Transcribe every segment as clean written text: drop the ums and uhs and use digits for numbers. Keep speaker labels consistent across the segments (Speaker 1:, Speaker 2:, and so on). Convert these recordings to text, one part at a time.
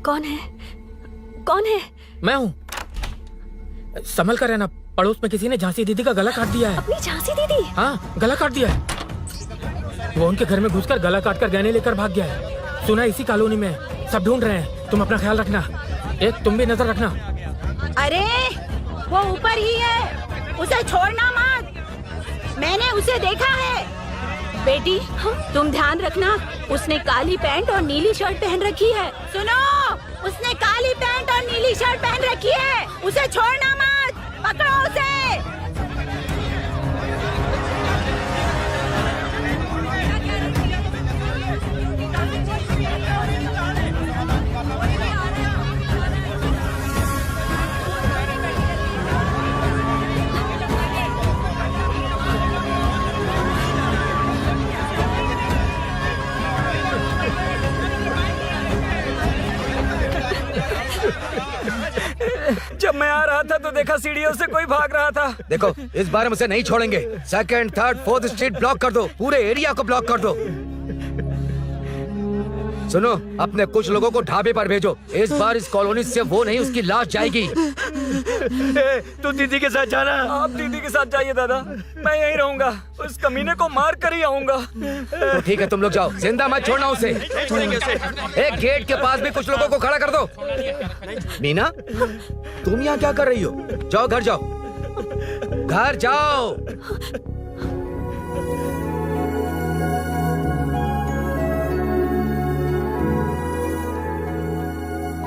Speaker 1: कौन है? कौन है?
Speaker 2: मैं हूँ। संभल कर रहना, पड़ोस में किसी ने झांसी दीदी का गला काट दिया है।
Speaker 1: अपनी झांसी दीदी?
Speaker 2: हाँ, गला काट दिया है। वो उनके घर में घुसकर गला काट कर गहने लेकर भाग गया है। सुना इसी कॉलोनी में, सब ढूंढ रहे हैं। तुम अपना ख्याल रखना। एक तुम भी नजर रखना।
Speaker 3: अरे वो ऊपर ही है, उसे छोड़ना मत। मैंने उसे देखा है। बेटी, तुम ध्यान रखना, उसने काली पैंट और नीली शर्ट पहन रखी है। सुनो, उसने काली पैंट और नीली शर्ट पहन रखी है। उसे छोड़ना मत, पकड़ो उसे।
Speaker 4: जब मैं आ रहा था तो देखा सीढ़ियों से कोई भाग रहा था।
Speaker 5: देखो, इस बार हम उसे नहीं छोड़ेंगे। Second, third, fourth street block कर दो, पूरे एरिया को ब्लॉक कर दो। सुनो, अपने कुछ लोगों को ढाबे पर भेजो। इस बार इस कॉलोनी से वो नहीं, उसकी लाश जाएगी।
Speaker 4: तू दीदी के साथ जाना। आप दीदी के साथ जाइए दादा, मैं यहीं रहूंगा। उस कमीने को मार कर ही आऊंगा।
Speaker 5: तो ठीक है, तुम लोग जाओ, जिंदा मत छोड़ना उसे। एक गेट के पास भी कुछ लोगों को खड़ा कर दो। मीना, तुम यहाँ क्या कर रही हो? जाओ घर जाओ, घर जाओ।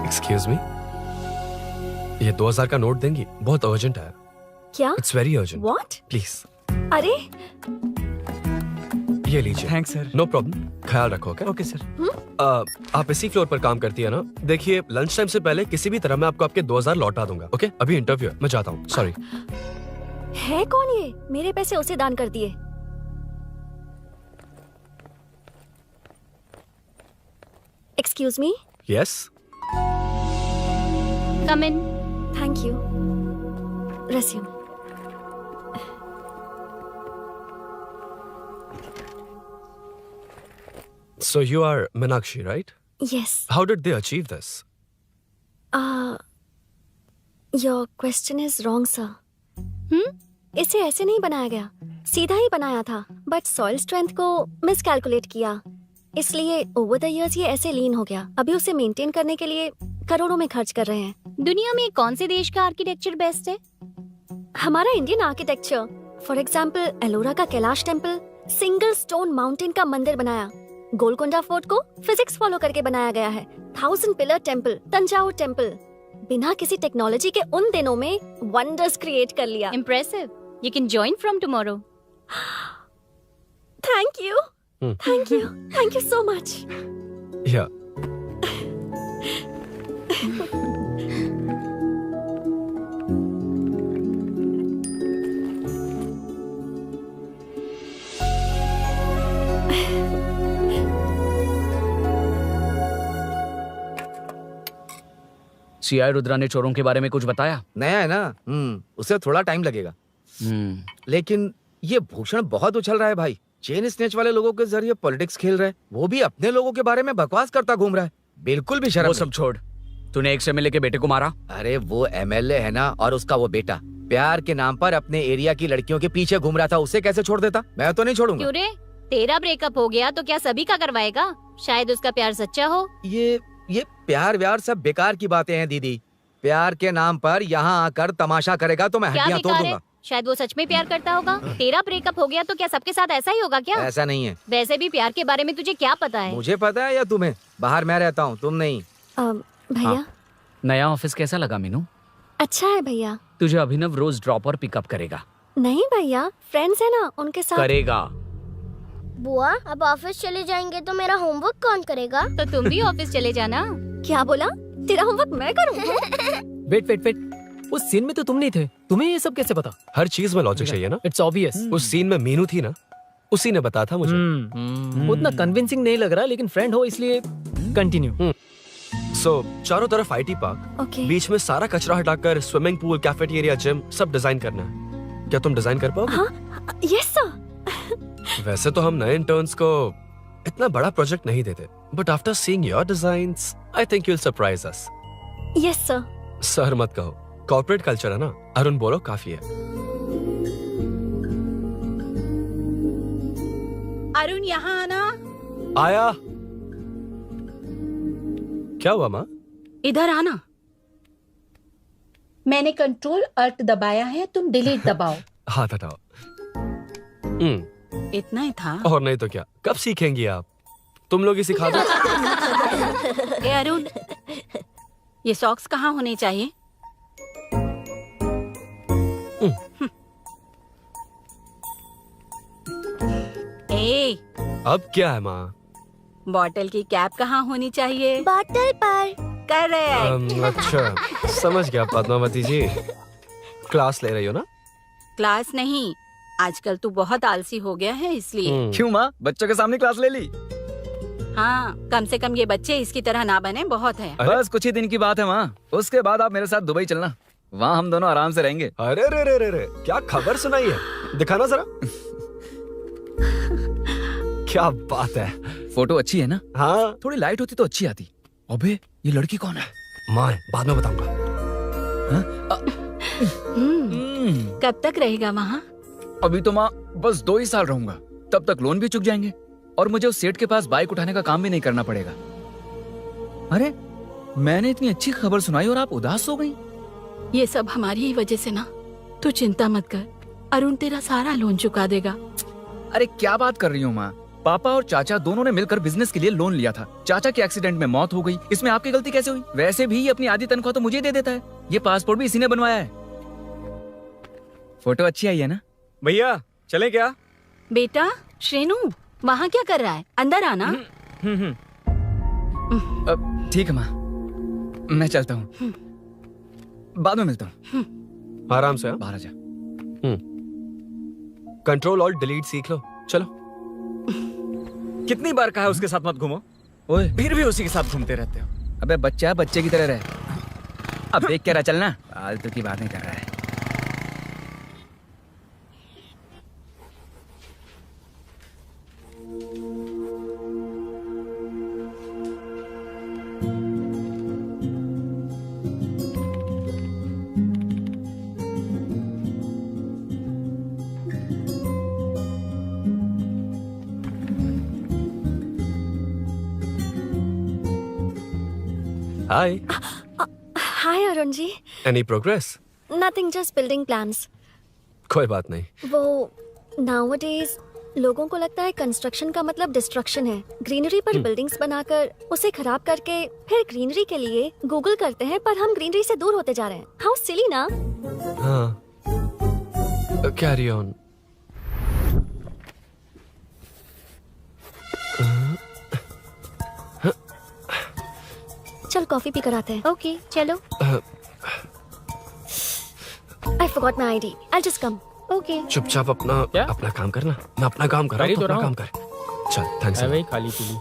Speaker 6: एक्सक्यूज मी, ये 2000 का नोट देंगी? बहुत अर्जेंट है।
Speaker 1: क्या?
Speaker 6: It's very urgent.
Speaker 1: What?
Speaker 6: Please.
Speaker 1: अरे
Speaker 6: ये लीजिए।
Speaker 4: Thanks sir.
Speaker 6: नो प्रॉब्लम, ख्याल रखो।
Speaker 4: Okay sir.
Speaker 6: आप इसी फ्लोर पर काम करती है ना? देखिए, लंच टाइम से पहले किसी भी तरह मैं आपको आपके 2000 लौटा दूंगा। ओके, अभी इंटरव्यू है, मैं जाता हूँ। सॉरी।
Speaker 1: है कौन ये? मेरे पैसे उसे दान कर दिए। Excuse me.
Speaker 6: Yes.
Speaker 1: Come in. Thank you. Resume.
Speaker 6: So you are Meenakshi, right?
Speaker 1: Yes.
Speaker 6: How did they achieve this?
Speaker 1: Your question is wrong, sir. इसे ऐसे नहीं बनाया गया, सीधा ही बनाया था, बट सॉइल स्ट्रेंथ को मिसकैलकुलेट किया, इसलिए ओवर द इयर्स ये ऐसे लीन हो गया। अभी उसे मेंटेन करने के लिए करोड़ों में खर्च कर रहे हैं।
Speaker 7: दुनिया में कौन से देश का आर्किटेक्चर बेस्ट है?
Speaker 1: हमारा Indian architecture. For example, Ellora का Kailash temple, single stone mountain का मंदिर बनाया। गोलकोंडा फोर्ट को फिजिक्स फॉलो करके बनाया गया है। 1000 पिलर टेम्पल, तंजावुर टेम्पल, बिना किसी टेक्नोलॉजी के उन दिनों में वंडर्स क्रिएट कर लिया।
Speaker 7: Impressive. You can join from tomorrow.
Speaker 1: Thank you, thank you, thank you so much.
Speaker 6: Yeah.
Speaker 8: CI Rudra ने चोरों के बारे में कुछ बताया?
Speaker 5: नया है ना, उसे थोड़ा टाइम लगेगा। लेकिन ये भूषण बहुत उछल रहा है भाई। चेन स्नेच वाले लोगों के जरिए पॉलिटिक्स खेल रहा है। वो भी अपने लोगों के बारे में बकवास करता घूम रहा है। बिल्कुल भी शर्म
Speaker 8: वो सब छोड़, तूने एक एमएलए के बेटे को मारा।
Speaker 5: अरे वो एमएलए है ना, और उसका वो बेटा प्यार के नाम पर अपने एरिया की लड़कियों के पीछे घूम रहा था। उसे कैसे छोड़ देता? मैं तो नहीं छोड़ूंगा।
Speaker 7: क्यों रे? तेरा ब्रेकअप हो गया तो क्या सभी का करवाएगा? शायद उसका प्यार सच्चा हो।
Speaker 5: ये प्यार व्यार सब बेकार की बातें हैं दीदी। प्यार के नाम पर यहाँ आकर तमाशा करेगा तो मैं
Speaker 7: क्या
Speaker 5: हड्डियां तोड़
Speaker 7: बेकार है?
Speaker 5: दूंगा।
Speaker 7: शायद वो सच में प्यार करता होगा। तेरा ब्रेकअप हो गया तो क्या सबके साथ ऐसा ही होगा क्या?
Speaker 5: ऐसा नहीं है।
Speaker 7: वैसे भी प्यार के बारे में तुझे क्या पता है?
Speaker 5: मुझे पता है या तुम्हें? बाहर मैं रहता हूँ, तुम नहीं।
Speaker 1: भैया,
Speaker 8: नया ऑफिस कैसा लगा मीनू?
Speaker 1: अच्छा है भैया।
Speaker 8: तुझे अभिनव रोज ड्रॉप और पिकअप करेगा।
Speaker 1: नहीं भैया, फ्रेंड्स है ना, उनके साथ
Speaker 8: करेगा।
Speaker 9: बुआ, अब ऑफिस चले जाएंगे तो मेरा होमवर्क कौन करेगा?
Speaker 7: तो तुम भी ऑफिस चले जाना।
Speaker 1: क्या बोला? तेरा होमवर्क मैं करूँ?
Speaker 2: वेट वेट वेट, उस सीन में तो तुम नहीं थे, तुम्हें ये सब कैसे पता?
Speaker 6: हर चीज में लॉजिक चाहिए ना।
Speaker 2: It's obvious.
Speaker 6: उस सीन में मीनू थी ना, उसी ने बताया था मुझे।
Speaker 2: उतना कन्विंसिंग नहीं लग रहा, लेकिन फ्रेंड हो इसलिए कंटिन्यू।
Speaker 6: चारों तरफ आईटी पार्क,
Speaker 1: ओके।
Speaker 6: बीच में सारा कचरा हटाकर स्विमिंग पूल, कैफेटेरिया, जिम सब डिजाइन करना है। क्या तुम डिजाइन कर पाओगे?
Speaker 1: हाँ, यस सर।
Speaker 6: वैसे तो हम नए इंटर्न्स को इतना बड़ा प्रोजेक्ट नहीं देते, but after seeing your designs I think you will surprise us.
Speaker 1: Yes sir.
Speaker 6: Sir मत कहो, कॉर्पोरेट कल्चर है ना। अरुण बोलो काफी है।
Speaker 3: अरुण यहाँ आना।
Speaker 6: आया। क्या हुआ माँ?
Speaker 3: इधर आना। मैंने कंट्रोल अल्ट दबाया है, तुम डिलीट दबाओ।
Speaker 6: हाथ हटाओ।
Speaker 3: इतना ही था।
Speaker 6: और नहीं तो क्या, कब सीखेंगी आप? तुम लोग ही सिखा दो।
Speaker 3: ए अरुण, ये सॉक्स कहाँ होने चाहिए? ए,
Speaker 6: अब क्या है माँ?
Speaker 3: बॉटल की कैप कहाँ होनी चाहिए?
Speaker 9: बॉटल पर।
Speaker 3: करेक्ट।
Speaker 6: अच्छा, समझ गया पद्मावती जी। क्लास ले रही हो ना?
Speaker 3: क्लास नहीं, आजकल तू बहुत आलसी हो गया है इसलिए।
Speaker 4: क्यों माँ, बच्चों के सामने क्लास ले ली?
Speaker 3: हाँ, कम से कम ये बच्चे इसकी तरह ना बने, बहुत है।
Speaker 6: अरे?
Speaker 4: बस कुछ ही दिन की बात है माँ, उसके बाद आप मेरे साथ दुबई चलना, वहाँ हम दोनों आराम से रहेंगे।
Speaker 6: अरे रे रे रे रे, क्या खबर सुनाई है? दिखाना जरा। क्या बात है।
Speaker 4: फोटो अच्छी है ना?
Speaker 6: हाँ,
Speaker 4: थोड़ी लाइट होती तो अच्छी आती। अबे ये लड़की कौन है?
Speaker 6: माँ बाद में बताऊंगा।
Speaker 3: कब तक रहेगा वहाँ?
Speaker 10: अभी तो माँ बस 2 ही साल रहूंगा, तब तक लोन भी चुक जाएंगे और मुझे उस सेठ के पास बाइक उठाने का काम भी नहीं करना पड़ेगा। अरे मैंने इतनी अच्छी खबर सुनाई और आप उदास हो गई।
Speaker 3: ये सब हमारी ही वजह से ना। तू चिंता मत कर, अरुण तेरा सारा लोन चुका देगा।
Speaker 10: अरे क्या बात कर रही हो माँ, पापा और चाचा दोनों ने मिलकर बिजनेस के लिए लोन लिया था। चाचा के एक्सीडेंट में मौत हो गई, इसमें आपकी गलती कैसे हुई? वैसे भी ये अपनी आधी तनख्वाह तो मुझे दे देता है। ये पासपोर्ट भी इसी ने बनवाया है। फोटो अच्छी आई है ना?
Speaker 4: भैया चले क्या?
Speaker 3: बेटा श्रेनु, वहाँ क्या कर रहा है? अंदर आना।
Speaker 10: ठीक है माँ, मैं चलता हूँ, बाद में मिलता हूँ।
Speaker 6: आराम से।
Speaker 10: बाहर आ जा।
Speaker 6: कंट्रोल और डिलीट सीख लो। चलो।
Speaker 4: कितनी बार कहा है उसके साथ मत घूमो,
Speaker 10: ओए
Speaker 4: फिर भी उसी के साथ घूमते रहते हो।
Speaker 10: अबे बच्चा है, बच्चे की तरह रहे। अब देख के रहा चलना, फालतू की बातें कर रहा है।
Speaker 6: Hi.
Speaker 1: Hi Arun ji.
Speaker 6: Any progress?
Speaker 1: Nothing, just building plans.
Speaker 6: कोई बात नहीं।
Speaker 1: वो नाउअडेज लोगों को लगता है कंस्ट्रक्शन का मतलब डिस्ट्रक्शन है। ग्रीनरी पर बिल्डिंग्स बनाकर उसे खराब करके फिर ग्रीनरी के लिए गूगल करते हैं, पर हम ग्रीनरी से दूर होते जा रहे हैं। हाउ सिली ना।
Speaker 6: हाँ, कैरी ऑन।
Speaker 1: चल कॉफी पी कर आते हैं।
Speaker 7: ओके चलो।
Speaker 1: I forgot my ID, I just come.
Speaker 7: Okay
Speaker 6: चुपचाप अपना
Speaker 2: क्या?
Speaker 6: अपना काम करना। मैं अपना काम कर रहा हूँ,
Speaker 2: कर ही तो
Speaker 6: अपना
Speaker 2: रहा
Speaker 6: काम
Speaker 2: हूँ।
Speaker 6: कर। चल, थैंक्स।
Speaker 2: वही खाली पीली।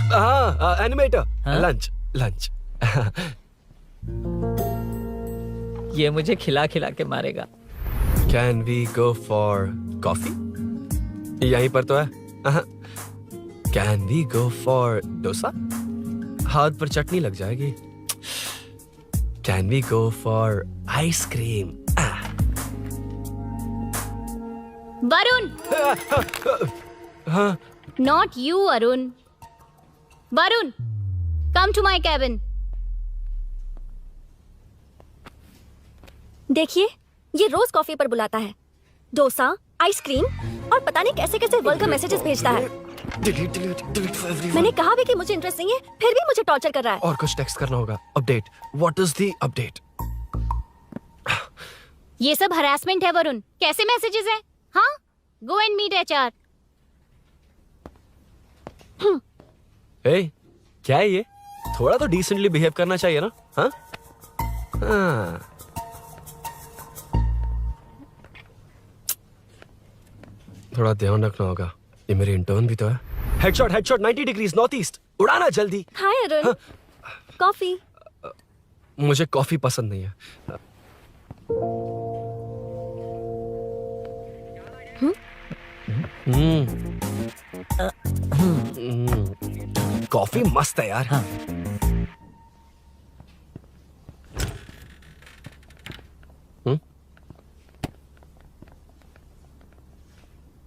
Speaker 6: हाँ, एनिमेटर।
Speaker 2: हाँ?
Speaker 6: Lunch lunch.
Speaker 11: ये मुझे खिला खिला के मारेगा।
Speaker 6: Can we go for coffee? यहीं पर तो है। Can we go for dosa? हाथ पर चटनी लग जाएगी। Can we go for ice cream?
Speaker 7: Varun,
Speaker 6: हाँ,
Speaker 7: not you Arun. Varun, come to my cabin.
Speaker 1: देखिए, ये रोज कॉफी पर बुलाता है, डोसा, आइसक्रीम और पता नहीं कैसे कैसे वल्गर मैसेजेस भेजता है।
Speaker 6: Delete delete delete for everyone.
Speaker 1: मैंने कहा भी कि मुझे इंटरेस्ट नहीं है, फिर भी मुझे टॉर्चर कर रहा है।
Speaker 6: और कुछ टेक्स्ट करना होगा। Update. What is the update?
Speaker 7: ये सब हरासमेंट है वरुण। कैसे मैसेजेस है? हाँ, गो एंड मीट HR।
Speaker 6: ए, क्या है ये? थोड़ा तो डिसेंटली बिहेव करना चाहिए ना? हाँ? हाँ। थोड़ा ध्यान रखना होगा, ये मेरी इंटर्न भी तो है। Headshot 90 degrees north east. उड़ाना जल्दी।
Speaker 1: हाय अरुण, कॉफी।
Speaker 6: मुझे कॉफी पसंद नहीं है। कॉफी मस्त है यार।
Speaker 11: हाँ।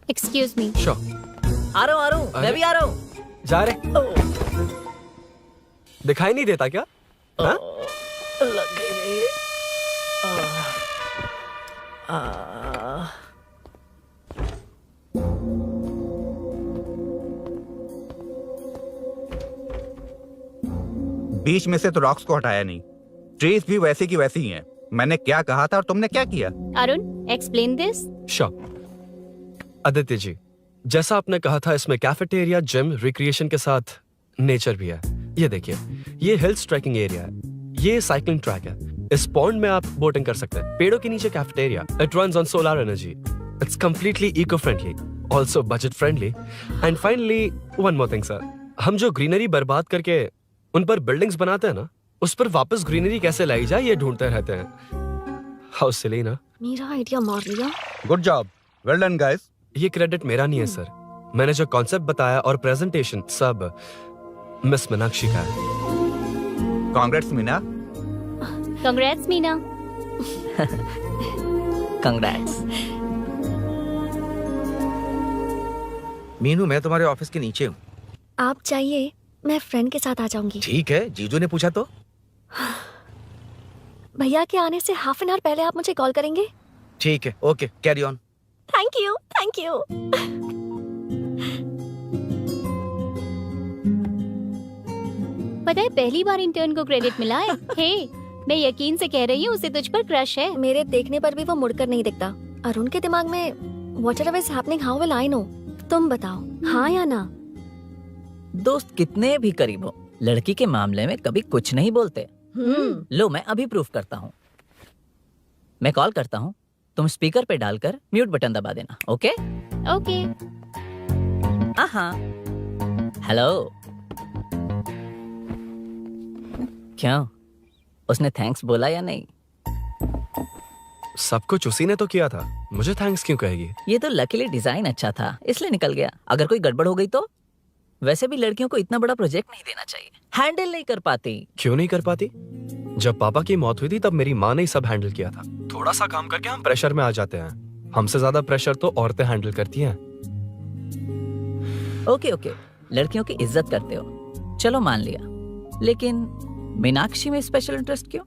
Speaker 7: Excuse me.
Speaker 6: श्योर।
Speaker 11: आ रहा हूँ मैं भी आ रहा हूँ।
Speaker 6: जा रहे? दिखाई नहीं देता क्या? हाँ?
Speaker 11: लग गई।
Speaker 12: बीच में से तो रॉक्स को हटाया नहीं, ट्रीज भी वैसी की वैसी ही हैं। मैंने क्या कहा था और तुमने क्या किया?
Speaker 7: Arun, explain this.
Speaker 6: Sure. Aditya ji, जैसा आपने कहा था इसमें कैफेटेरिया, जिम, रिक्रिएशन के साथ नेचर भी है। ये देखिए, ये हिल्स ट्रैकिंग एरिया है, ये साइकिलिंग ट्रैक है, इस पॉन्ड में आप बोटिंग कर सकते हैं, पेड़ों के नीचे cafeteria, it runs on solar energy, it's completely eco friendly, also budget friendly, and finally one more thing sir, हम जो ग्रीनरी बर्बाद करके उन पर बिल्डिंग्स बनाते हैं ना, उस पर वापस ग्रीनरी कैसे लाई जाए ये ढूंढते रहते हैं। हाउ सिली ना?
Speaker 1: मेरा आइडिया मार लिया।
Speaker 12: Good job, well done guys.
Speaker 6: ये क्रेडिट मेरा नहीं है सर, मैंने जो कॉन्सेप्ट बताया और प्रेजेंटेशन सब मिस मीनाक्षी का है।
Speaker 12: Congrats Meena.
Speaker 7: Congrats Meena.
Speaker 11: Congrats.
Speaker 5: Meenu, मैं तुम्हारे ऑफिस के नीचे हूँ।
Speaker 1: आप चाहिए मैं फ्रेंड के साथ आ जाऊंगी।
Speaker 5: ठीक है, जीजू ने पूछा तो।
Speaker 1: भैया के आने से हाफ एन आवर पहले आप मुझे कॉल करेंगे?
Speaker 5: ठीक है, okay, carry on.
Speaker 1: Thank you, thank you.
Speaker 7: पता है पहली बार इंटर्न को क्रेडिट मिला है। हे, मैं यकीन से कह रही हूँ उसे तुझ पर क्रश है।
Speaker 1: मेरे देखने पर भी वो मुड़कर नहीं दिखता। अरुण के दिमाग में whatever is happening, how will I know? तुम बताओ, हाँ या ना?
Speaker 11: दोस्त कितने भी करीब हो, लड़की के मामले में कभी कुछ नहीं बोलते। लो, मैं अभी प्रूफ करता हूँ। मैं कॉल करता हूँ, तुम स्पीकर पे डालकर म्यूट बटन दबा देना। Okay
Speaker 7: okay.
Speaker 11: हाँ। हेलो। क्यों, उसने थैंक्स बोला या नहीं?
Speaker 6: सब कुछ उसी ने तो किया था, मुझे थैंक्स क्यों कहेगी?
Speaker 11: ये तो लकीली डिजाइन अच्छा था इसलिए निकल गया। अगर कोई गड़बड़ हो गई तो? वैसे भी लड़कियों को इतना बड़ा प्रोजेक्ट नहीं देना चाहिए, हैंडल नहीं कर पाती।
Speaker 6: क्यों नहीं कर पाती? जब पापा की मौत हुई थी तब मेरी माँ ने ही सब हैंडल किया था। थोड़ा सा काम करके हम प्रेशर में आ जाते हैं, हमसे ज्यादा प्रेशर तो औरतें हैंडल करती हैं।
Speaker 11: ओके ओके, लड़कियों की इज्जत करते हो, चलो मान लिया। लेकिन मीनाक्षी में स्पेशल इंटरेस्ट क्यों?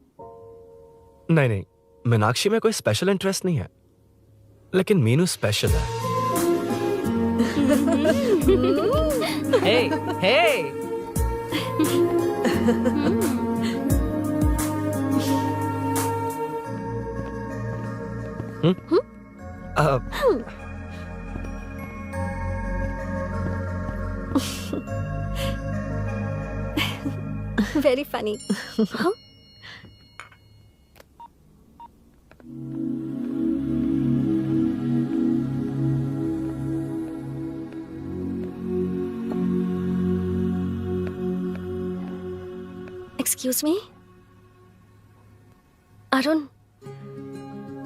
Speaker 6: नहीं नहीं, मीनाक्षी में कोई स्पेशल इंटरेस्ट नहीं है, लेकिन मीनू स्पेशल है।
Speaker 11: Hey hey.
Speaker 1: Very funny. Excuse me Arun,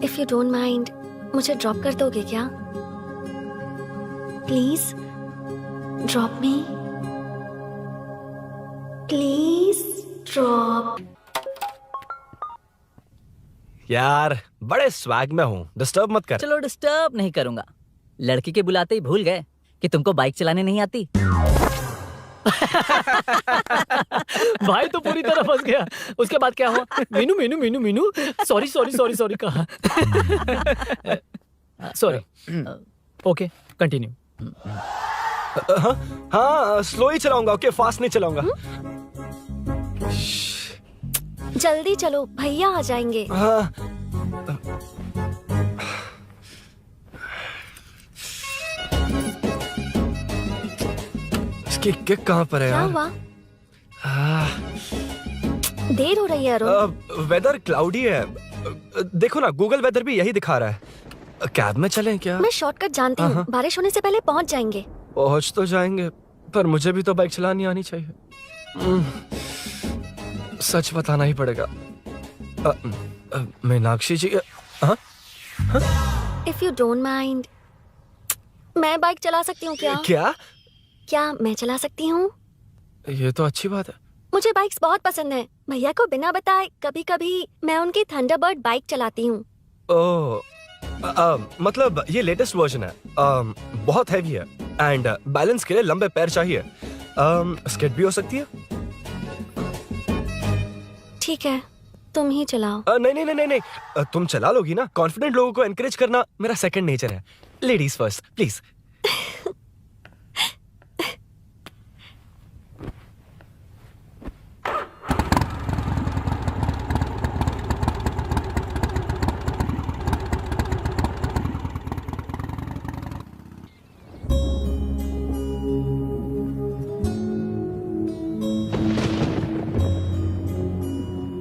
Speaker 1: if you don't mind मुझे ड्रॉप कर दोगे क्या? Please drop me, please drop.
Speaker 6: यार बड़े स्वैग में हूँ, डिस्टर्ब मत कर।
Speaker 11: चलो डिस्टर्ब नहीं करूंगा। लड़की के बुलाते ही भूल गए कि तुमको बाइक चलाने नहीं आती।
Speaker 2: भाई तो पूरी तरह फंस गया। उसके बाद क्या हुआ? Meenu Meenu Meenu Meenu sorry sorry sorry sorry कहा। सॉरी। Okay continue.
Speaker 6: हाँ स्लो ही चलाऊंगा, ओके फास्ट नहीं चलाऊंगा।
Speaker 1: जल्दी चलो, भैया आ जाएंगे।
Speaker 6: हाँ। इसकी किक कहाँ पर है
Speaker 1: क्या
Speaker 6: यार?
Speaker 1: हुआ? देर हो रही है अरुण।
Speaker 6: वेदर क्लाउडी है, देखो ना गूगल वेदर भी यही दिखा रहा है। कैब में चलें क्या?
Speaker 1: मैं शॉर्टकट जानती हूँ, बारिश होने से पहले पहुँच जाएंगे।
Speaker 6: पहुँच तो जाएंगे, पर मुझे भी तो बाइक चलानी आनी चाहिए। सच बताना ही पड़ेगा। मीनाक्षी जी,
Speaker 1: इफ यू डोंट माइंड मैं बाइक चला सकती हूँ क्या?
Speaker 6: क्या?
Speaker 1: क्या मैं चला सकती हूँ?
Speaker 6: ये तो अच्छी बात है।
Speaker 1: मुझे बाइक्स बहुत पसंद है। भैया को बिना बताए कभी कभी मैं उनकी थंडरबर्ड बाइक चलाती हूँ।
Speaker 6: ओह, मतलब ये लेटेस्ट वर्जन है। बहुत हैवी है एंड बैलेंस के लिए लंबे पैर चाहिए। स्केट भी हो सकती है।
Speaker 1: ठीक है, तुम ही चलाओ।
Speaker 6: नहीं नहीं नहीं नहीं, तुम चला लोगी ना। कॉन्फिडेंट लोगों को एनकरेज करना मेरा सेकंड नेचर है। Ladies first please.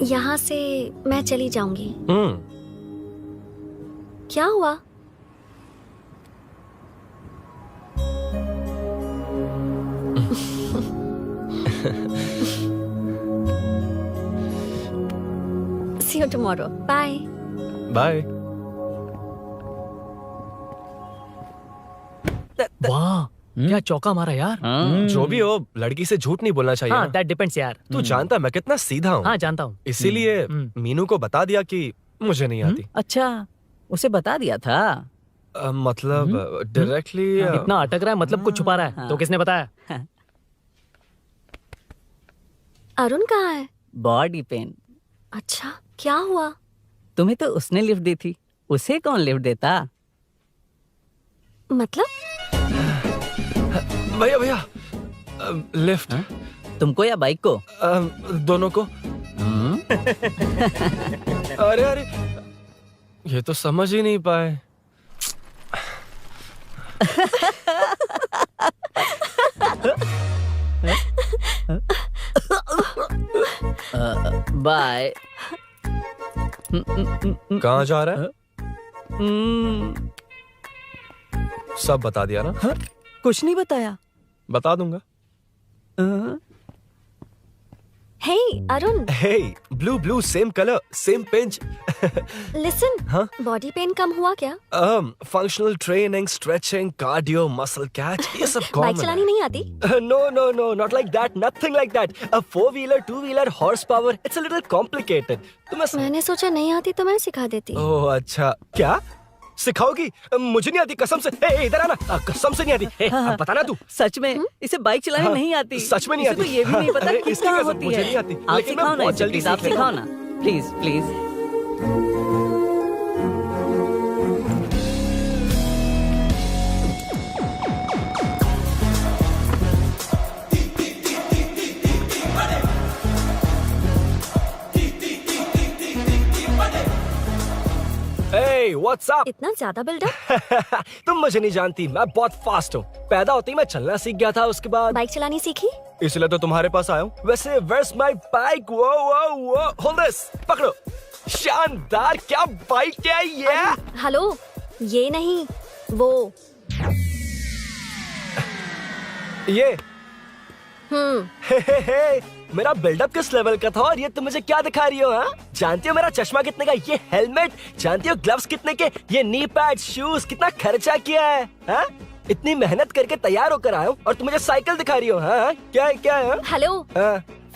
Speaker 1: यहाँ से मैं चली जाऊंगी। क्या हुआ? See you tomorrow. Bye.
Speaker 6: Bye.
Speaker 2: वाह, क्या चौका मारा यार।
Speaker 6: जो भी हो, लड़की से झूठ नहीं बोलना चाहिए।
Speaker 2: हाँ, that depends यार।
Speaker 6: तू जानता है मैं कितना सीधा हूँ।
Speaker 2: हाँ, जानता हूँ।
Speaker 6: इसीलिए मीनू को बता दिया कि मुझे नहीं आती।
Speaker 11: अच्छा, उसे बता दिया था।
Speaker 6: मतलब डायरेक्टली
Speaker 2: इतना अटक रहा है, मतलब कुछ छुपा रहा है। तो किसने बताया?
Speaker 1: अरुण कहाँ है?
Speaker 11: Body pain.
Speaker 1: अच्छा, क्या हुआ?
Speaker 11: तुम्हें तो उसने लिफ्ट दी थी, उसे कौन लिफ्ट देता?
Speaker 1: मतलब?
Speaker 6: भैया भैया, लिफ्ट।
Speaker 11: तुमको या बाइक को?
Speaker 6: दोनों को। अरे अरे, ये तो समझ ही नहीं पाए।
Speaker 11: बाय।
Speaker 6: कहाँ जा रहा है? सब बता दिया ना?
Speaker 11: कुछ नहीं बताया।
Speaker 6: बता दूंगा।
Speaker 1: Hey, Arun.
Speaker 6: Hey, blue, same color, same pinch.
Speaker 1: Listen.
Speaker 6: हाँ?
Speaker 1: बॉडी पेन कम हुआ क्या?
Speaker 6: Functional training, stretching, cardio, muscle catch, ये सब कॉमन है।
Speaker 1: बाइक चलानी नहीं आती?
Speaker 6: No, not like that, nothing like that. A 4-wheeler, 2-wheeler, horsepower, it's a little complicated.
Speaker 1: मैंने सोचा नहीं आती तो मैं सिखा देती।
Speaker 6: ओह अच्छा, क्या सिखाओगी? मुझे नहीं आती कसम से। इधर आना, कसम से नहीं आती। बताना तू।
Speaker 11: सच में इसे बाइक चलानी नहीं आती।
Speaker 6: सच में नहीं आती।
Speaker 11: इसे तो ये भी नहीं पता
Speaker 6: अरे,
Speaker 11: कि
Speaker 6: इसकी
Speaker 11: कहाँ
Speaker 6: कसम,
Speaker 11: होती
Speaker 6: मुझे
Speaker 11: है।
Speaker 6: नहीं आती।
Speaker 11: आप
Speaker 6: लेकिन मैं
Speaker 11: सिखाओ ना
Speaker 6: बहुत
Speaker 11: इसे,
Speaker 6: जल्दी
Speaker 11: प्लीज आप
Speaker 6: सीख लेता
Speaker 11: सिखाओ ना, please please.
Speaker 6: Hey, what's up?
Speaker 1: इतना ज्यादा बिल्डअप?
Speaker 6: तुम मुझे नहीं जानती, मैं बहुत फास्ट हूँ। पैदा होते ही मैं चलना सीख गया था, उसके बाद
Speaker 1: बाइक चलानी सीखी?
Speaker 6: इसलिए तो तुम्हारे पास आया हूँ। वैसे where's my bike? वो hold this, पकड़ो। शानदार, क्या बाइक है ये?
Speaker 1: हेलो, ये नहीं, वो।
Speaker 6: ये हे, मेरा बिल्डअप किस लेवल का था और ये तुम मुझे क्या दिखा रही हो? हाँ, जानती हो मेरा चश्मा कितने का, ये हेलमेट, जानती हो ग्लव्स कितने के, ये नी पैड, शूज, कितना खर्चा किया है? हाँ? इतनी मेहनत करके तैयार होकर आया हूँ और तुम मुझे साइकिल दिखा रही हो? हाँ? क्या है?
Speaker 1: Hello,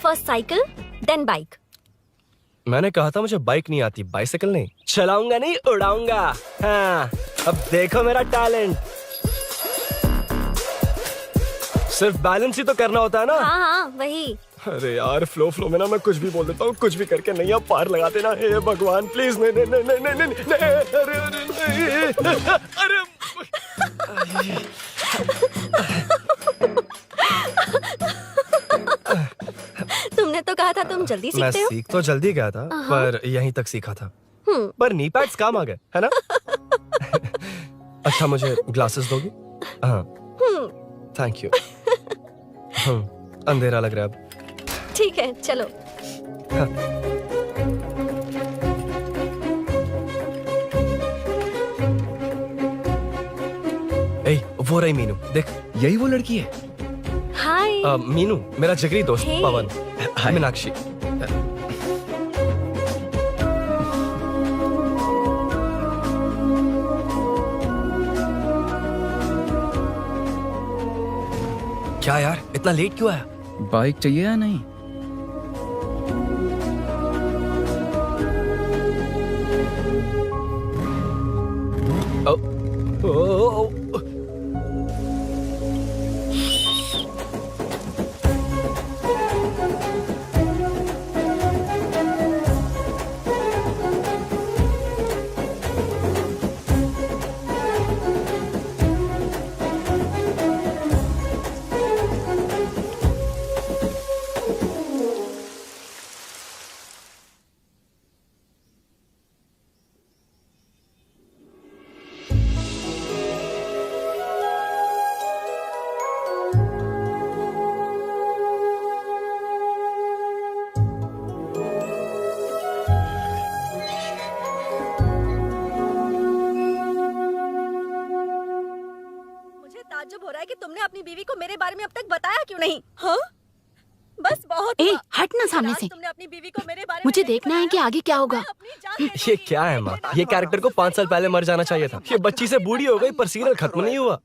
Speaker 1: first cycle then bike.
Speaker 6: मैंने कहा था मुझे बाइक नहीं आती, बाइसाइकिल नहीं। चलाऊंगा नहीं, उड़ाऊंगा। हाँ, अब देखो मेरा टैलेंट। सिर्फ बैलेंस ही तो करना होता है ना?
Speaker 1: हाँ, वही।
Speaker 6: अरे यार, फ्लो में ना मैं कुछ भी बोल देता हूँ, कुछ भी करके नहीं आप पार लगा देना। हे भगवान प्लीज, नहीं, अरे
Speaker 1: तुमने तो कहा था तुम जल्दी
Speaker 6: मैं
Speaker 1: सीखते हो।
Speaker 6: सीख तो जल्दी गया था, पर यहीं तक सीखा था। पर नी पैड्स काम आ गए, है ना? अच्छा, मुझे ग्लासेस दोगी? हाँ, थैंक यू। अंधेरा लग रहा है अब।
Speaker 1: ठीक है, चलो।
Speaker 6: वो रही मीनू, देख।
Speaker 10: यही वो लड़की है?
Speaker 1: हाय।
Speaker 6: मीनू, मेरा जिगरी दोस्त
Speaker 1: Hey.
Speaker 6: पवन। मीनाक्षी। क्या यार, इतना लेट क्यों आया?
Speaker 10: बाइक चाहिए या नहीं?
Speaker 1: ताज्जुब हो रहा है कि तुमने अपनी बीवी को मेरे बारे में अब तक बताया क्यों नहीं? हाँ? बस बहुत
Speaker 3: ए,
Speaker 1: हुआ।
Speaker 3: हट ना सामने
Speaker 1: आज
Speaker 3: से।
Speaker 1: तुमने अपनी बीवी को मेरे बारे में
Speaker 3: मुझे
Speaker 1: नहीं
Speaker 3: देखना है कि
Speaker 1: बताया।
Speaker 3: आगे क्या होगा।
Speaker 1: मैं अपनी जान
Speaker 6: ये क्या है माँ? ये कैरेक्टर को 5 साल पहले मर जाना चाहिए था। ये बच्ची से बूढ़ी हो गई पर सीरियल खत्म नहीं हुआ।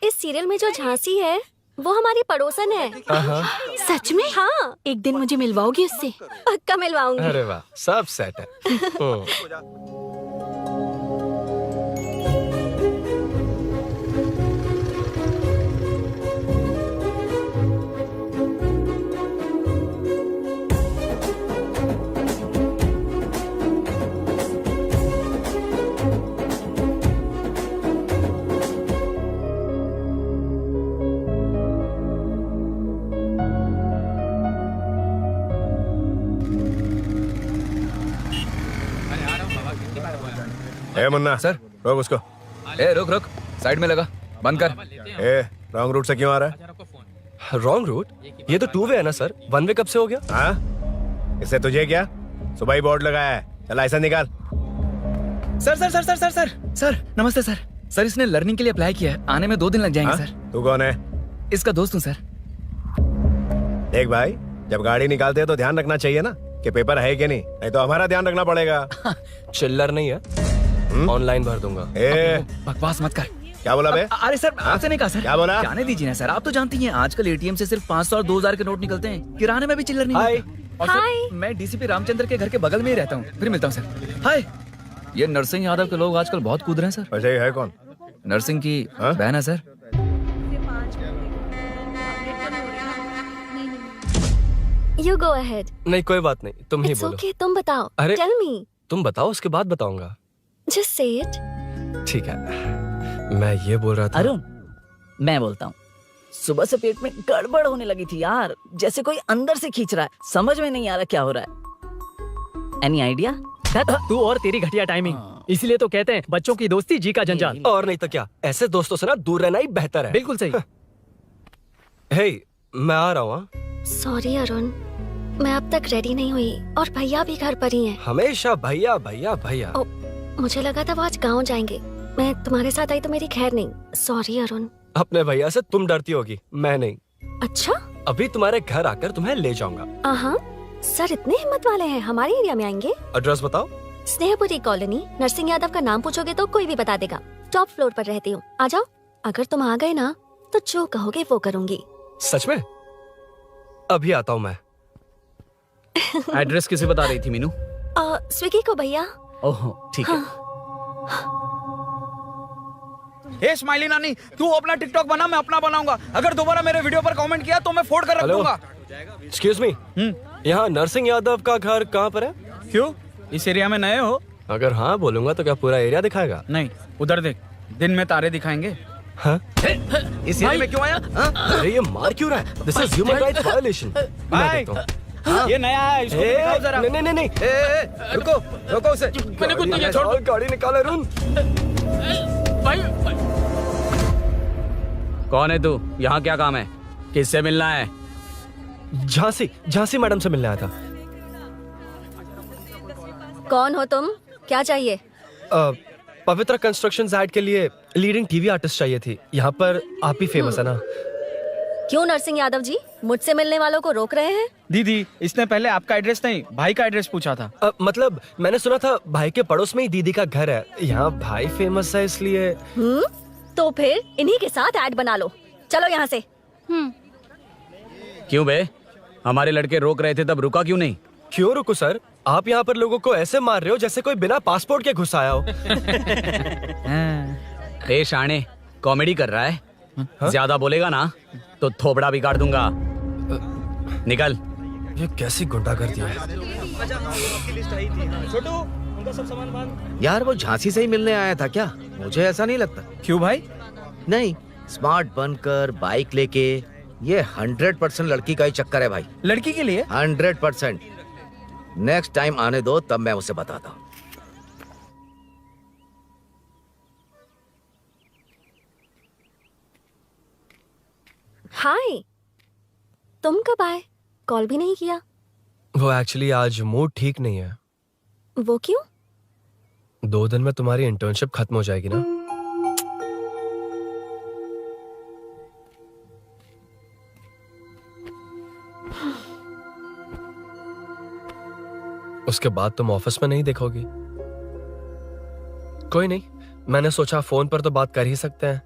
Speaker 1: इस सीरियल में जो झांसी है वो हमारी पड़ोसन है।
Speaker 3: सच में?
Speaker 1: हाँ,
Speaker 3: एक दिन मुझे मिलवाओगी उससे?
Speaker 1: पक्का मिलवाऊंगी।
Speaker 6: अरे वाह, सब सेट है।
Speaker 13: ए मुन्ना
Speaker 10: सर।
Speaker 13: रोक उसको।
Speaker 10: ए रुक रुक, साइड में लगा, बंद कर।
Speaker 13: ए रॉन्ग रूट से क्यों आ रहा है?
Speaker 6: Wrong route? ये तो 2 वे है ना सर, 1 वे कब से हो गया?
Speaker 13: हाँ, इससे तुझे क्या? सुबह ही बोर्ड लगाया है, चल लाइसेंस निकाल।
Speaker 10: Sir sir sir sir sir sir sir नमस्ते सर। सर इसने लर्निंग के लिए अप्लाई किया है, आने में 2 दिन लग जाएंगे।
Speaker 13: हाँ?
Speaker 10: सर
Speaker 13: तू कौन है?
Speaker 10: इसका दोस्त हूँ सर।
Speaker 13: देख भाई, जब गाड़ी निकालते हैं तो ध्यान रखना चाहिए ना कि पेपर है कि नहीं तो हमारा ध्यान रखना पड़ेगा।
Speaker 6: चिल्लर नहीं है, ऑनलाइन भर दूंगा।
Speaker 13: ए
Speaker 10: बकवास मत कर।
Speaker 13: क्या बोला बे?
Speaker 10: अरे सर आपसे नहीं कहा सर।
Speaker 13: क्या बोला?
Speaker 10: जाने दीजिए ना सर, आप तो जानती हैं आजकल एटीएम से सिर्फ 500 और 2000 के नोट निकलते हैं, किराने में भी चिल्लर नहीं
Speaker 6: हाय।
Speaker 10: मिलता। और सर, मैं डीसीपी रामचंद्र के घर के बगल में ही रहता हूँ। फिर मिलता हूँ सर। हाय। ये नरसिंह यादव के लोग आजकल बहुत कूद रहे हैं सर।
Speaker 13: वैसे ही है कौन?
Speaker 10: नरसिंह की बहन है सर।
Speaker 1: You go ahead.
Speaker 6: नहीं कोई बात नहीं, तुम ही
Speaker 1: It's
Speaker 6: बोलो।
Speaker 1: okay, तुम बताओ।
Speaker 6: अरे
Speaker 1: Tell me.
Speaker 6: तुम बताओ, उसके बाद बताऊंगा।
Speaker 1: Just say it.
Speaker 6: ठीक है, मैं ये बोल रहा था।
Speaker 11: अरुण, मैं बोलता हूँ। सुबह से पेट में गड़बड़ होने लगी थी यार, जैसे कोई अंदर से खींच रहा है। समझ में नहीं आ रहा क्या हो रहा है। Any idea?
Speaker 2: तू और तेरी घटिया टाइमिंग, इसीलिए तो कहते हैं बच्चों की दोस्ती जी का जंजाल।
Speaker 6: और नहीं तो क्या, ऐसे दोस्तों से ना दूर रहना ही बेहतर है।
Speaker 2: बिल्कुल सही।
Speaker 6: हे, मैं आ रहा हूँ।
Speaker 1: Sorry अरुण, मैं अब तक रेडी नहीं हुई और भैया भी घर पर ही हैं।
Speaker 6: हमेशा भैया भैया भैया।
Speaker 1: मुझे लगा था वो आज गाँव जाएंगे। मैं तुम्हारे साथ आई तो मेरी खैर नहीं। सॉरी अरुण।
Speaker 6: अपने भैया से तुम डरती होगी, मैं नहीं।
Speaker 1: अच्छा?
Speaker 6: अभी तुम्हारे घर आकर तुम्हें ले जाऊंगा।
Speaker 1: हाँ, सर इतने हिम्मत वाले हैं, हमारे एरिया में आएंगे।
Speaker 6: एड्रेस बताओ।
Speaker 1: स्नेहपुरी कॉलोनी, नरसिंह यादव का नाम पूछोगे तो कोई भी बता देगा। टॉप फ्लोर पर रहती हूँ, आ जाओ। अगर तुम आ गए ना तो जो कहोगे वो करूँगी।
Speaker 6: सच में? अभी आता हूँ मैं।
Speaker 8: एड्रेस किसे बता रही थी मीनू?
Speaker 1: स्विगी को भैया।
Speaker 8: ओह ठीक है।
Speaker 10: ए स्माइली नानी, तू अपना टिकटॉक बना, मैं अपना बनाऊंगा। अगर दोबारा मेरे वीडियो पर कमेंट किया तो मैं फोड़ कर रख दूंगा।
Speaker 6: एक्सक्यूज मी, यहाँ नरसिंह यादव का घर कहाँ पर है?
Speaker 10: क्यों, इस एरिया में नए हो?
Speaker 6: अगर हाँ बोलूंगा तो क्या पूरा एरिया दिखाएगा?
Speaker 10: नहीं, उधर देख, दिन में तारे दिखाएंगे।
Speaker 6: हाँ?
Speaker 10: इस एरिया में क्यों आया?
Speaker 6: अरे ये मार क्यों रहा है? This is human rights violation.
Speaker 10: ये नया है, इसको दिखाओ जरा।
Speaker 6: नहीं नहीं नहीं,
Speaker 10: रुको रुको उसे।
Speaker 6: मैंने कुछ नहीं किया, छोड़। गाड़ी निकाल अरुण।
Speaker 8: कौन है तू? यहाँ क्या काम है? किससे मिलना है?
Speaker 6: झांसी मैडम से मिलने आया था।
Speaker 1: कौन हो तुम? क्या चाहिए?
Speaker 6: पवित्रा कंस्ट्रक्शंस ऐड के लिए लीडिंग टीवी आर्टिस्ट चाहिए थी। यहाँ पर आप ही फेमस है ना?
Speaker 1: क्यों नरसिंह यादव जी मुझसे मिलने वालों को रोक रहे हैं?
Speaker 10: दीदी, इसने पहले आपका एड्रेस नहीं, भाई का एड्रेस पूछा था।
Speaker 6: मतलब मैंने सुना था भाई के पड़ोस में ही दीदी का घर है। यहाँ भाई फेमस है इसलिए।
Speaker 1: तो फिर इन्हीं के साथ ऐड बना लो। चलो यहाँ से।
Speaker 8: क्यों बे? हमारे लड़के रोक रहे थे तब रुका क्यों नहीं?
Speaker 6: क्यों रुको सर? आप यहाँ पर लोगों को ऐसे मार रहे हो जैसे कोई बिना पासपोर्ट के घुस आया हो।
Speaker 8: ए शाणे, कॉमेडी कर रहा है? ज्यादा बोलेगा ना तो थोबड़ा बिगाड़ दूंगा। निकल।
Speaker 6: ये कैसी गुंडागर्दी है?
Speaker 5: यार वो झांसी से ही मिलने आया था क्या? मुझे ऐसा नहीं लगता।
Speaker 10: क्यों भाई?
Speaker 5: नहीं, स्मार्ट बनकर बाइक लेके, ये 100% लड़की का ही चक्कर है भाई।
Speaker 10: लड़की के लिए?
Speaker 5: 100%। नेक्स्ट टाइम आने दो, तब मैं उसे बताता हूँ।
Speaker 1: हाय, तुम कब आए? कॉल भी नहीं किया।
Speaker 6: वो एक्चुअली आज मूड ठीक नहीं है।
Speaker 1: वो क्यों?
Speaker 6: 2 दिन में तुम्हारी इंटर्नशिप खत्म हो जाएगी ना। उसके बाद तुम ऑफिस में नहीं देखोगी। कोई नहीं, मैंने सोचा फोन पर तो बात कर ही सकते हैं।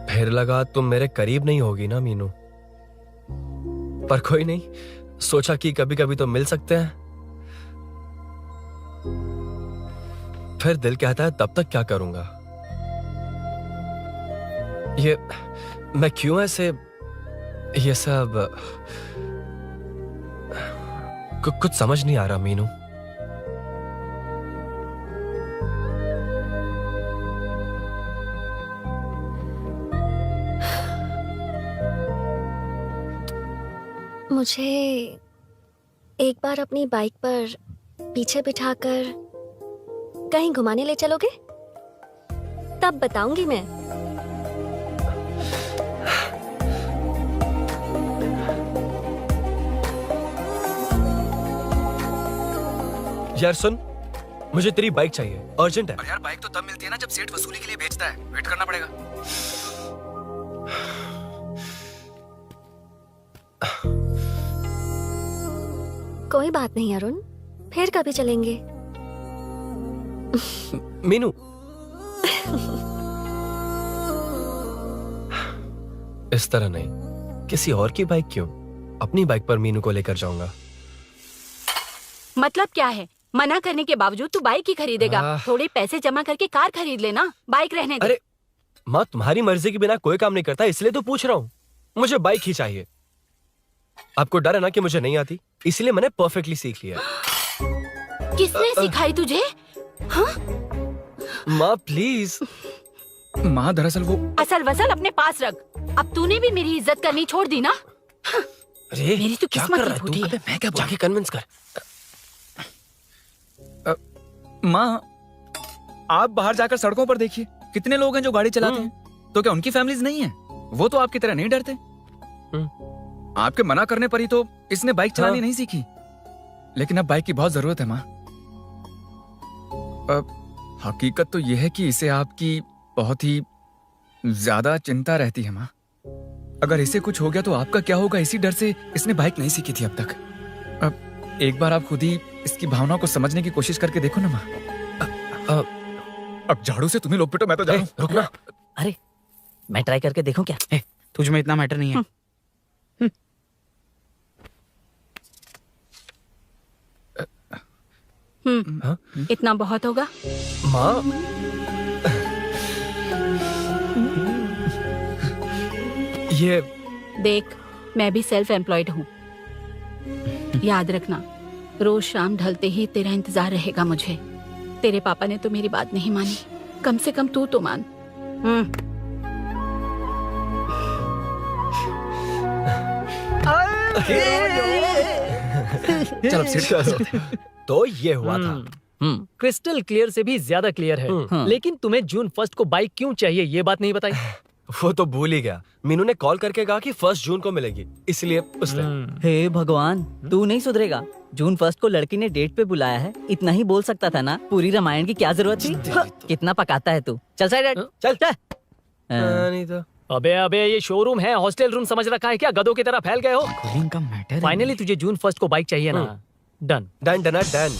Speaker 6: फिर लगा तुम मेरे करीब नहीं होगी ना मीनू, पर कोई नहीं, सोचा कि कभी कभी तो मिल सकते हैं। फिर दिल कहता है तब तक क्या करूंगा। ये मैं क्यों ऐसे ये सब कुछ समझ नहीं आ रहा मीनू।
Speaker 1: मुझे एक बार अपनी बाइक पर पीछे बिठाकर कहीं घुमाने ले चलोगे? तब बताऊंगी मैं।
Speaker 6: यार सुन, मुझे तेरी बाइक चाहिए, अर्जेंट है।
Speaker 10: और यार बाइक तो तब मिलती है ना जब सेठ वसूली के लिए भेजता है। वेट करना पड़ेगा।
Speaker 1: कोई बात नहीं अरुण, फिर कभी चलेंगे।
Speaker 6: मीनू, इस तरह नहीं, किसी और की बाइक क्यों? अपनी बाइक पर मीनू को लेकर जाऊंगा।
Speaker 3: मतलब क्या है? मना करने के बावजूद तू बाइक ही खरीदेगा? थोड़े पैसे जमा करके कार खरीद लेना, बाइक रहने दे।
Speaker 6: अरे माँ, तुम्हारी मर्जी के बिना कोई काम नहीं करता, इसलिए तो पूछ रहा हूँ। मुझे बाइक ही चाहिए। आपको डर है ना कि मुझे नहीं आती, इसलिए मैंने परफेक्टली सीख लिया।
Speaker 3: किसने सिखाई तुझे? हाँ?
Speaker 6: माँ प्लीज।
Speaker 10: माँ दरअसल वो
Speaker 3: असल वसल अपने पास रख। अब तूने भी मेरी इज्जत करनी छोड़ दी ना।
Speaker 6: अरे
Speaker 3: मेरी तो
Speaker 6: क्या
Speaker 3: किस्मत
Speaker 6: कर
Speaker 3: ही
Speaker 6: रहा है
Speaker 3: फूटी
Speaker 6: तू?
Speaker 3: है।
Speaker 6: मैं क्या जाके कन्विंस कर।
Speaker 10: माँ, आप बाहर जाकर सड़कों पर देखिए, कितने लोग हैं जो गाड़ी चलाते हैं। तो क्या उनकी फैमिलीज नहीं है? वो तो आपकी तरह नहीं डरते। आपके मना करने पर ही तो इसने बाइक चलानी नहीं सीखी। लेकिन अब बाइक की बहुत जरूरत है माँ। हकीकत तो यह है कि इसे आपकी बहुत ही ज्यादा चिंता रहती है माँ। अगर इसे कुछ हो गया तो आपका क्या होगा, इसी डर से इसने बाइक नहीं सीखी थी अब तक। अब एक बार आप खुद ही इसकी भावना को समझने की कोशिश करके देखो ना माँ। अब झाड़ू से तुम्हें लोग पिटो, मैं तो जा रहा हूं।
Speaker 6: रुकना।
Speaker 11: अरे मैं ट्राई करके देखूं क्या?
Speaker 8: तुझ में इतना मैटर नहीं है।
Speaker 3: इतना बहुत होगा।
Speaker 6: माँ, ये
Speaker 3: देख, मैं भी सेल्फ एम्प्लॉयड हूँ। याद रखना, रोज शाम ढलते ही तेरा इंतजार रहेगा मुझे। तेरे पापा ने तो मेरी बात नहीं मानी, कम से कम तू तो मान।
Speaker 10: चलो सीट।
Speaker 2: तो ये हुआ था। क्रिस्टल क्लियर से भी ज्यादा क्लियर है। लेकिन तुम्हें जून 1 को बाइक क्यों चाहिए, ये बात नहीं बताई।
Speaker 6: वो तो भूल ही गया। मीनू ने कॉल करके कहा कि 1 जून को मिलेगी, इसलिए उसने।
Speaker 11: हे भगवान, तू नहीं सुधरेगा। जून 1 को लड़की ने डेट पे बुलाया है, इतना ही बोल सकता था ना। पूरी रामायण की क्या जरूरत थी? कितना पकाता है तू। चल साइड, चल चल।
Speaker 6: नहीं तो
Speaker 2: अबे ये शोरूम है, हॉस्टल रूम समझ रखा है क्या? गधों की तरह फैल गए हो।
Speaker 10: का मैटर।
Speaker 2: फाइनली तुझे जून 1 को बाइक चाहिए ना? Done
Speaker 6: done done done.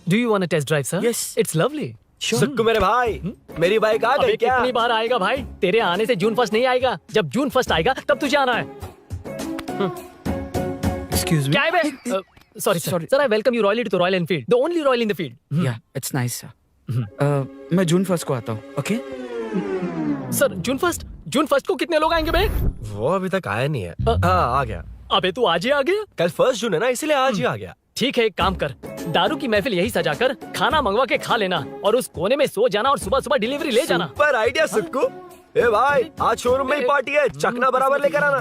Speaker 2: Do you want to test drive sir?
Speaker 6: Yes.
Speaker 2: It's lovely.
Speaker 13: Sukku मेरे भाई, मेरी बाइक आ
Speaker 2: अबे
Speaker 13: गई क्या?
Speaker 2: कितनी बार आएगा भाई? तेरे आने से जून फर्स्ट नहीं आएगा। जब जून फर्स्ट आएगा तब तुझे आना है।
Speaker 10: Excuse me.
Speaker 2: क्या है बे? Sorry sir, I welcome you royally to Royal Enfield, the only Royal in the field.
Speaker 10: Yeah, it's nice sir. मैं जून 1 को आता हूँ, ओके?
Speaker 2: सर जून फर्स्ट को कितने लोग आएंगे बे?
Speaker 13: वो अभी तक आया नहीं है। हाँ आ गया।
Speaker 2: अबे तू आज ही आ गया?
Speaker 13: कल 1 जून है ना, इसीलिए आज ही आ गया।
Speaker 2: ठीक है, एक काम कर, दारू की महफिल यही सजाकर खाना मंगवा के खा लेना और उस कोने में सो जाना और सुबह सुबह डिलीवरी ले जाना।
Speaker 13: Super idea Sukhu. ए भाई, आज शोरूम में ही पार्टी है, चखना बराबर लेकर आना।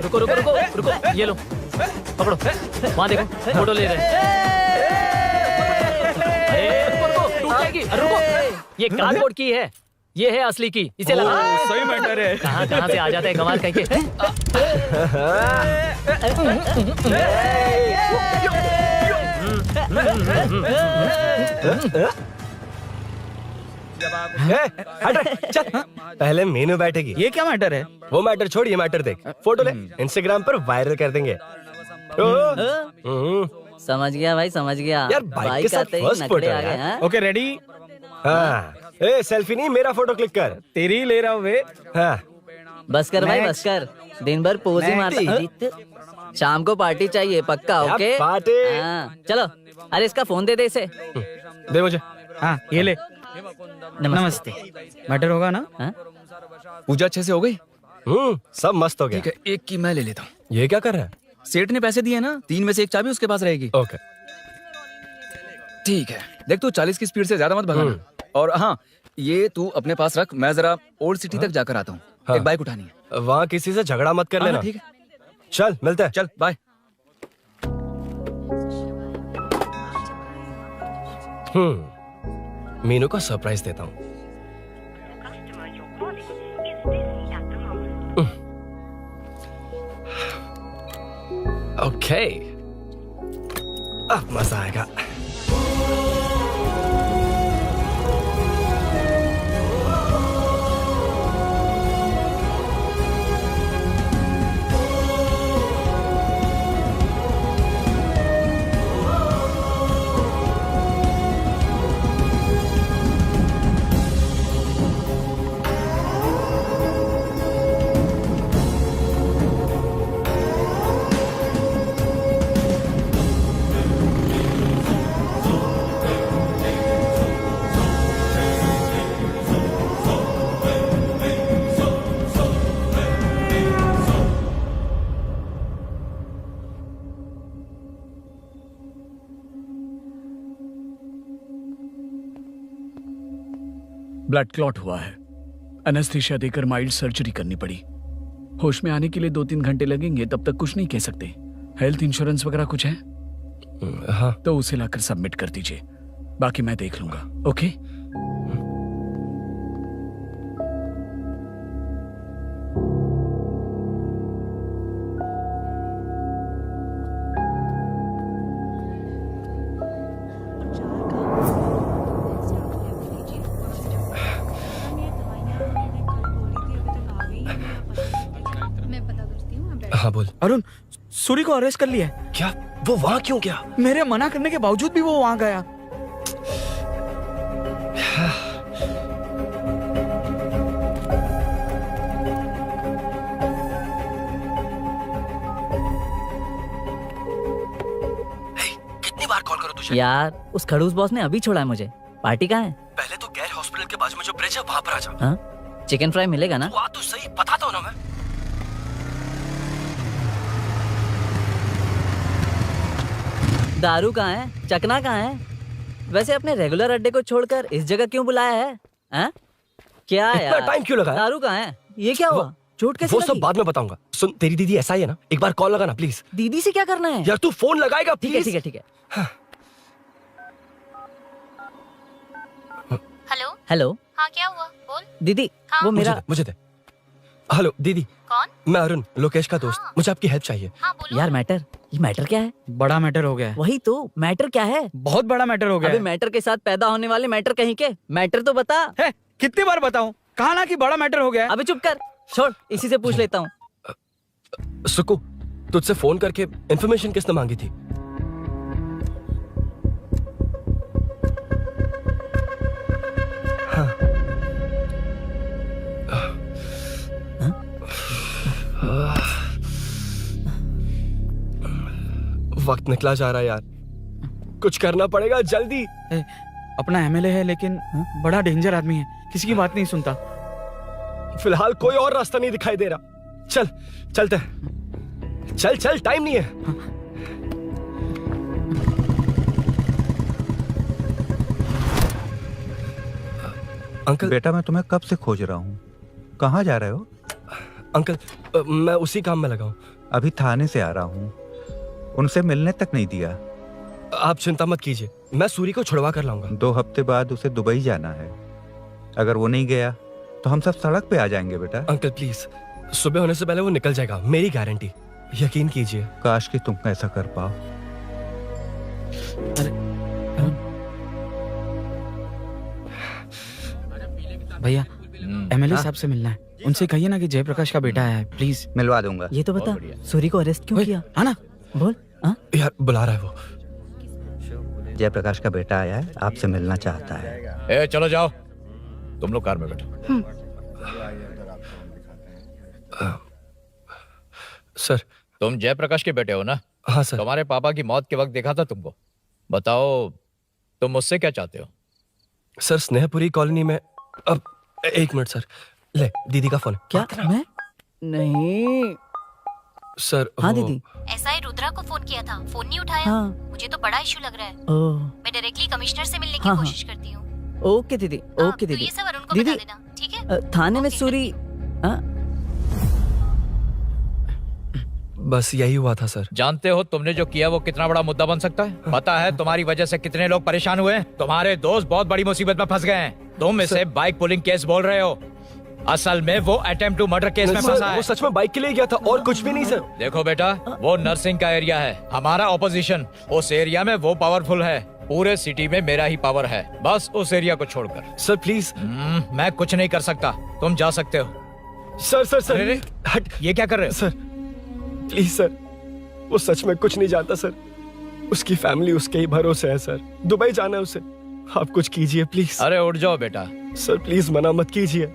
Speaker 2: रुको रुको रुको रुको, ये लो पकड़ो, वहाँ देखो फोटो ले रहे हैं। रुको रुको, टूट जाएगी। रुको, ये कार्डबोर्ड की है, ये है असली की, इसे लगा।
Speaker 10: सही मैटर है।
Speaker 2: कहाँ से आ जाते हैं कमाल कहीं के।
Speaker 13: चल, पहले मीनू बैठेगी।
Speaker 10: ये क्या मैटर है?
Speaker 13: वो मैटर छोड़, ये मैटर देख। फोटो ले, इंस्टाग्राम पर वायरल कर देंगे।
Speaker 11: समझ गया भाई, समझ गया।
Speaker 13: यार बाइक के साथ
Speaker 11: आते ही
Speaker 13: फर्स्ट
Speaker 11: नखरे
Speaker 13: फोटो
Speaker 11: आ गए,
Speaker 13: है।
Speaker 11: हाँ?
Speaker 10: Okay ready?
Speaker 13: हाँ, ए सेल्फी नहीं, मेरा फोटो क्लिक कर।
Speaker 10: तेरी ले रहा हूँ वे।
Speaker 13: हाँ,
Speaker 11: बस कर भाई, बस कर। दिन भर पोज ही
Speaker 13: Next.
Speaker 11: मारता। शाम को पार्टी चाहिए पक्का,
Speaker 13: यार,
Speaker 11: ओके?
Speaker 13: पार्टी।
Speaker 11: हाँ, चलो। अरे इसका फोन दे इसे।
Speaker 13: दे मुझे।
Speaker 10: हाँ ये ले। नमस्ते। मैटर होगा ना?
Speaker 11: हाँ?
Speaker 10: पूजा अच्छे से हो गई?
Speaker 13: सब मस्त हो गया।
Speaker 10: ठीक है, एक की मैं ले लेता हूँ।
Speaker 13: ये क्या कर रहा है?
Speaker 10: सेठ ने पैसे दिए ना, 3 में से 1 चाबी उसके पास रहेगी।
Speaker 13: ओके
Speaker 10: ठीक है, देख तू 40 की स्पीड से ज्यादा मत भगाना। और हाँ, ये तू अपने पास रख, मैं जरा ओल्ड सिटी तक जाकर आता हूँ।
Speaker 13: हाँ।
Speaker 10: एक बाइक उठानी है।
Speaker 13: वहाँ किसी से झगड़ा मत कर
Speaker 10: हाँ,
Speaker 13: लेना।
Speaker 10: ठीक है,
Speaker 13: चल मिलते हैं।
Speaker 10: चल बाय।
Speaker 13: मीनू को सरप्राइज देता हूँ। ओके, अब मजा आएगा।
Speaker 14: ब्लड क्लॉट हुआ है, एनेस्थीसिया देकर माइल्ड सर्जरी करनी पड़ी। होश में आने के लिए 2-3 घंटे लगेंगे, तब तक कुछ नहीं कह सकते। हेल्थ इंश्योरेंस वगैरह कुछ है?
Speaker 13: हाँ,
Speaker 14: तो उसे लाकर सबमिट कर दीजिए, बाकी मैं देख लूंगा। ओके?
Speaker 13: हाँ बोल।
Speaker 10: अरुण, सूरी को अरेस्ट कर लिया है।
Speaker 13: क्या? वो वहाँ क्यों गया?
Speaker 10: मेरे मना करने के बावजूद भी वो वहाँ गया।
Speaker 13: कितनी बार कॉल करो तुझे?
Speaker 11: यार उस खड़ूस बॉस ने अभी छोड़ा है मुझे। पार्टी कहाँ है?
Speaker 13: पहले तो गैर हॉस्पिटल के बाजू में जो ब्रिज है वहाँ पर आ जा।
Speaker 11: हाँ? चिकन फ्राई मिलेगा ना?
Speaker 13: वहाँ तो सही, बताता हूँ ना मैं।
Speaker 11: दारू कहाँ है? चकना कहाँ है? वैसे अपने रेगुलर अड्डे को छोड़कर इस जगह क्यों बुलाया है? हाँ? क्या
Speaker 13: इतना
Speaker 11: यार?
Speaker 13: टाइम क्यों लगाया?
Speaker 11: दारू कहाँ है? ये क्या हुआ? चोट कैसे
Speaker 13: वो सब
Speaker 11: लगी?
Speaker 13: बाद में बताऊंगा। सुन, तेरी दीदी ऐसा ही है ना, एक बार कॉल लगाना प्लीज।
Speaker 11: दीदी से क्या करना है?
Speaker 13: यार तू फोन लगाएगा
Speaker 11: ठीक है
Speaker 13: प्लीज।
Speaker 11: ठीक है ठीक है।
Speaker 9: हेलो।
Speaker 11: हेलो
Speaker 9: हाँ क्या हुआ? बोल।
Speaker 11: दीदी, वो मेरा
Speaker 13: मुझे दे।
Speaker 6: हेलो दीदी।
Speaker 7: कौन?
Speaker 6: मैं अरुण, लोकेश का दोस्त। मुझे आपकी हेल्प चाहिए।
Speaker 11: यार मैटर, ये मैटर क्या है?
Speaker 10: बड़ा मैटर हो गया है।
Speaker 11: वही तो, मैटर क्या है?
Speaker 10: बहुत बड़ा मैटर हो गया
Speaker 11: अबे
Speaker 10: है।
Speaker 11: मैटर के साथ पैदा होने वाले मैटर कहीं के, मैटर तो बता।
Speaker 10: है, कितनी बार बताऊं? कहा ना कि बड़ा मैटर हो गया है।
Speaker 11: अबे चुप कर, छोड़, इसी से पूछ लेता हूँ।
Speaker 6: सुकू, तुझसे फोन करके इन्फॉर्मेशन किसने मांगी थी? वक्त निकला जा रहा है यार, कुछ करना पड़ेगा जल्दी।
Speaker 10: अपना एमएलए है लेकिन बड़ा डेंजर आदमी है, किसी की बात नहीं सुनता।
Speaker 6: फिलहाल कोई और रास्ता नहीं दिखाई दे रहा। चल चलते हैं, चल चल, टाइम नहीं है। अंकल।
Speaker 12: बेटा मैं तुम्हें कब से खोज रहा हूँ, कहाँ जा रहे हो?
Speaker 6: अंकल मैं उसी काम में लगा हूँ।
Speaker 12: अभी थाने से आ रहा हूँ, उनसे मिलने तक नहीं दिया।
Speaker 6: आप चिंता मत कीजिए, मैं सूरी को छुड़वा कर लाऊंगा।
Speaker 12: 2 हफ्ते बाद उसे दुबई जाना है, अगर वो नहीं गया तो हम सब सड़क पे आ जाएंगे बेटा।
Speaker 6: अंकल प्लीज, सुबह होने से पहले वो निकल जाएगा, मेरी गारंटी, यकीन कीजिए।
Speaker 12: काश कि तुम ऐसा कर पाओ।
Speaker 10: भैया एमएलए साहब से मिलना है, उनसे कहिए ना कि जयप्रकाश का बेटा है, प्लीज।
Speaker 12: मिलवा दूंगा।
Speaker 11: ये तो बता, सूरी को अरेस्ट क्यों किया?
Speaker 10: हाँ ना,
Speaker 11: बोल।
Speaker 6: यार बुला रहा है वो।
Speaker 12: जयप्रकाश का बेटा आया है, आपसे मिलना चाहता है।
Speaker 8: ए, चलो जाओ, तुम लोग कार में बैठो।
Speaker 6: सर।
Speaker 8: तुम जयप्रकाश के बेटे हो ना?
Speaker 6: हाँ सर।
Speaker 8: तुम्हारे पापा की मौत के वक्त देखा था तुमको। बताओ तुम मुझसे क्या चाहते हो?
Speaker 6: सर स्नेहपुरी कॉलोनी में, अब 1 मिनट सर, ले दीदी का फोन।
Speaker 11: क्या? मैं नहीं
Speaker 6: सर।
Speaker 11: हाँ दीदी।
Speaker 7: एसआई रुद्रा को फोन किया था, फोन नहीं उठाया।
Speaker 11: हाँ।
Speaker 7: मुझे तो बड़ा इशू लग रहा है।
Speaker 11: ओह।
Speaker 7: मैं डायरेक्टली कमिश्नर से मिलने की
Speaker 11: हाँ,
Speaker 7: कोशिश करती हूँ।
Speaker 11: ओके दीदी, ओके
Speaker 7: तो
Speaker 11: दीदी।
Speaker 7: ये सब अरुण को
Speaker 11: दीदी,
Speaker 7: बता देना, ठीक है?
Speaker 11: थाने में सूरी।
Speaker 6: बस यही हुआ था सर।
Speaker 8: जानते हो तुमने जो किया वो कितना बड़ा मुद्दा बन सकता है? पता है तुम्हारी वजह से कितने लोग परेशान हुए हैं? तुम्हारे दोस्त बहुत बड़ी मुसीबत में फंस गए हैं। तुम इसे बाइक पुलिंग केस बोल रहे हो, असल में वो अटेम्प्ट टू मर्डर केस में फंसा है।
Speaker 6: वो सच में बाइक के लिए गया था और कुछ भी नहीं सर।
Speaker 8: देखो बेटा, वो नर्सिंग का एरिया है, हमारा ऑपोजिशन उस एरिया में वो पावरफुल है। पूरे सिटी में मेरा ही पावर है, बस उस एरिया को छोड़कर।
Speaker 6: Sir please.
Speaker 8: मैं कुछ नहीं कर सकता, तुम जा सकते हो।
Speaker 6: Sir sir sir.
Speaker 8: अरे, हट, ये क्या कर रहे हो?
Speaker 6: सर प्लीज सर, वो सच में कुछ नहीं जानता सर। उसकी फैमिली उसके ही भरोसे है सर। दुबई जाना है उसे, आप कुछ कीजिए प्लीज।
Speaker 8: अरे उठ जाओ बेटा।
Speaker 6: सर प्लीज मना मत कीजिए,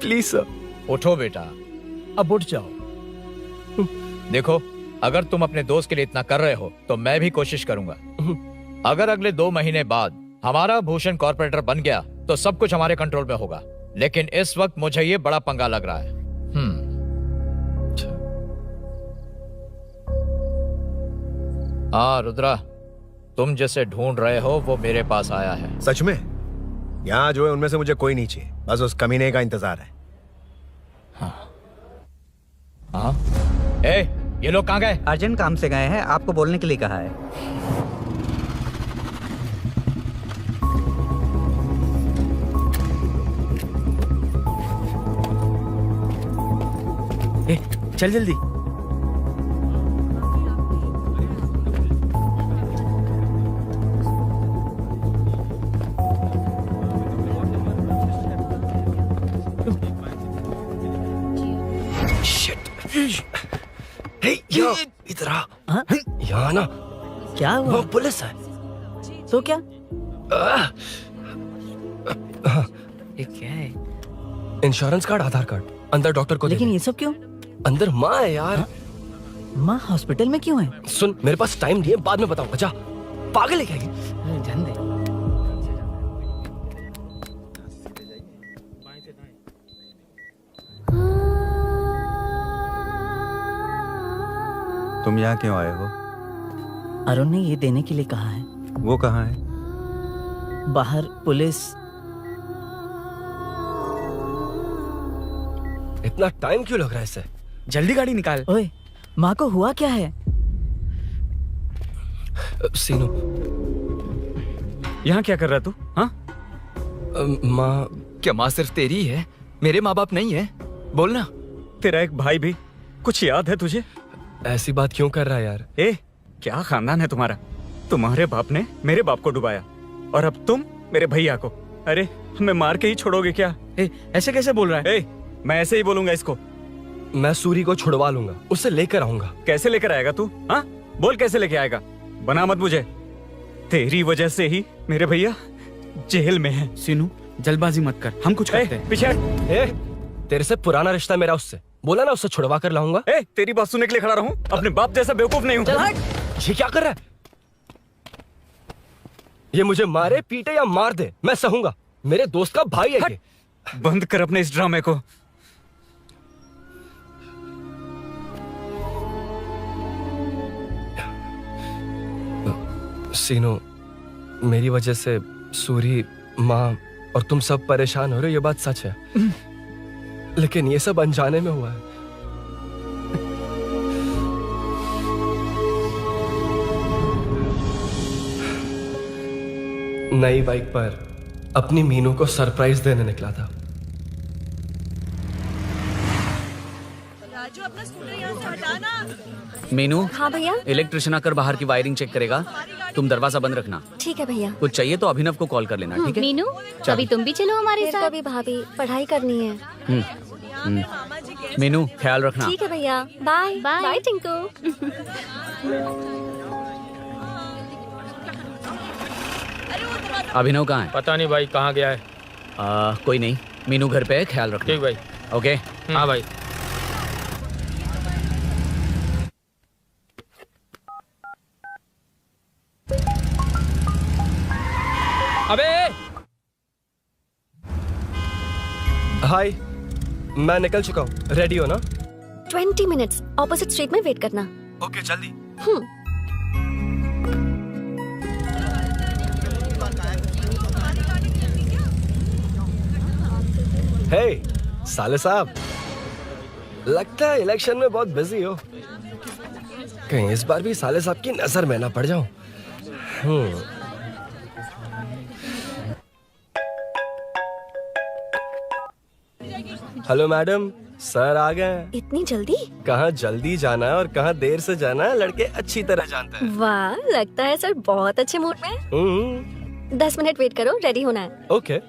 Speaker 6: प्लीज सर।
Speaker 8: उठो बेटा, अब उठ जाओ। देखो, अगर तुम अपने दोस्त के लिए इतना कर रहे हो तो मैं भी कोशिश करूंगा। अगर अगले 2 महीने बाद हमारा भूषण कॉर्पोरेटर बन गया तो सब कुछ हमारे कंट्रोल में होगा, लेकिन इस वक्त मुझे ये बड़ा पंगा लग रहा है। हाँ रुद्रा, तुम जिसे ढूंढ रहे हो वो मेरे पास आया है।
Speaker 13: सच में? यहाँ जो है उनमें से मुझे कोई नहीं चाहिए, बस उस कमीने का इंतजार है।
Speaker 8: हाँ? ए, ये लोग कहाँ गए?
Speaker 12: अर्जेंट काम से गए हैं, आपको बोलने के लिए कहा है।
Speaker 10: ए, चल जल्दी।
Speaker 6: इधर आ। यहाँ ना
Speaker 11: क्या हुआ?
Speaker 6: वो पुलिस है।
Speaker 11: तो क्या?
Speaker 6: ये क्या है? इंश्योरेंस कार्ड, आधार कार्ड, अंदर डॉक्टर को।
Speaker 11: लेकिन ये सब क्यों?
Speaker 6: अंदर माँ है यार।
Speaker 11: माँ हॉस्पिटल में क्यों है?
Speaker 6: सुन, मेरे पास टाइम नहीं है, बाद में बताऊंगा। जा, पागल है क्या ये?
Speaker 11: जान दे।
Speaker 12: तुम यहाँ क्यों आए हो?
Speaker 11: अरुण ने ये देने के लिए कहा है।
Speaker 12: वो कहाँ है?
Speaker 11: बाहर पुलिस।
Speaker 6: इतना टाइम क्यों लग रहा है इससे?
Speaker 10: जल्दी गाड़ी निकाल।
Speaker 11: ओए, माँ को हुआ क्या है?
Speaker 6: सीनू,
Speaker 10: यहाँ क्या कर रहा तू? हाँ?
Speaker 6: माँ।
Speaker 10: क्या माँ सिर्फ तेरी है? मेरे माँ बाप नहीं है? बोलना।
Speaker 4: तेरा एक भाई भी। कुछ याद है तुझे?
Speaker 6: ऐसी बात क्यों कर रहा है यार?
Speaker 4: ए, क्या खानदान है तुम्हारा? तुम्हारे बाप ने मेरे बाप को डुबाया और अब तुम मेरे भैया को। अरे हमें मार के ही छोड़ोगे क्या?
Speaker 10: ऐसे कैसे बोल रहा है?
Speaker 4: मैं ऐसे ही बोलूंगा इसको।
Speaker 6: मैं सूरी को छुड़वा लूंगा, उसे लेकर आऊंगा।
Speaker 4: कैसे लेकर आएगा तू? हाँ बोल, कैसे लेके आएगा? बना मत मुझे। तेरी वजह से ही मेरे भैया जेल में है।
Speaker 10: सीनू जल्दबाजी मत कर, हम कुछ करते हैं।
Speaker 4: पीछे
Speaker 6: तेरे से पुराना रिश्ता मेरा उससे। बोला ना उससे छुड़वा कर लाऊंगा।
Speaker 4: तेरी बात सुनने के लिए खड़ा रहूं? अपने बाप जैसा बेवकूफ नहीं हूं।
Speaker 6: ये क्या कर रहा है? ये मुझे मारे पीटे या मार दे, मैं सहूंगा। मेरे दोस्त का भाई है ये।
Speaker 4: बंद कर अपने इस ड्रामे को।
Speaker 6: सीनो, मेरी वजह से सूरी, माँ और तुम सब परेशान हो रहे हो, ये बात सच है। लेकिन ये सब अनजाने में हुआ है। नई बाइक पर अपनी मीनू को सरप्राइज देने निकला था।
Speaker 3: राजू अपना स्कूटर यहाँ से हटाना।
Speaker 10: मीनू।
Speaker 1: हाँ भैया।
Speaker 10: इलेक्ट्रिशियन आकर बाहर की वायरिंग चेक करेगा, तुम दरवाजा बंद रखना।
Speaker 1: ठीक है भैया।
Speaker 10: कुछ चाहिए तो अभिनव को कॉल कर लेना, ठीक है?
Speaker 7: मीनू, अभी तुम भी चलो हमारे साथ।
Speaker 1: कभी भाभी पढ़ाई करनी है।
Speaker 10: मीनू ख्याल रखना।
Speaker 1: ठीक है भैया, बाय बाय टिंकू।
Speaker 10: अभिनव कहाँ है?
Speaker 2: पता नहीं भाई, कहाँ गया है।
Speaker 10: कोई नहीं, मीनू घर पे है, ख्याल रखना।
Speaker 2: ठीक भाई।
Speaker 10: ओके।
Speaker 2: हाँ भाई। अबे
Speaker 6: हाय, मैं निकल चुका हूँ। रेडी हो ना?
Speaker 1: 20 मिनट्स ऑपोजिट स्ट्रीट में वेट करना।
Speaker 6: ओके, जल्दी। हे साले साहब, लगता है इलेक्शन में बहुत बिजी हो। कहीं इस बार भी साले साहब की नजर में ना पड़ जाऊं। हेलो मैडम, सर आ गए।
Speaker 1: इतनी जल्दी?
Speaker 6: कहाँ जल्दी जाना है और कहाँ देर से जाना है, लड़के अच्छी तरह जानते हैं।
Speaker 1: वाह, लगता है सर बहुत अच्छे मूड में हैं। 10 मिनट वेट करो, रेडी होना है।
Speaker 6: ओके।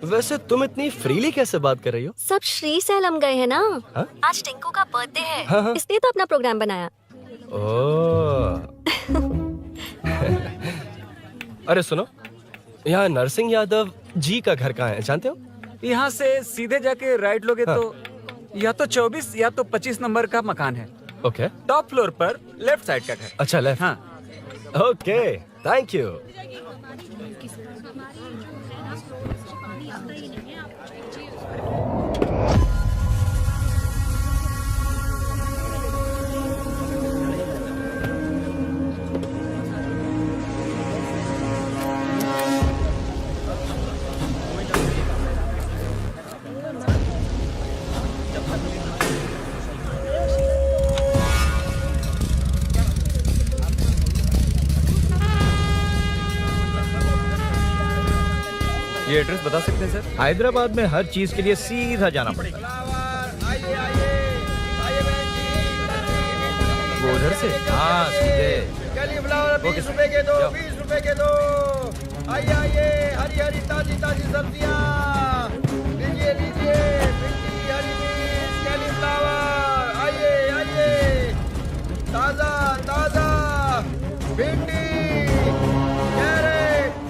Speaker 6: वैसे तुम इतनी फ्रीली कैसे बात कर रही हो?
Speaker 1: सब श्री सैलम गए हैं ना।
Speaker 6: हा?
Speaker 1: आज टिंकू का बर्थडे है।
Speaker 6: हाँ।
Speaker 1: इसलिए तो अपना प्रोग्राम बनाया।
Speaker 6: अरे सुनो, यहाँ नरसिंह यादव जी का घर कहाँ है, जानते हो?
Speaker 4: यहाँ से सीधे जाके राइट लोगे तो या तो 24 या तो 25 नंबर का मकान है।
Speaker 6: ओके।
Speaker 4: टॉप फ्लोर पर लेफ्ट साइड का घर।
Speaker 6: अच्छा, लेफ्ट।
Speaker 4: हाँ।
Speaker 6: Okay, thank you.
Speaker 4: ये एड्रेस बता सकते हैं सर?
Speaker 13: हैदराबाद में हर चीज के लिए सीधा जाना पड़ता है।
Speaker 4: वो उधर से?
Speaker 13: हाँ, सीधे।
Speaker 5: 20 रुपए के दो, 20 रुपए के दो। आइए आइए, हरी हरी ताजी ताजी सब्जियाँ लीजिए लीजिए। भिंडी, हरी मिर्च, कैलीफ्लावर, आइए आइए, ताजा ताजा भिंडी, कैरेट।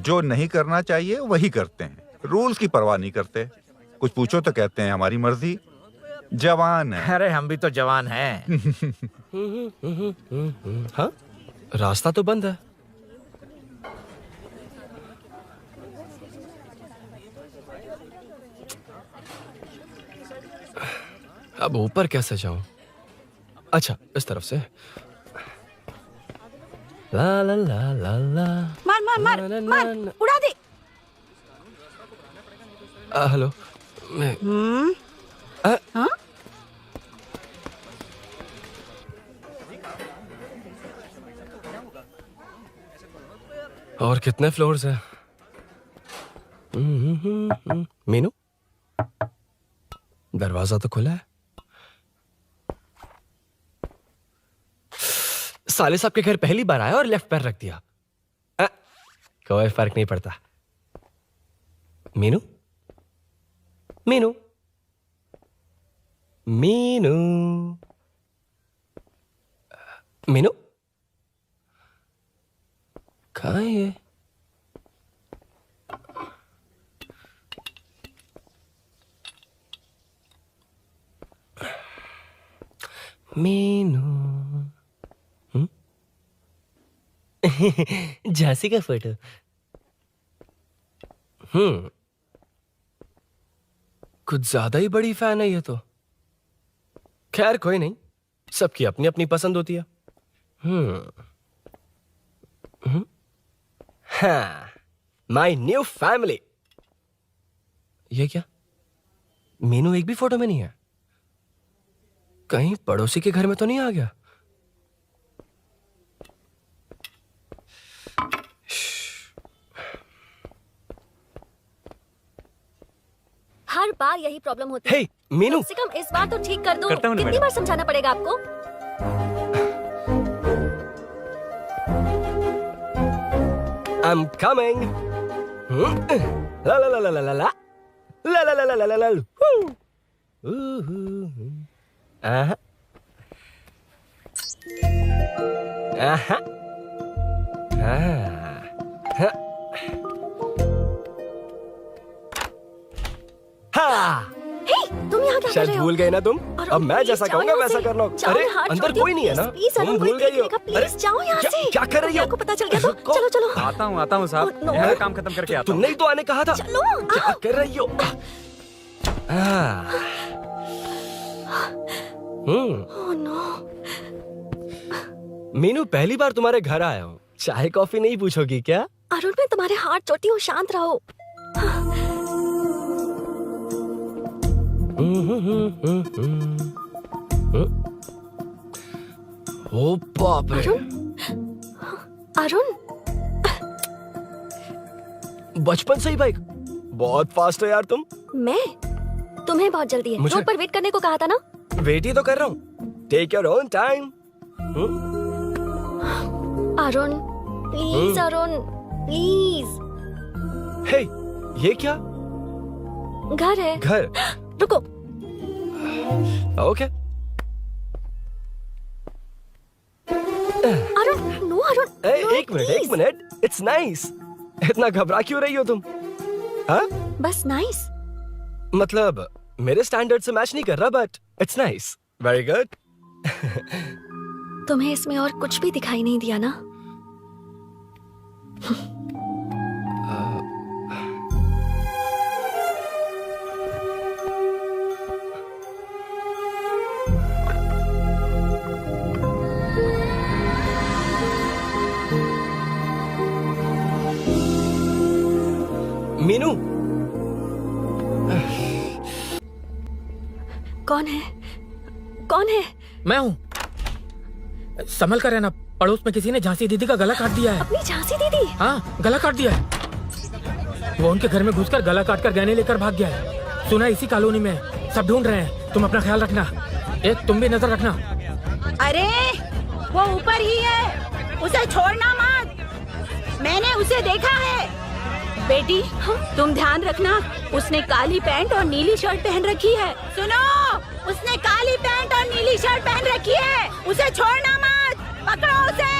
Speaker 12: जो नहीं करना चाहिए वही करते हैं, रूल्स की परवाह नहीं करते। कुछ पूछो तो कहते हैं हमारी मर्जी। जवान है।
Speaker 8: अरे हम भी तो जवान हैं।
Speaker 6: हाँ, रास्ता तो बंद है। अब ऊपर कैसे जाऊं? अच्छा, इस तरफ से। ला ला ला ला ला।
Speaker 3: मार मार मार मार, उड़ा दे।
Speaker 6: हेलो, मैं
Speaker 3: हाँ?
Speaker 6: और कितने फ्लोर्स हैं? मीनू, दरवाजा तो खुला है। साले साहब के घर पहली बार आया और लेफ्ट पैर रख दिया। कोई फर्क नहीं पड़ता। मीनू, मीनू, मीनू, मीनू, कहाँ है ये? मीनू, झांसी का फोटो। कुछ ज्यादा ही बड़ी फैन है ये तो। खैर कोई नहीं, सबकी अपनी अपनी पसंद होती है। हाँ, माय न्यू फैमिली। ये क्या? मीनू एक भी फोटो में नहीं है। कहीं पड़ोसी के घर में तो नहीं आ गया?
Speaker 1: हर बार यही प्रॉब्लम होती है।
Speaker 6: हे, मीनू।
Speaker 1: कम से कम इस बार तो ठीक कर दो।
Speaker 6: करता हूं ना
Speaker 1: कितनी
Speaker 6: मैडम।
Speaker 1: बार समझाना पड़ेगा आपको?
Speaker 6: I'm coming. La la la la la la la. La la la la la la la. Aha. Aha. Ah. हाँ।
Speaker 1: तुम यहाँ क्या कर
Speaker 6: शायद
Speaker 1: रहे हो?
Speaker 6: भूल गए ना तुम।
Speaker 1: और
Speaker 6: अब मैं
Speaker 1: प्लीज
Speaker 6: जैसा
Speaker 1: जाओ
Speaker 6: कहूंगा
Speaker 1: यहाँ
Speaker 6: वैसा
Speaker 1: से।
Speaker 6: करना।
Speaker 1: जाओ,
Speaker 6: अरे
Speaker 1: हाथ
Speaker 6: अंदर
Speaker 1: छोड़
Speaker 6: कोई नहीं है
Speaker 1: दो,
Speaker 6: ना?
Speaker 1: प्लीज,
Speaker 6: तुम
Speaker 1: अरुण,
Speaker 6: भूल
Speaker 1: कोई
Speaker 6: गई हो।
Speaker 1: देखेगा, प्लीज जाओ यहाँ से।
Speaker 6: क्या कर रही हो?
Speaker 1: आपको पता चल गया तो चलो चलो।
Speaker 4: आता हूँ साहब। यहाँ का काम खत्म करके आता हूँ।
Speaker 6: तुमने ही तो आने कहा था।
Speaker 1: चलो,
Speaker 6: क्या कर रही हो?
Speaker 1: Oh no.
Speaker 6: मीनू, पहली बार तुम्हारे घर आया हूँ। चाय कॉफी नहीं पूछोगी क्या?
Speaker 1: अरुण, मैं तुम्हारे हाथ जोड़ती हूँ, शांत रहो।
Speaker 6: ओ बाप रे।
Speaker 1: अरुण,
Speaker 6: बचपन से ही बाइक। बहुत फास्ट हो यार तुम।
Speaker 1: मैं? तुम्हें बहुत जल्दी है।
Speaker 6: मुझे-
Speaker 1: रोड पर वेट करने को कहा था ना?
Speaker 6: वेट ही तो कर रहा हूँ। Take your own time.
Speaker 1: Arun, please Arun, please.
Speaker 6: Hey, ये क्या?
Speaker 1: घर है।
Speaker 6: घर?
Speaker 1: रुको।
Speaker 6: ओके।
Speaker 1: अरुण, नो अरुण।
Speaker 6: एक मिनट। It's nice. इतना घबरा क्यों रही हो तुम? हाँ?
Speaker 1: बस नाइस।
Speaker 6: मतलब मेरे स्टैंडर्ड से मैच नहीं कर रहा, but it's nice. Very good.
Speaker 1: तुम्हें इसमें और कुछ भी दिखाई नहीं दिया ना?
Speaker 6: मीनू,
Speaker 1: कौन है? कौन है?
Speaker 2: मैं हूँ। संभल कर रहना। पड़ोस में किसी ने झांसी दीदी का गला काट दिया है।
Speaker 1: अपनी झांसी दीदी?
Speaker 2: हाँ, गला काट दिया है। वो उनके घर में घुसकर गला काट कर गहने लेकर भाग गया है। सुना इसी कॉलोनी में है। सब ढूंढ रहे हैं। तुम अपना ख्याल रखना। तुम भी नजर रखना।
Speaker 3: अरे वो ऊपर ही है, उसे छोड़ना मत। मैंने उसे देखा है। बेटी, तुम ध्यान रखना, उसने काली पैंट और नीली शर्ट पहन रखी है। सुनो, उसने काली पैंट और नीली शर्ट पहन रखी है। उसे छोड़ना मत, पकड़ो उसे।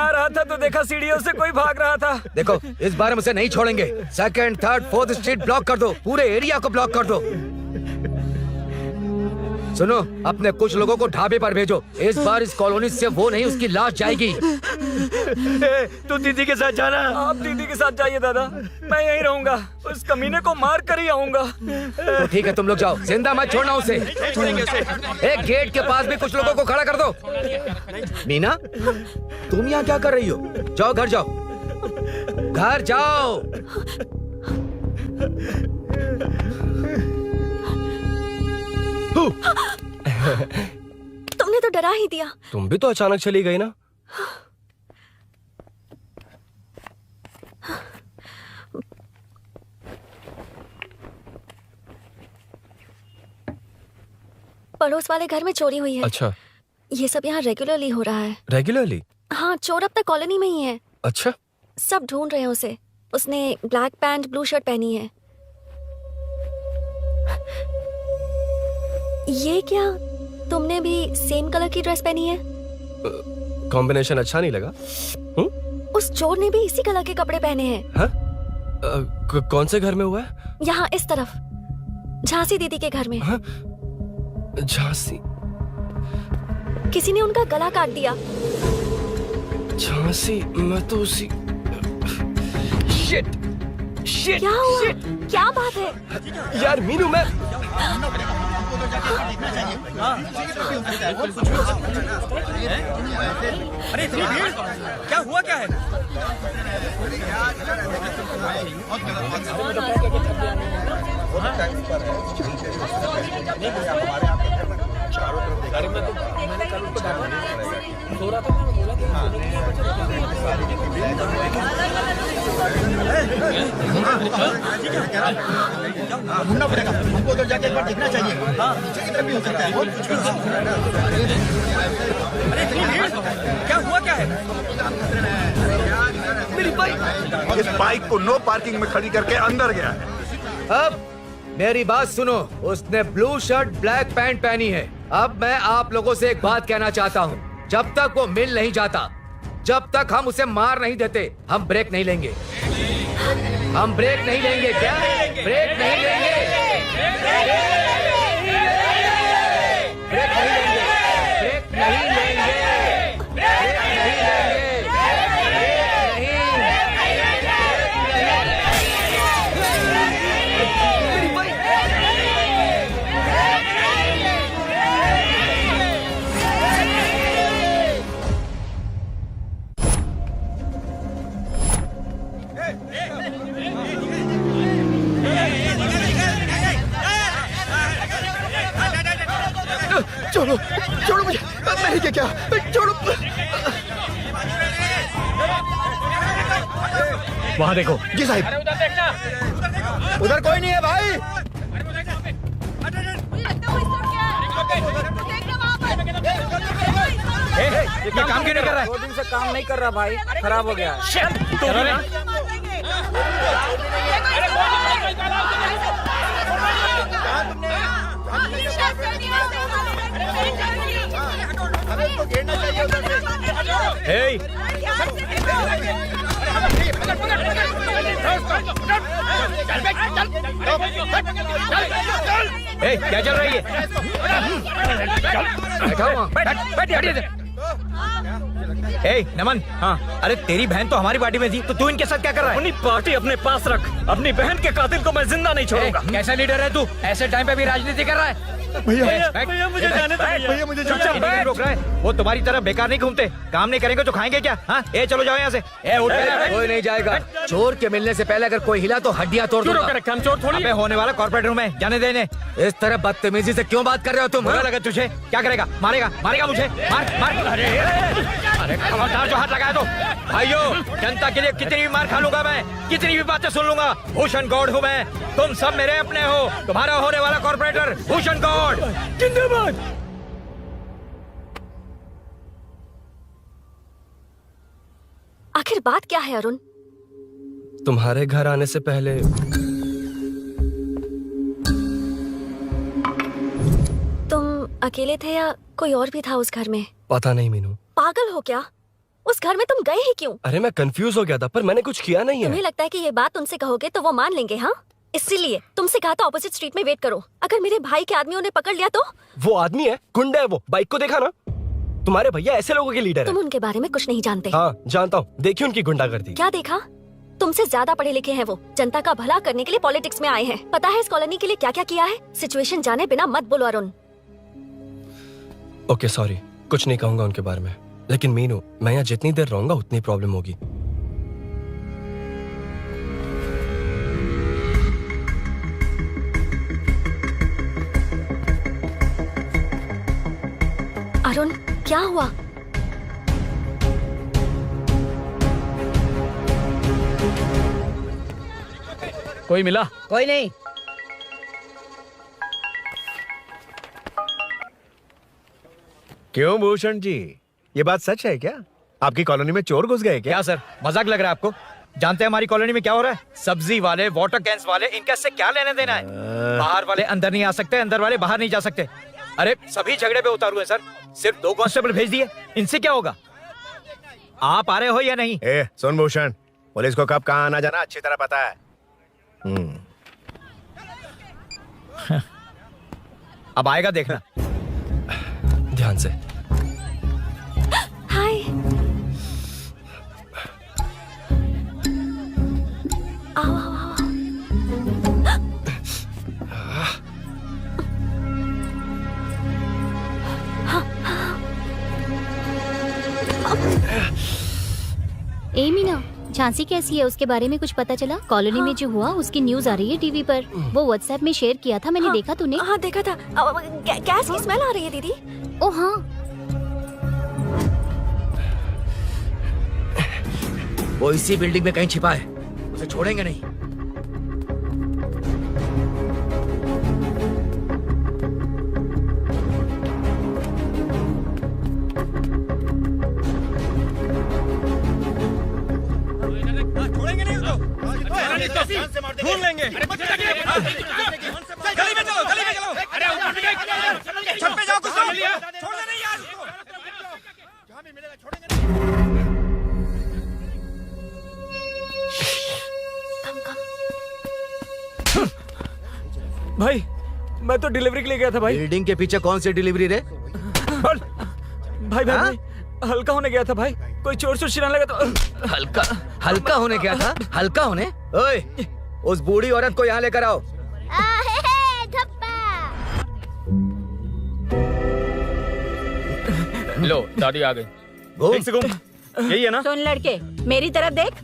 Speaker 4: आ रहा था तो देखा सीढ़ियों से कोई भाग रहा था।
Speaker 5: देखो इस बार हम उसे नहीं छोड़ेंगे। Second, third, fourth street block कर दो, पूरे एरिया को ब्लॉक कर दो। सुनो, अपने कुछ लोगों को ढाबे पर भेजो। इस बार इस कॉलोनी से वो नहीं, उसकी लाश जाएगी।
Speaker 4: तू दीदी के साथ जाना। आप दीदी के साथ जाइए दादा, मैं यहीं रहूंगा। उस कमीने को मार कर ही आऊंगा।
Speaker 5: तो ठीक है, तुम लोग जाओ, जिंदा मत छोड़ना उसे। एक गेट के पास भी कुछ लोगों को खड़ा कर दो। मीना, तुम यहाँ क्या कर रही हो? जाओ घर जाओ, घर जाओ।
Speaker 1: तुमने तो डरा ही दिया।
Speaker 6: तुम भी तो अचानक चली गई ना।
Speaker 1: पड़ोस वाले घर में चोरी हुई है।
Speaker 6: अच्छा,
Speaker 1: ये सब यहाँ रेगुलरली हो रहा है।
Speaker 6: रेगुलरली?
Speaker 1: हाँ, चोर अब तक कॉलोनी में ही है।
Speaker 6: अच्छा,
Speaker 1: सब ढूंढ रहे हैं उसे। उसने ब्लैक पैंट ब्लू शर्ट पहनी है। ये क्या, तुमने भी सेम कलर की ड्रेस पहनी है?
Speaker 6: कॉम्बिनेशन अच्छा नहीं लगा?
Speaker 1: उस चोर ने भी इसी कलर के कपड़े पहने हैं।
Speaker 6: हाँ? कौन से घर में हुआ है?
Speaker 1: यहाँ इस तरफ, झांसी दीदी के घर में।
Speaker 6: हाँ? झांसी?
Speaker 1: किसी ने उनका गला काट दिया।
Speaker 6: झांसी? मैं तो उसी... शिट! शिट!
Speaker 1: क्या हुआ?
Speaker 6: शिट!
Speaker 1: क्या बात है?
Speaker 6: यार मीनू, मैं...
Speaker 4: अरे क्या हुआ, क्या है?
Speaker 15: ढूंढना पड़ेगा हमको, उधर जाके एक बार देखना चाहिए। हाँ, किधर भी हो सकता है।
Speaker 4: क्या हुआ, क्या है?
Speaker 12: मेरी बाइक, इस बाइक को नो पार्किंग में खड़ी करके अंदर गया है।
Speaker 5: अब मेरी बात सुनो, उसने ब्लू शर्ट ब्लैक पैंट पहनी है। अब मैं आप लोगों से एक बात कहना चाहता हूँ, जब तक वो मिल नहीं जाता, जब तक हम उसे मार नहीं देते, हम ब्रेक नहीं लेंगे। हम ब्रेक नहीं लेंगे। क्या ब्रेक नहीं लेंगे? ब्रेक नहीं लेंगे। ब्रेक नहीं लेंगे। ब्रेक नहीं लेंगे।
Speaker 15: छोड़ो, छोड़ो मुझे, मैं ही क्या, छोड़ो।
Speaker 14: वहाँ देखो।
Speaker 15: जी साहिब। उधर कोई नहीं है भाई।
Speaker 4: ये काम क्यों नहीं कर रहा है? 2 दिन से काम नहीं कर रहा भाई, खराब हो गया।
Speaker 8: क्या चल रही है? नमन, हाँ, अरे तेरी बहन तो हमारी पार्टी में थी, तो तू इनके साथ क्या कर रहा है?
Speaker 4: अपनी पार्टी अपने पास रख, अपनी बहन के कातिल को मैं जिंदा नहीं छोड़ूंगा।
Speaker 8: कैसा लीडर है तू? ऐसे टाइम पे भी राजनीति कर रहा है?
Speaker 15: भैया मुझे जाने दो, भैया मुझे
Speaker 8: चुपचाप रोक रहा है। वो तुम्हारी तरह बेकार नहीं घूमते, काम नहीं करेंगे तो खाएंगे क्या? हाँ, चलो जाओ यहाँ से। उठ
Speaker 5: कोई नहीं जाएगा। चोर के मिलने से पहले अगर कोई हिला तो हड्डियां तोड़ दूंगा।
Speaker 8: हम चोर थोड़ी होने वाला कॉर्पोरेट रूम है, जाने देने।
Speaker 5: इस तरह बदतमीजी से क्यों बात कर रहे हो तुम?
Speaker 8: बुरा लगा तुझे? क्या करेगा? मारेगा? मारेगा मुझे? मार मार। अरे खबरदार जो हाथ लगाया तो। भाइयों, जनता के लिए कितनी भी मार खा लूंगा मैं, कितनी भी बातें सुन लूंगा। भूषण गौड़ हूँ मैं, तुम सब मेरे अपने हो। तुम्हारा होने वाला कॉर्पोरेटर भूषण गौड़ जिंदाबाद।
Speaker 1: आखिर बात क्या है अरुण?
Speaker 6: तुम्हारे घर आने से पहले
Speaker 1: तुम अकेले थे या कोई और भी था उस घर में?
Speaker 6: पता नहीं मीनू।
Speaker 1: पागल हो क्या? उस घर में तुम गए ही क्यों?
Speaker 6: अरे मैं कंफ्यूज हो गया था, पर मैंने कुछ किया नहीं है।
Speaker 1: तुम्हें लगता है कि ये बात उनसे कहोगे तो वो मान लेंगे? हाँ, इसीलिए तुमसे कहा था ऑपोजिट स्ट्रीट में वेट करो। अगर मेरे भाई के आदमियों ने पकड़ लिया तो?
Speaker 6: वो आदमी है, गुंडा है वो। बाइक को देखा ना? तुम्हारे भैया ऐसे लोगों के लीडर
Speaker 1: तुम
Speaker 6: है।
Speaker 1: उनके बारे में कुछ नहीं जानते।
Speaker 6: हाँ जानता हूँ, देखी उनकी गुंडागर्दी।
Speaker 1: क्या देखा? तुमसे ज्यादा पढ़े लिखे हैं वो। जनता का भला करने के लिए पॉलिटिक्स में आए हैं। पता है इस कॉलोनी के लिए क्या क्या किया है? सिचुएशन जाने बिना मत बोलो अरुण।
Speaker 6: ओके सॉरी, कुछ नहीं कहूंगा उनके बारे में। लेकिन मीनू, मैं यहाँ जितनी देर रहूंगा उतनी प्रॉब्लम होगी।
Speaker 1: अरुण, क्या हुआ?
Speaker 14: कोई मिला?
Speaker 11: कोई नहीं।
Speaker 13: क्यों भूषण जी, ये बात सच है क्या? आपकी कॉलोनी में चोर घुस गए
Speaker 8: क्या सर, मजाक लग रहा है आपको? जानते हैं हमारी कॉलोनी में क्या हो रहा है? सब्जी वाले, वाटर कैंस वाले, इनका इससे क्या लेने देना है? बाहर वाले अंदर नहीं आ सकते, अंदर वाले बाहर नहीं जा सकते। अरे सभी झगड़े पे उतारू है सर। सिर्फ 2 कांस्टेबल भेज दिए, इनसे क्या होगा? आप आ रहे हो या नहीं?
Speaker 13: ए सुन भूषण, पुलिस को कब कहाँ आना जाना अच्छी तरह पता है।
Speaker 8: अब आएगा देखना।
Speaker 6: ध्यान से।
Speaker 1: हाय। आओ आओ आओ।
Speaker 7: ए मीना, झांसी कैसी है? उसके बारे में कुछ पता चला? कॉलोनी में जो हुआ उसकी न्यूज आ रही है टीवी पर। वो व्हाट्सएप में शेयर किया था, मैंने देखा। तूने?
Speaker 1: हाँ देखा था। गैस की स्मेल आ रही है दीदी।
Speaker 7: ओ हाँ।
Speaker 5: वो इसी बिल्डिंग में कहीं छिपा है, उसे छोड़ेंगे नहीं।
Speaker 15: छोड़ेंगे नहीं उसको। ढूंढ लेंगे। गली में चलो, गली में चलो। अरे छत पे जाओ, कुछ छोड़ना नहीं यार उसको। जहाँ भी मिलेगा छोड़ेंगे नहीं।
Speaker 4: भाई मैं तो डिलीवरी के लिए गया था भाई।
Speaker 5: बिल्डिंग के पीछे कौन सी डिलीवरी रे?
Speaker 4: भाई भाई हल्का होने गया था भाई, कोई चोर चोर चिल्लाने लगा तो।
Speaker 5: हल्का होने गया था? हल्का होने? ओए, उस बूढ़ी औरत को यहाँ लेकर आओ।
Speaker 2: लो दादी आ गई।
Speaker 4: एक से घूम, यही है ना?
Speaker 3: सुन लड़के, मेरी तरफ देख।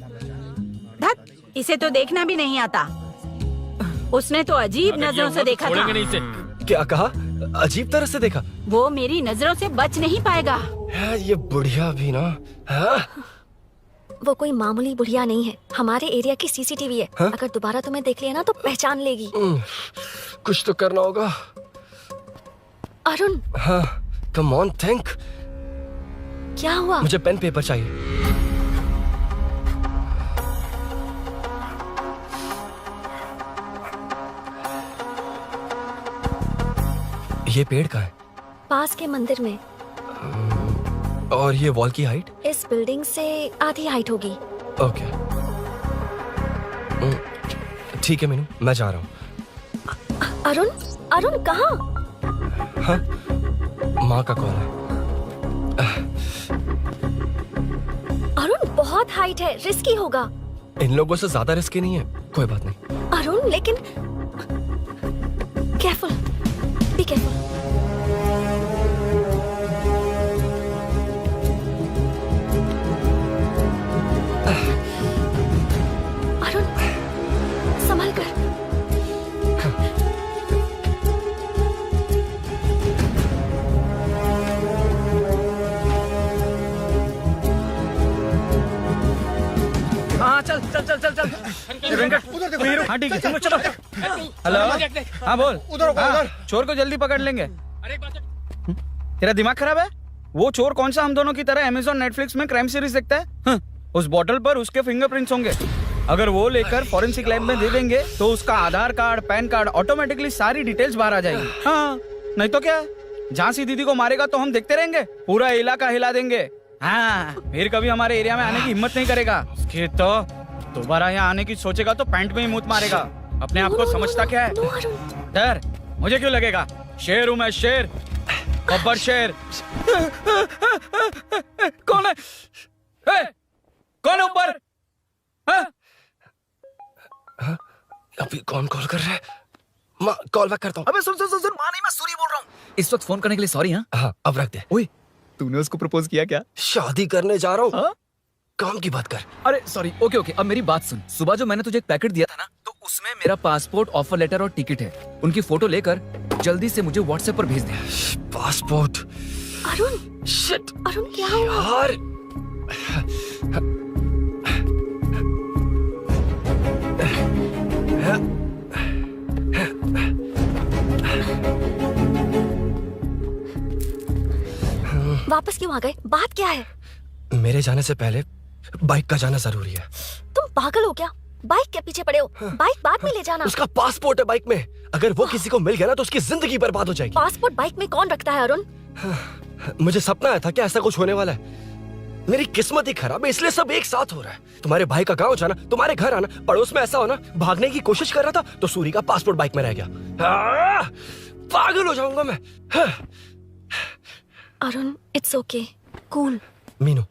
Speaker 3: धत, इसे तो देखना भी नहीं आता। उसने तो अजीब नजरों से देखा था।
Speaker 6: नहीं से। क्या कहा? अजीब तरह से देखा?
Speaker 3: वो मेरी नजरों से बच नहीं पाएगा।
Speaker 6: ये बुढ़िया भी ना। हाँ?
Speaker 1: वो कोई मामूली बुढ़िया नहीं है, हमारे एरिया की सीसीटीवी है।
Speaker 6: हाँ?
Speaker 1: अगर दोबारा तुम्हें देख लिया ना तो पहचान लेगी।
Speaker 6: कुछ तो करना होगा।
Speaker 1: अरुण।
Speaker 6: हाँ, कम ऑन थिंक।
Speaker 1: क्या हुआ?
Speaker 6: मुझे पेन पेपर चाहिए। ये पेड़ का है?
Speaker 1: पास के मंदिर में।
Speaker 6: और ये वॉल की हाइट?
Speaker 1: इस बिल्डिंग से आधी हाइट होगी।
Speaker 6: ओके ठीक है मीनू, मैं जा रहा हूँ।
Speaker 1: अरुण, अरुण कहाँ?
Speaker 6: हाँ, माँ का कॉल है।
Speaker 1: अरुण बहुत हाइट है, रिस्की होगा।
Speaker 6: इन लोगों से ज्यादा रिस्की नहीं है, कोई बात नहीं।
Speaker 1: अरुण लेकिन केयरफुल, बी केयरफुल। अरुण संभल कर।
Speaker 4: हाँ चल चल चल चल चल।
Speaker 15: उधर देखो।
Speaker 4: हाँ ठीक है, तुम लोग चलो।
Speaker 10: हेलो, हाँ बोल।
Speaker 15: उधर होगा, उधर।
Speaker 10: चोर को जल्दी पकड़ लेंगे। तेरा दिमाग खराब है? वो चोर कौन सा हम दोनों की तरह अमेज़न नेटफ्लिक्स में क्राइम सीरीज देखता है? उस बॉटल पर उसके फिंगरप्रिंट्स होंगे। अगर वो लेकर फॉरेंसिक लैब में दे देंगे तो उसका आधार कार्ड, पैन कार्ड, ऑटोमेटिकली सारी डिटेल्स बाहर आ जाएगी। हाँ, नहीं तो क्या? झांसी दीदी को मारेगा तो हम देखते रहेंगे? पूरा इलाका हिला देंगे। हाँ, फिर कभी हमारे एरिया में आने की हिम्मत नहीं करेगा। उसके तो दोबारा यहाँ आने की सोचेगा तो पैंट में ही मूत मारेगा। अपने आप को समझता क्या है? डर मुझे क्यों लगेगा? शेर हूँ मैं, शेर, गब्बर शेर। कौन है? कौन है ऊपर?
Speaker 6: अभी कौन कॉल कर रहा है? माँ कॉल बैक करता हूँ।
Speaker 10: अबे सुन सुन सुन, माँ नहीं, मैं सूरी बोल रहा हूँ। इस वक्त फोन करने के लिए सॉरी।
Speaker 6: हाँ अब रख दे।
Speaker 10: ओए, तूने उसको प्रपोज किया क्या?
Speaker 6: शादी करने जा रहा हूँ। काम की बात कर।
Speaker 10: अरे सॉरी, ओके ओके, अब मेरी बात सुन। सुबह जो मैंने तुझे एक पैकेट दिया था ना, तो उसमें मेरा पासपोर्ट, ऑफर लेटर और टिकट है। उनकी फोटो लेकर जल्दी से मुझे व्हाट्सएप पर भेज दे।
Speaker 6: पासपोर्ट?
Speaker 1: अरुण,
Speaker 6: शिट,
Speaker 1: अरुण क्या हुआ?
Speaker 6: यार
Speaker 1: वापस क्यों आ गए? बात क्या है?
Speaker 6: मेरे जाने से पहले बाइक का जाना जरूरी है।
Speaker 1: तुम पागल हो क्या? बाइक के पीछे पड़े हो? बाइक बाद में ले जाना।
Speaker 6: उसका पासपोर्ट है बाइक में। अगर वो किसी को मिल गया ना तो उसकी जिंदगी बर्बाद हो जाएगी।
Speaker 1: पासपोर्ट बाइक में कौन रखता है अरुण?
Speaker 6: मुझे सपना आया था कि ऐसा कुछ होने वाला है। मेरी किस्मत ही खराब है, इसलिए सब एक साथ हो रहा है। तुम्हारे भाई का गांव जाना, तुम्हारे घर आना, पड़ोस में ऐसा होना। भागने की कोशिश कर रहा था तो सूरी का पासपोर्ट बाइक में रह गया। पागल हो जाऊंगा मैं।
Speaker 1: Arun, it's okay, cool.
Speaker 6: Meenu,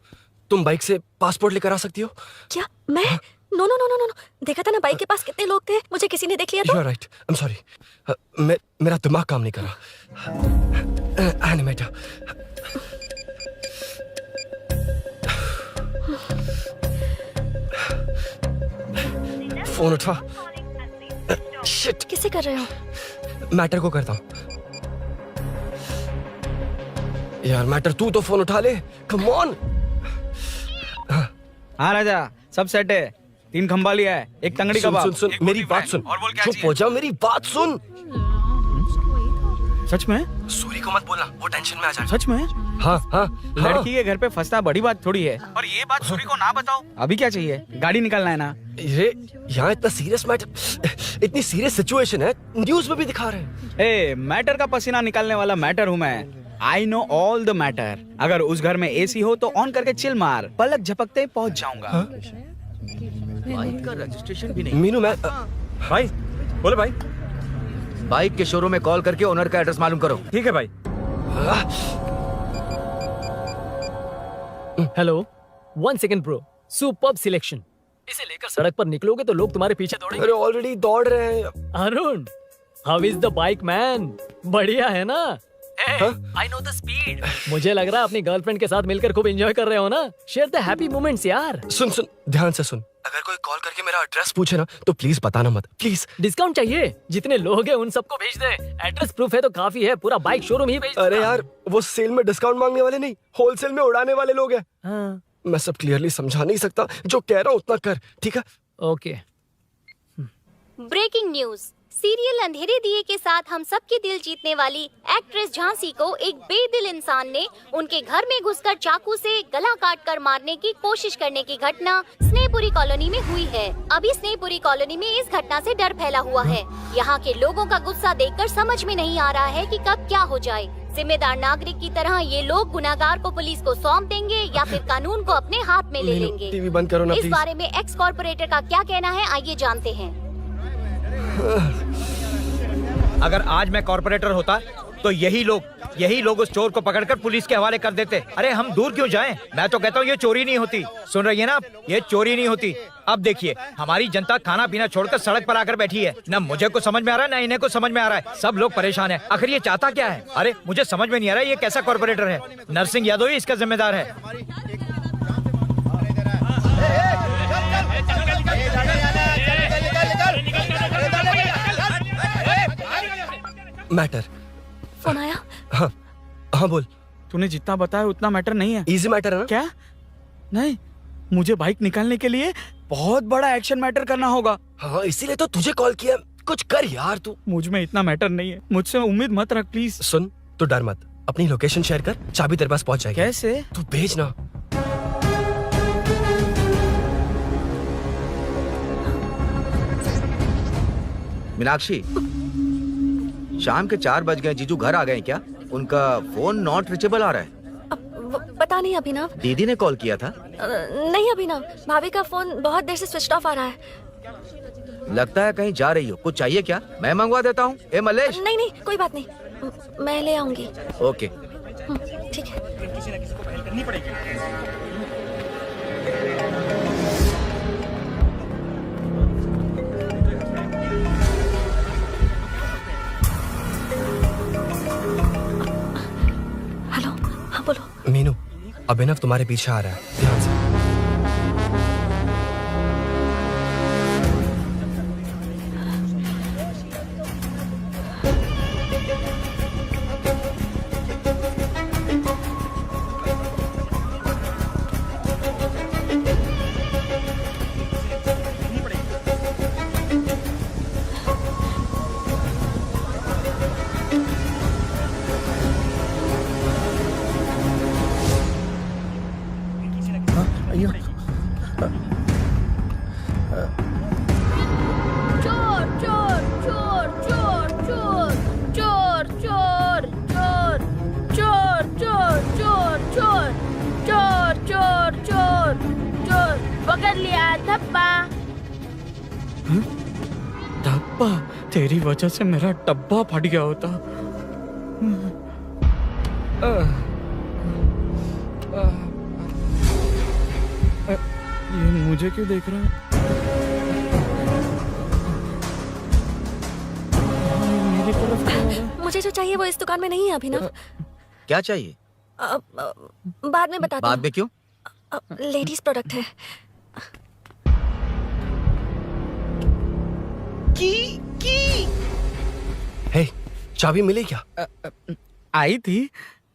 Speaker 6: तुम बाइक से पासपोर्ट लेकर आ सकती हो?
Speaker 1: क्या मैं? No no no no no, देखा था ना बाइक के पास कितने लोग थे। मुझे किसी ने देख लिया तो?
Speaker 6: You are right. I'm sorry. मेरा दिमाग काम नहीं कर रहा। एनिमेटर। फोन उठा। शिट।
Speaker 1: किसे कर रहे हो?
Speaker 6: मैटर को करता हूँ। यार मैटर, तू तो फोन उठा ले। Come on.
Speaker 10: हाँ राजा, सब सेट है। 3 खंबा लिया है, एक तंगड़ी
Speaker 6: सुन,
Speaker 10: कबाब।
Speaker 6: सुन, मेरी बात सुन। चुप हो जा, मेरी बात सुन।
Speaker 10: सच में?
Speaker 6: सूरी को मत बोलना, वो टेंशन में आ जाएगा।
Speaker 10: सच में?
Speaker 6: हाँ हाँ।
Speaker 10: लड़की के घर पे फंसना बड़ी बात थोड़ी है। और ये बात सूरी को ना बताओ। अभी क्या चाहिए? गाड़ी निकालना है ना?
Speaker 6: ये यहाँ इतना सीरियस मैटर, इतनी सीरियस सिचुएशन है, न्यूज में भी दिखा रहे हैं।
Speaker 10: ए, मैटर का पसीना निकालने वाला मैटर हूँ मैं। I know all the matter. अगर उस घर में एसी हो तो ऑन करके चिल मार, पलक झपकते ही पहुंच जाऊंगा।
Speaker 5: बाइक का रजिस्ट्रेशन भी नहीं।
Speaker 6: मीनू, मैं
Speaker 4: भाई बोले भाई।
Speaker 5: बाइक के शोरूम में कॉल करके ओनर का एड्रेस मालूम करो।
Speaker 4: ठीक है भाई।
Speaker 2: Hello, 1 second bro. Superb selection. इसे लेकर सड़क पर निकलोगे तो लोग तुम्हारे पीछे दौड़ेंगे।
Speaker 6: अरे ऑलरेडी दौड़ रहे हैं।
Speaker 2: Arun, how is the bike man? बढ़िया है ना? I know the speed. मुझे लग रहा है अपनी गर्लफ्रेंड के साथ मिलकर खूब एंजॉय कर रहे हो ना? शेयर द हैप्पी मोमेंट्स यार।
Speaker 6: सुन सुन, ध्यान से सुन। अगर कोई कॉल करके मेरा एड्रेस पूछे ना तो प्लीज बताना मत, प्लीज।
Speaker 2: डिस्काउंट चाहिए? जितने लोग हैं उन सबको भेज दे। एड्रेस प्रूफ है तो काफी है, पूरा बाइक शोरूम ही भेज।
Speaker 6: अरे यार, वो सेल में डिस्काउंट मांगने वाले नहीं, होलसेल में उड़ाने वाले लोग हैं।
Speaker 2: हाँ।
Speaker 6: मैं सब क्लियरली समझा नहीं सकता, जो कह रहा हूँ उतना कर, ठीक है?
Speaker 2: ओके।
Speaker 7: Breaking news. सीरियल अंधेरे दिए के साथ हम सबके दिल जीतने वाली एक्ट्रेस झांसी को एक बेदिल इंसान ने उनके घर में घुसकर चाकू से गला काटकर मारने की कोशिश करने की घटना स्नेहपुरी कॉलोनी में हुई है। अभी स्नेहपुरी कॉलोनी में इस घटना से डर फैला हुआ है। यहाँ के लोगों का गुस्सा देखकर समझ में नहीं आ रहा है कि कब क्या हो जाए। जिम्मेदार नागरिक की तरह ये लोग गुनाहगार को पुलिस को सौंप देंगे या फिर कानून को अपने हाथ में ले लेंगे।
Speaker 6: टीवी बंद करो ना
Speaker 7: इस
Speaker 6: प्लीज।
Speaker 7: बारे में एक्स कॉर्पोरेटर का क्या कहना है, आइए जानते हैं।
Speaker 8: अगर आज मैं कॉर्पोरेटर होता तो यही लोग उस चोर को पकड़कर पुलिस के हवाले कर देते। अरे हम दूर क्यों जाएं? मैं तो कहता हूँ ये चोरी नहीं होती। सुन रही है ना आप? ये चोरी नहीं होती। अब देखिए, हमारी जनता खाना पीना छोड़कर सड़क पर आकर बैठी है। ना मुझे को समझ में आ रहा है, ना इन्हें को समझ में आ रहा है। सब लोग परेशान हैं। आखिर ये चाहता क्या है? अरे मुझे समझ में नहीं आ रहा है, ये कैसा कॉर्पोरेटर है? नरसिंह यादव ही इसका जिम्मेदार है।
Speaker 6: मैटर।
Speaker 2: फोन आया?
Speaker 6: हाँ हाँ बोल।
Speaker 10: तूने जितना बताया उतना मैटर नहीं है।
Speaker 6: इजी मैटर है ना?
Speaker 10: क्या? नहीं, मुझे बाइक निकालने के लिए बहुत बड़ा एक्शन मैटर करना होगा।
Speaker 6: हाँ, इसीलिए तो तुझे कॉल किया। कुछ कर यार तू।
Speaker 10: मुझ में इतना मैटर नहीं है, मुझसे उम्मीद मत रख प्लीज।
Speaker 6: सुन, तू डर मत, अपनी लोकेशन शेयर कर, चाबी तेरे पास पहुंच जाएगी।
Speaker 10: कैसे?
Speaker 6: तू भेज ना।
Speaker 5: मीनाक्षी, शाम के 4 बज गए, जीजू घर आ गए क्या? उनका फोन नॉट रीचेबल आ रहा है।
Speaker 1: पता नहीं अभिनव।
Speaker 5: दीदी ने कॉल किया था?
Speaker 1: नहीं अभिनव, भाभी का फोन बहुत देर से स्विच ऑफ आ रहा है।
Speaker 5: लगता है कहीं जा रही हो। कुछ चाहिए क्या? मैं मंगवा देता हूँ। ए मलेश।
Speaker 1: नहीं नहीं कोई बात नहीं, मैं ले आऊंगी।
Speaker 5: ओके
Speaker 1: ठीक है।
Speaker 15: किसी ना किसी को पहल करनी पड़ेगी।
Speaker 1: हेलो, हाँ बोलो।
Speaker 6: मीनू, अभिनव तुम्हारे पीछे आ रहा है, ध्यान से।
Speaker 9: चोर चोर चोर चोर चोर चोर चोर चोर चोर चोर चोर चोर चोर चोर चोर पकड़ लिया धप्पा।
Speaker 14: डब्बा, तेरी वजह से मेरा डब्बा फट गया होता। ये मुझे क्यों देख रहा है? मेरी तरफ क्यों आ रहा है?
Speaker 1: मुझे जो चाहिए वो इस दुकान में नहीं है अभिनव।
Speaker 5: क्या चाहिए?
Speaker 1: बाद में बताती
Speaker 5: बाद में क्यों?
Speaker 1: लेडीज प्रोडक्ट है।
Speaker 6: हे, चाबी मिली क्या?
Speaker 14: आई थी,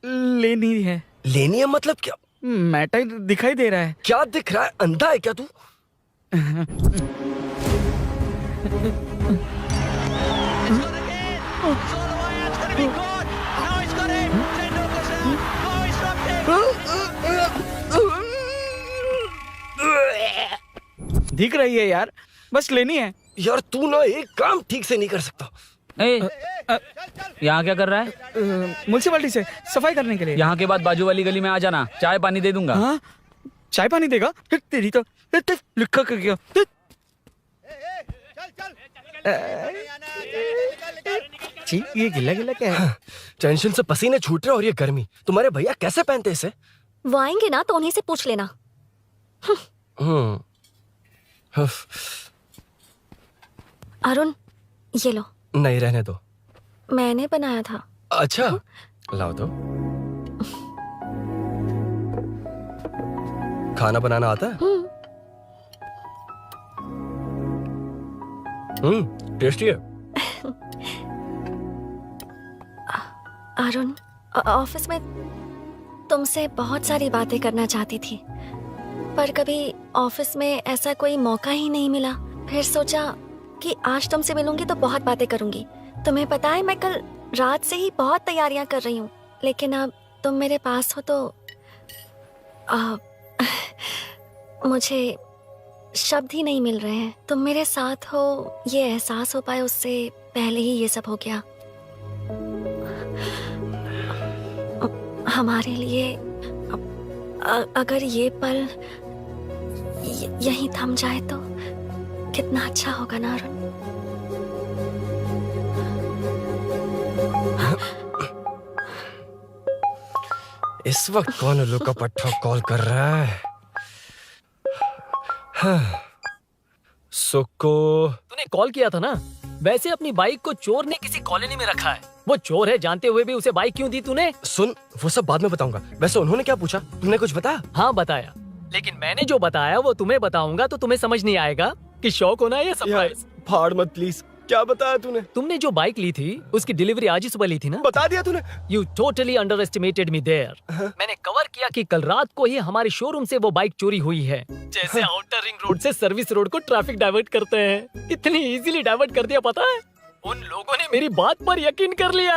Speaker 14: लेनी है।
Speaker 6: लेनी है मतलब क्या?
Speaker 14: मैटर दिखाई दे रहा है।
Speaker 6: क्या दिख रहा है? अंधा है क्या तू?
Speaker 14: दिख रही है यार, बस लेनी है।
Speaker 6: यार तू ना एक काम ठीक से नहीं कर सकता।
Speaker 10: यहाँ क्या कर रहा है?
Speaker 14: म्युनिसिपैलिटी से सफाई करने के लिए।
Speaker 10: यहाँ के बाद बाजू वाली गली में आ जाना, चाय पानी दे दूंगा।
Speaker 14: हाँ? चाय पानी देगा? तेरी तो लिखा कर गया। ये गिला गिला क्या है?
Speaker 6: टेंशन से पसीने छूट रहे और ये गर्मी। तुम्हारे भैया कैसे पहनते इसे?
Speaker 1: वो आएंगे ना तो उन्हीं से पूछ लेना। अरुण, ये लो।
Speaker 6: नहीं, रहने दो।
Speaker 1: मैंने बनाया था।
Speaker 6: अच्छा, लाओ तो। खाना बनाना आता है? टेस्टी है।
Speaker 1: अरुण, ऑफिस में तुमसे बहुत सारी बातें करना चाहती थी, पर कभी ऑफिस में ऐसा कोई मौका ही नहीं मिला। फिर सोचा कि आज तुमसे मिलूंगी तो बहुत बातें करूंगी। तुम्हें पता है मैं कल रात से ही बहुत तैयारियां कर रही हूँ, लेकिन अब तुम मेरे पास हो तो मुझे शब्द ही नहीं मिल रहे हैं। तुम मेरे साथ हो ये एहसास हो पाए उससे पहले ही ये सब हो गया। हमारे लिए अगर ये पल यहीं थम जाए तो कितना अच्छा होगा ना अरुण।
Speaker 6: इस वक्त कौन उल्लू का पट्टा कॉल कर रहा है? सुक्को,
Speaker 2: तूने कॉल किया था ना? वैसे अपनी बाइक को चोर ने किसी कॉलोनी में रखा है। वो चोर है जानते हुए भी उसे बाइक क्यों दी तूने?
Speaker 6: सुन, वो सब बाद में बताऊंगा। वैसे उन्होंने क्या पूछा? तुमने कुछ बताया?
Speaker 2: हाँ बताया, लेकिन मैंने जो बताया वो तुम्हें बताऊंगा तो तुम्हें समझ नहीं आएगा कि शौक होना है या सरप्राइज।
Speaker 6: फाड़ मत प्लीज। क्या बताया तूने?
Speaker 2: तुमने जो बाइक ली थी उसकी डिलीवरी आज ही सुबह ली थी ना?
Speaker 6: बता दिया तूने?
Speaker 2: You totally underestimated me there. मैंने कवर किया कि कल रात को ही हमारे शोरूम से वो बाइक चोरी हुई है। जैसे आउटर रिंग रोड से सर्विस रोड को ट्रैफिक डाइवर्ट करते हैं, इतनी इजीली डाइवर्ट कर दिया। पता है, उन लोगों ने मेरी बात पर यकीन कर लिया।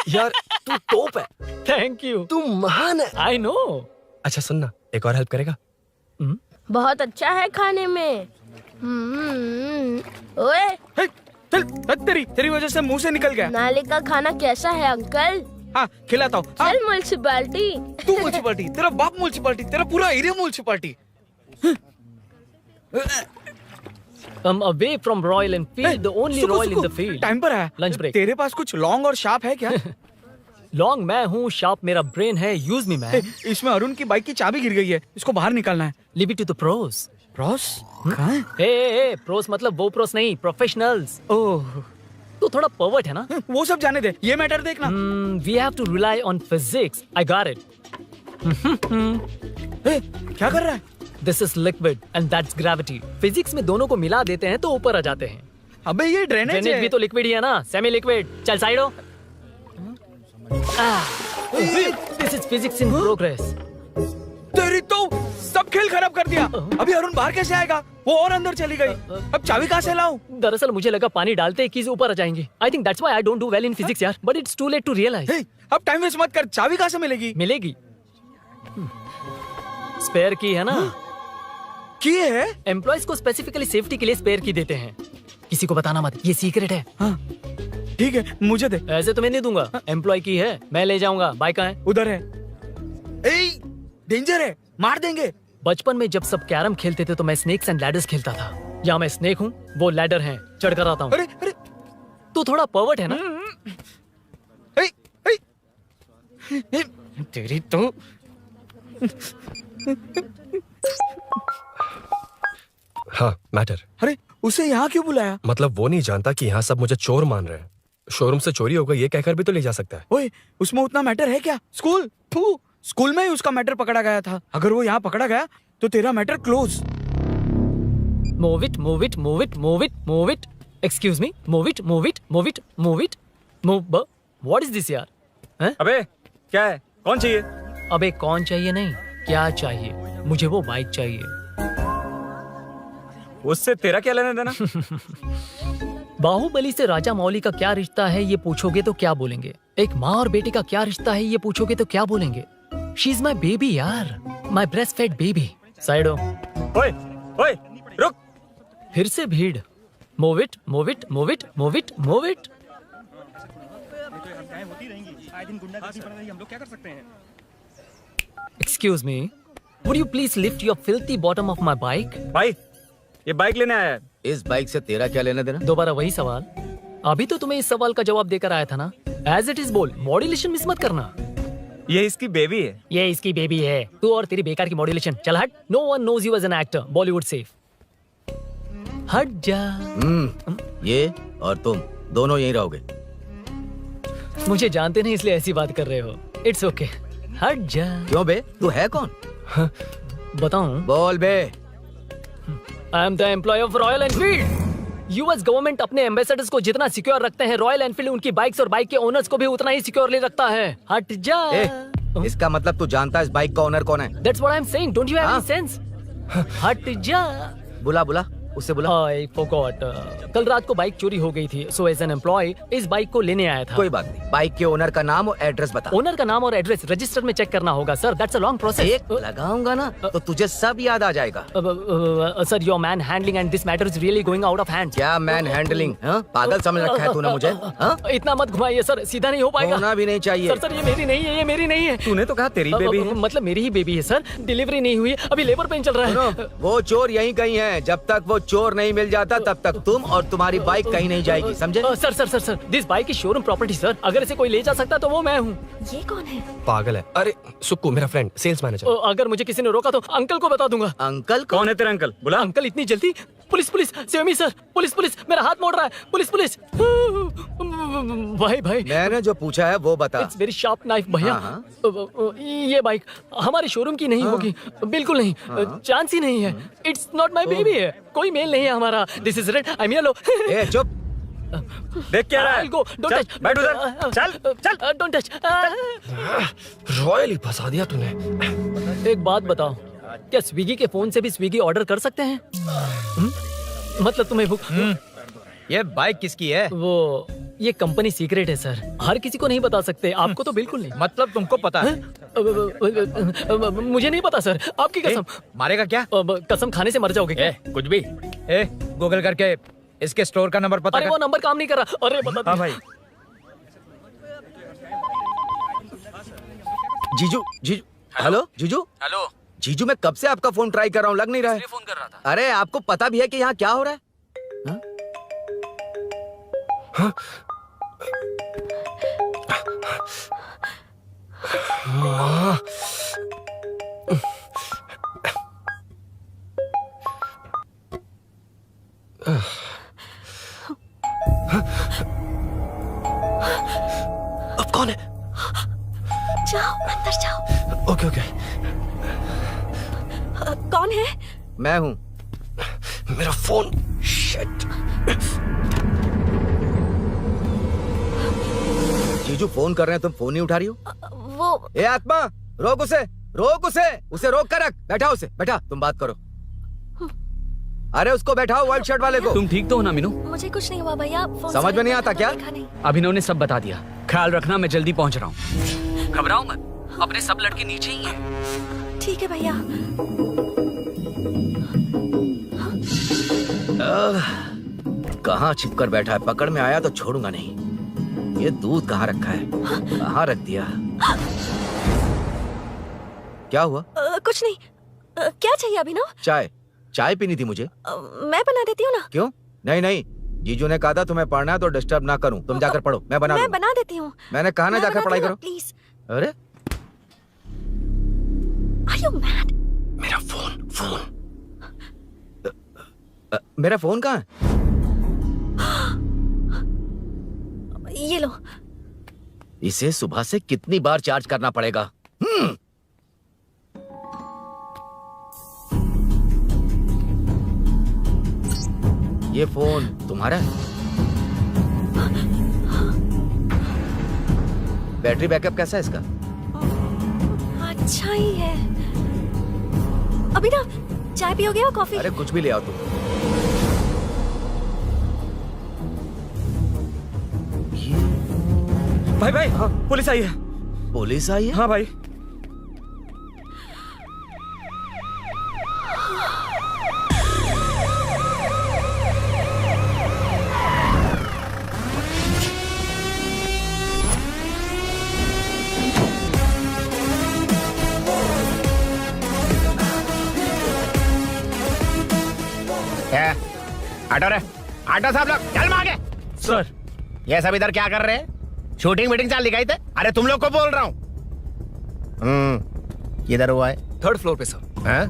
Speaker 6: यार तू टॉप है।
Speaker 2: Thank you.
Speaker 6: तू महान है।
Speaker 2: I know.
Speaker 6: अच्छा सुनना, एक और हेल्प करेगा?
Speaker 9: बहुत अच्छा है खाने में। ओए,
Speaker 14: तेरी वजह से मुंह से निकल गया।
Speaker 9: नाले का खाना कैसा है अंकल?
Speaker 10: हाँ खिलाता हूँ। हाँ?
Speaker 9: चल म्युनिसिपैलिटी।
Speaker 10: तू म्युनिसिपैलिटी, तेरा बाप म्युनिसिपैलिटी, तेरा पूरा area municipality.
Speaker 2: Come away from Royal Enfield, the only Royal in the field.
Speaker 10: Time पर है।
Speaker 2: Lunch break.
Speaker 10: तेरे पास कुछ लॉन्ग और शार्प है क्या?
Speaker 2: लॉन्ग मैं हूँ, शार्प मेरा ब्रेन है, यूज मी मैन।
Speaker 10: इसमें अरुण की बाइक की चाबी गिर गई है, इसको बाहर निकालना है।
Speaker 2: Leave it to the pros.
Speaker 10: Pros? कहाँ है?
Speaker 2: ए प्रोस मतलब वो प्रोस नहीं, प्रोफेशनल्स।
Speaker 10: ओह,
Speaker 2: तो थोड़ा पर्वर्ट है ना?
Speaker 10: वो सब जाने दे, ये मैटर देखना।
Speaker 2: We have to rely on physics. I got it.
Speaker 10: क्या कर रहा है?
Speaker 2: This is liquid and that's gravity. Physics में दोनों को मिला देते हैं तो ऊपर आ जाते हैं।
Speaker 10: अबे ये ड्रेनेज है।
Speaker 2: भी तो लिक्विड ही है ना, सेमी लिक्विड। चल साइड हो। This is physics in progress.
Speaker 10: तेरी तो सब खेल खराब कर दिया। अभी अरुण बाहर कैसे आएगा? वो और अंदर चली गई। अब चाबी कहाँ से लाऊं?
Speaker 2: दरअसल मुझे लगा पानी डालते ही कीज ऊपर आ जाएंगी। I think that's why I don't do well in physics यार। But it's too late to realize.
Speaker 10: अब टाइम वेस्ट मत कर, चाबी कहाँ से मिलेगी?
Speaker 2: मिलेगी। स्पेयर की है ना?
Speaker 10: की है?
Speaker 2: एम्प्लॉइज को स्पेसिफिकली सेफ्टी के लिए स्पेयर की देते हैं। किसी को बताना मत, ये सीक्रेट है।
Speaker 10: हाँ, ठीक है, मुझे दे।
Speaker 2: ऐसे तो मैं नहीं दूंगा। एम्प्लॉय की है, मैं ले जाऊंगा। बाइक कहाँ है?
Speaker 10: उधर है। ए, डेंजर है, मार देंगे।
Speaker 2: बचपन में जब सब कैरम खेलते थे तो मैं स्नेक्स एंड लैडर्स खेलता था। या मैं स्नेक हूँ, वो लैडर है, चढ़ कर आता हूँ।
Speaker 10: अरे अरे,
Speaker 2: तू थोड़ा पर्वर्ट है ना?
Speaker 10: तेरी तो
Speaker 6: हाँ मैटर।
Speaker 10: अरे उसे यहाँ क्यों बुलाया?
Speaker 6: मतलब वो नहीं जानता कि यहाँ सब मुझे चोर मान रहे हैं। शोरूम से चोरी होगा ये कहकर भी तो ले जा सकता है।
Speaker 10: ओए, उसमें उतना मैटर है क्या? स्कूल में ही उसका मैटर पकड़ा गया था। अगर वो यहाँ पकड़ा गया तो तेरा matter close.
Speaker 2: Move it, move it, move it, move it, move it. Excuse me, move it, move it, move it, move it, move. What is this यार? हैं?
Speaker 4: अबे क्या है? कौन चाहिए?
Speaker 2: अबे कौन चाहिए नहीं, क्या चाहिए? मुझे वो बाइक चाहिए।
Speaker 4: उससे तेरा क्या लेना देना?
Speaker 2: बाहुबली से राजा मौली का क्या रिश्ता है ये पूछोगे तो क्या बोलेंगे? एक माँ और बेटे का क्या रिश्ता है ये पूछोगे तो क्या बोलेंगे? शी इज माई बेबी यार, my breast fed baby. Side हो।
Speaker 4: ओए, ओए, रुक।
Speaker 2: फिर से भीड़। Move it, move it, move it, move it, move it. Excuse me, would you please lift your filthy bottom of my bike?
Speaker 4: भाई, ये बाइक लेने आया है।
Speaker 5: इस बाइक से तेरा क्या लेना देना?
Speaker 2: दोबारा वही सवाल। अभी तो तुम्हें इस सवाल का जवाब देकर आया था ना। एज इट इज बोल, मॉड्यूलेशन मिस मत करना।
Speaker 4: ये इसकी बेबी है।
Speaker 2: ये इसकी बेबी है। तू और तेरी बेकार की मॉड्यूलेशन। चल हट। No one knows you as an actor. Bollywood safe. हट जा।
Speaker 5: ये और तुम दोनों यहीं रहोगे।
Speaker 2: मुझे जानते नहीं इसलिए ऐसी बात कर रहे हो। It's okay. हट जा।
Speaker 5: क्यों बे, तू है कौन?
Speaker 2: बताऊं?
Speaker 5: बोल बे।
Speaker 2: I am the employ of Royal Enfield. US government अपने एम्बेसडर्स को जितना सिक्योर रखते हैं, रॉयल एनफील्ड उनकी बाइक्स और बाइक के ओनर्स को भी उतना ही सिक्योरली रखता है। हट जा।
Speaker 5: इसका मतलब तू जानता है इस बाइक का ओनर कौन है?
Speaker 2: That's what I'm saying. Don't you have any sense? हट जा।
Speaker 5: बुला बुला, उससे बुला।
Speaker 2: I forgot. कल रात को बाइक चोरी हो गई थी, so as an employee इस बाइक को लेने आया था।
Speaker 5: कोई बात नहीं, बाइक के ओनर का नाम और एड्रेस बता।
Speaker 2: ओनर का नाम और एड्रेस रजिस्टर में चेक करना होगा sir. That's a long process.
Speaker 5: एक लगाऊंगा ना तो तुझे सब याद आ जाएगा।
Speaker 2: Sir your man handling and this matter is really going out of hand.
Speaker 5: क्या मैन हैंडलिंग? पागल समझ रखा है तूने मुझे?
Speaker 2: इतना मत घुमाइए सर, सीधा नहीं हो पाएगा।
Speaker 5: होना भी नहीं चाहिए।
Speaker 2: सर ये मेरी नहीं है, ये मेरी नहीं है।
Speaker 4: तूने तो कहा तेरी बेबी है।
Speaker 2: मतलब मेरी ही बेबी है सर। डिलीवरी नहीं हुई, अभी लेबर पेन चल रहा है।
Speaker 5: वो चोर यहीं कहीं है। जब तक वो चोर नहीं मिल जाता तब तक तुम और तुम्हारी बाइक कहीं नहीं जाएगी, समझे?
Speaker 2: Sir sir sir sir, this bike is showroom property sir. अगर इसे कोई ले जा सकता तो वो मैं हूँ।
Speaker 1: ये कौन है?
Speaker 6: पागल है। अरे सुक्कू, मेरा फ्रेंड, सेल्स मैनेजर।
Speaker 2: अगर मुझे किसी ने रोका तो अंकल को बता दूंगा।
Speaker 5: अंकल?
Speaker 4: कौन है तेरा अंकल? बुला।
Speaker 2: अंकल इतनी जल्दी? Police police, save me sir. Police police, मेरा हाथ मोड़ रहा है। Police police. भाई भाई,
Speaker 5: मैंने जो पूछा है वो बता।
Speaker 2: इट्स वेरी शार्प नाइफ भैया। ये बाइक हमारे शोरूम की नहीं होगी, बिल्कुल नहीं। चांस ही नहीं है। इट्स नॉट माय बेबी है, कोई मेल नहीं है हमारा। This is red, I am yellow.
Speaker 5: ए चुप।
Speaker 4: देख क्या रहा है?
Speaker 2: Go, don't touch.
Speaker 4: बैठ उधर। चल
Speaker 2: डोंट टच।
Speaker 6: रॉयल ही फंसा दिया तूने।
Speaker 2: एक बात बताओ, क्या स्विगी के फोन से भी स्विगी ऑर्डर कर सकते हैं? मतलब तुम्हें भूख?
Speaker 8: ये बाइक किसकी है?
Speaker 2: वो ये कंपनी सीक्रेट है सर, हर किसी को नहीं बता सकते। आपको तो बिल्कुल नहीं।
Speaker 8: मतलब तुमको पता है?
Speaker 2: मुझे नहीं पता सर, आपकी कसम।
Speaker 8: मारेगा क्या?
Speaker 2: कसम खाने से मर जाओगे क्या?
Speaker 8: कुछ भी। गूगल करके इसके स्टोर का नंबर पता
Speaker 2: अरे
Speaker 8: कर।
Speaker 2: वो नंबर काम नहीं कर रहा। अरे बता।
Speaker 4: हाँ भाई।
Speaker 5: जीजू जीजू हेलो जीजू।
Speaker 10: हेलो
Speaker 5: जीजू मैं कब से आपका फोन ट्राई कर रहा हूँ, लग नहीं रहा है।
Speaker 10: फोन कर रहा था।
Speaker 5: अरे आपको पता भी है कि यहाँ क्या हो रहा है? हाँ? हाँ? अब कौन है?
Speaker 1: जाओ अंदर जाओ।
Speaker 5: Okay okay.
Speaker 1: कौन है?
Speaker 5: मैं हूँ। मेरा फोन। शिट। जीजू फोन कर रहे हैं, तुम फोन नहीं उठा रही हो?
Speaker 1: वो
Speaker 5: ए आत्मा, रोक उसे, रोक उसे रोक कर रख। बैठा उसे, बैठा, तुम बात करो। अरे उसको बैठाओ, व्हाइट शर्ट वाले को।
Speaker 14: तुम ठीक तो हो ना मीनू?
Speaker 1: मुझे कुछ नहीं हुआ भैया। फोन
Speaker 5: समझ में नहीं आता क्या?
Speaker 14: अभिनव ने सब बता दिया। ख्याल रखना, मैं जल्दी पहुंच रहा हूँ। घबराओ मत, अपने सब लड़के नीचे ही हैं।
Speaker 1: ठीक है भैया।
Speaker 5: कहाँ छिप कर बैठा है, पकड़ में आया तो छोड़ूंगा नहीं। ये दूध कहाँ रखा है, कहाँ रख दिया? क्या हुआ?
Speaker 1: कुछ नहीं। क्या चाहिए अभिनव?
Speaker 5: चाय पीनी थी मुझे।
Speaker 1: मैं बना देती हूँ ना।
Speaker 5: क्यों? नहीं, जीजू ने कहा था तुम्हें पढ़ना है तो डिस्टर्ब ना करूं, तुम जाकर पढ़ो, मैं बना
Speaker 1: देती हूँ।
Speaker 5: मैंने कहा ना जाकर पढ़ाई करो
Speaker 1: प्लीज।
Speaker 5: अरे
Speaker 1: Are you mad?
Speaker 5: मेरा फोन मेरा फोन कहाँ है?
Speaker 1: ये लो।
Speaker 5: इसे सुबह से कितनी बार चार्ज करना पड़ेगा? ये फोन तुम्हारा है? बैटरी बैकअप कैसा है इसका?
Speaker 1: अच्छा ही है। अभिनव, चाय पियोगे या कॉफी?
Speaker 5: अरे कुछ भी ले आओ तुम।
Speaker 4: भाई हाँ, पुलिस आई है।
Speaker 5: पुलिस आई है?
Speaker 4: हाँ भाई।
Speaker 13: आटो साहब लोग चल मांगे।
Speaker 4: सर
Speaker 13: ये सब इधर क्या कर रहे हैं? शूटिंग मीटिंग चाल दिखाई थे? अरे तुम लोग को बोल रहा हूँ। किधर हुआ है?
Speaker 10: 3rd फ्लोर पे सर।
Speaker 13: हैं?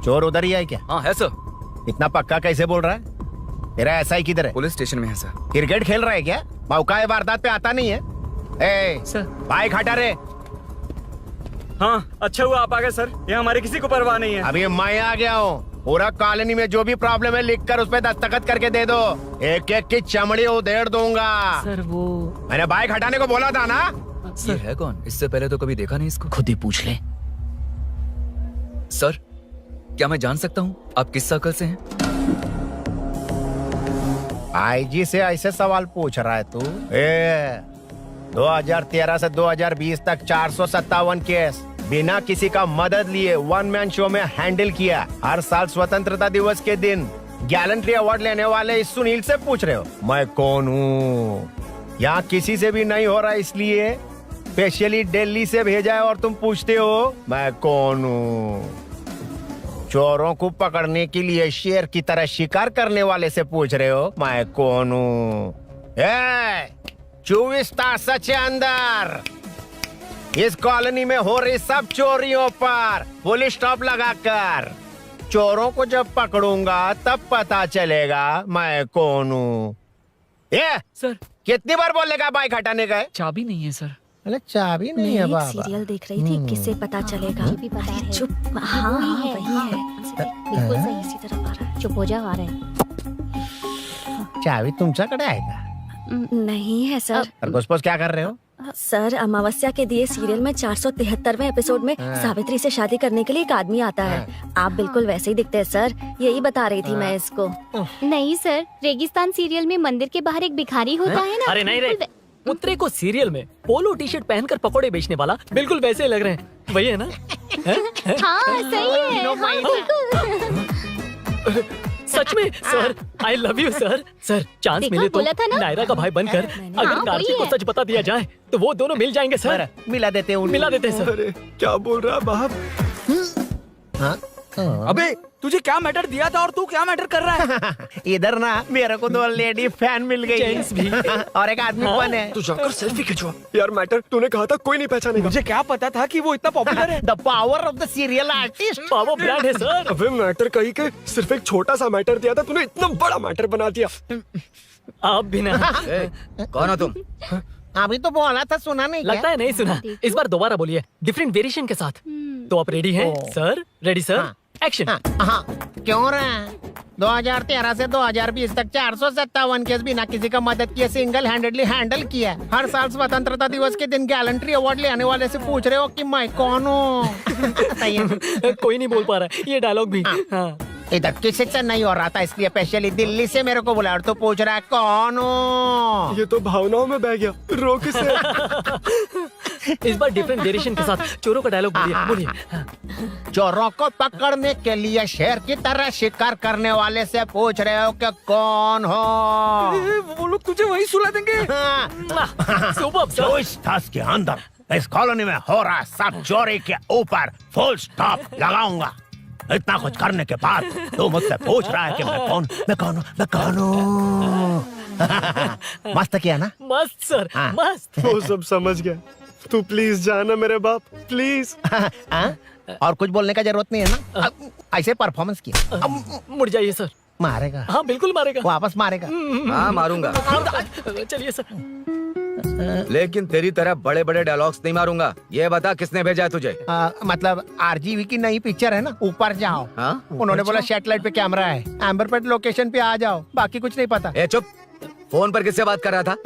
Speaker 13: चोर उधर ही है क्या?
Speaker 10: हाँ है सर।
Speaker 13: इतना पक्का कैसे बोल रहा है? तेरा एसआई किधर है?
Speaker 10: पुलिस स्टेशन में है सर।
Speaker 13: क्रिकेट खेल रहा है क्या? मौका वारदात पे आता नहीं है? ए
Speaker 4: सर
Speaker 13: बाइक हटा रे।
Speaker 4: हाँ अच्छा हुआ आप आ गए सर, ये हमारे किसी को परवाह नहीं है।
Speaker 13: अभी मैं आ गया हूँ। पूरा कॉलोनी में जो भी प्रॉब्लम है लिख कर उस पर दस्तखत करके दे दो। एक एक की चमड़ी उधेड़ दूंगा।
Speaker 2: सर वो
Speaker 13: मैंने बाइक हटाने को बोला था ना?
Speaker 10: ये है कौन? इससे पहले तो कभी देखा नहीं इसको।
Speaker 14: खुद ही पूछ ले।
Speaker 10: सर क्या मैं जान सकता हूँ आप किस सर्कल से हैं?
Speaker 13: आईजी से ऐसे सवाल पूछ रहा है तू? 2013 से 2020 तक 457 केस बिना किसी का मदद लिए 1 मैन शो में हैंडल किया। हर साल स्वतंत्रता दिवस के दिन गैलेंट्री अवार्ड लेने वाले इस सुनील से पूछ रहे हो मैं कौन हूँ? यहाँ किसी से भी नहीं हो रहा, इसलिए स्पेशली दिल्ली से भेजा है और तुम पूछते हो मैं कौन हूँ? चोरों को पकड़ने के लिए शेर की तरह शिकार करने वाले से पूछ रहे हो मैं कौन हूँ? 24 तास से अंदर इस कॉलोनी में हो रही सब चोरियों पर पुलिस स्टॉप लगाकर चोरों को जब पकड़ूंगा तब पता चलेगा मैं कौन हूँ।
Speaker 2: सर
Speaker 13: कितनी बार बोलेगा बाइक हटाने का?
Speaker 14: चाबी नहीं है सर।
Speaker 13: अरे चाबी नहीं है बाबा।
Speaker 1: सीरियल देख रही थी, किससे पता चलेगा?
Speaker 7: भी पता है।
Speaker 1: चुप। हाँ वही है।
Speaker 7: बिल्कुल सही।
Speaker 1: इसी तरफ आ रहा है।
Speaker 7: चुप हो जा, आ रहे हैं।
Speaker 13: चाबी तुमच्याकडे आहे का?
Speaker 1: नहीं है सर।
Speaker 13: खरगोश क्या कर रहे हो?
Speaker 1: सर अमावस्या के दिए सीरियल में 473वें एपिसोड में सावित्री से शादी करने के लिए एक आदमी आता है। आप बिल्कुल वैसे ही दिखते हैं सर, यही बता रही थी मैं इसको।
Speaker 7: नहीं सर, रेगिस्तान सीरियल में मंदिर के बाहर एक भिखारी होता है ना।
Speaker 2: अरे नहीं रे, पुत्रे को सीरियल में पोलो टी शर्ट पहनकर पकोड़े बेचने वाला बिल्कुल वैसे लग रहे हैं, वही है ना?
Speaker 7: हाँ सही है। हाँ, बिल्कुल।
Speaker 2: सच में sir, I love you sir. Sir chance
Speaker 7: देखा,
Speaker 2: मिले तो
Speaker 7: बोला था ना?
Speaker 2: नायरा का भाई बनकर अगर
Speaker 7: हाँ,
Speaker 2: कार्तिक
Speaker 7: वही
Speaker 2: को
Speaker 7: है।
Speaker 2: सच बता दिया जाए तो वो दोनों मिल जाएंगे सर।
Speaker 13: मिला देते हैं
Speaker 2: मिला देते हैं सर।
Speaker 6: अरे क्या बोल रहा है बाप?
Speaker 10: अबे तुझे क्या मैटर दिया था और तू क्या मैटर कर रहा है?
Speaker 13: इधर ना मेरे को 2 लेडी फैन मिल गई
Speaker 2: जेंट्स भी।
Speaker 13: और एक आदमी फन है।
Speaker 6: तू जाकर सेल्फी खिंचवा। यार मैटर तूने कहा था कोई नहीं पहचानेगा।
Speaker 10: मुझे क्या पता था कि वो इतना पॉपुलर है।
Speaker 13: The power of the serial artist.
Speaker 2: Power brand है सर।
Speaker 6: अबे मैटर कहीं के सिर्फ एक छोटा सा मैटर दिया था, तूने इतना बड़ा मैटर बना दिया।
Speaker 2: आप भी ना।
Speaker 5: कौन हो तुम?
Speaker 13: अभी तो बोला था, सुना नहीं
Speaker 2: लगता है नहीं सुना। इस बार दोबारा बोलिए डिफरेंट वेरिएशन के साथ। तो आप रेडी हैं सर? Ready sir? एक्शन।
Speaker 13: हाँ, क्यों रहा? 2013 से 2020 तक 457 केस बिना किसी का मदद किए सिंगल हैंडेडली हैंडल किया। हर साल स्वतंत्रता दिवस के दिन गैलेंट्री अवार्ड लेने वाले से पूछ रहे हो कि मैं कौन हूँ?
Speaker 2: कोई नहीं बोल पा रहा है ये डायलॉग भी। हाँ।
Speaker 13: इधर किसी से नहीं हो रहा था, इसलिए स्पेशली दिल्ली से मेरे को बुलाया और तो पूछ रहा है कौन हूँ?
Speaker 6: ये तो भावनाओं में बह गया। रोक से।
Speaker 2: इस बार डिफरेंट वेरिएशन के साथ चोरों का डायलॉग बोलिए बोलिए।
Speaker 13: चोरों को पकड़ने के लिए शेर की तरह शिकार करने वाले से पूछ रहे हो कि कौन हो?
Speaker 10: वो लोग तुझे वही सुला देंगे।
Speaker 2: Super sir.
Speaker 13: जो इस ताश के अंदर इस कॉलोनी में हो रहा है सब चोरी के ऊपर फुल स्टॉप लगाऊंगा। इतना कुछ करने के बाद तू मुझसे पूछ रहा है कि मैं कौन हूँ? मस्त किया ना?
Speaker 2: मस्त सर मस्त।
Speaker 6: वो सब समझ गया। तू प्लीज जाना मेरे बाप, प्लीज।
Speaker 13: और कुछ बोलने का जरूरत नहीं है ना? ऐसे परफॉर्मेंस किया।
Speaker 2: मुड़ जाइए सर।
Speaker 13: मारेगा?
Speaker 2: हाँ बिल्कुल मारेगा।
Speaker 13: वापस मारेगा?
Speaker 5: हाँ मारूंगा।
Speaker 2: चलिए सर।
Speaker 5: लेकिन तेरी तरह बड़े बड़े डायलॉग्स नहीं मारूंगा। ये बता किसने भेजा है तुझे?
Speaker 13: मतलब आरजीवी की नई पिक्चर है ना, ऊपर जाओ। उन्होंने बोला सैटेलाइट पे कैमरा है, एम्बरपेट लोकेशन पे आ जाओ, बाकी कुछ नहीं पता।
Speaker 5: ए चुप। फोन पर किससे बात कर रहा था?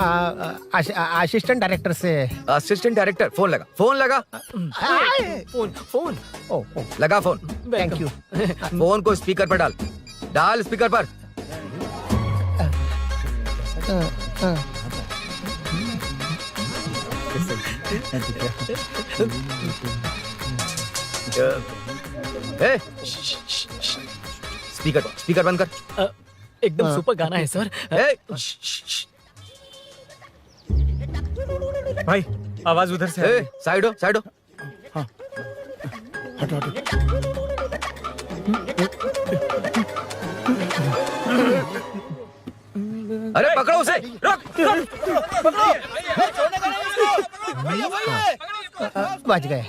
Speaker 13: असिस्टेंट डायरेक्टर से।
Speaker 5: Assistant director? फोन लगा। फोन लगा।
Speaker 2: फोन
Speaker 5: लगा फोन।
Speaker 13: Thank you.
Speaker 5: फोन को स्पीकर पर डाल। डाल स्पीकर पर। स्पीकर बंद कर।
Speaker 2: एकदम सुपर गाना है सर।
Speaker 6: भाई आवाज उधर से।
Speaker 5: साइड हो साइड हो।
Speaker 6: हटो हटो।
Speaker 5: अरे पकड़ो उसे।
Speaker 13: बच गए।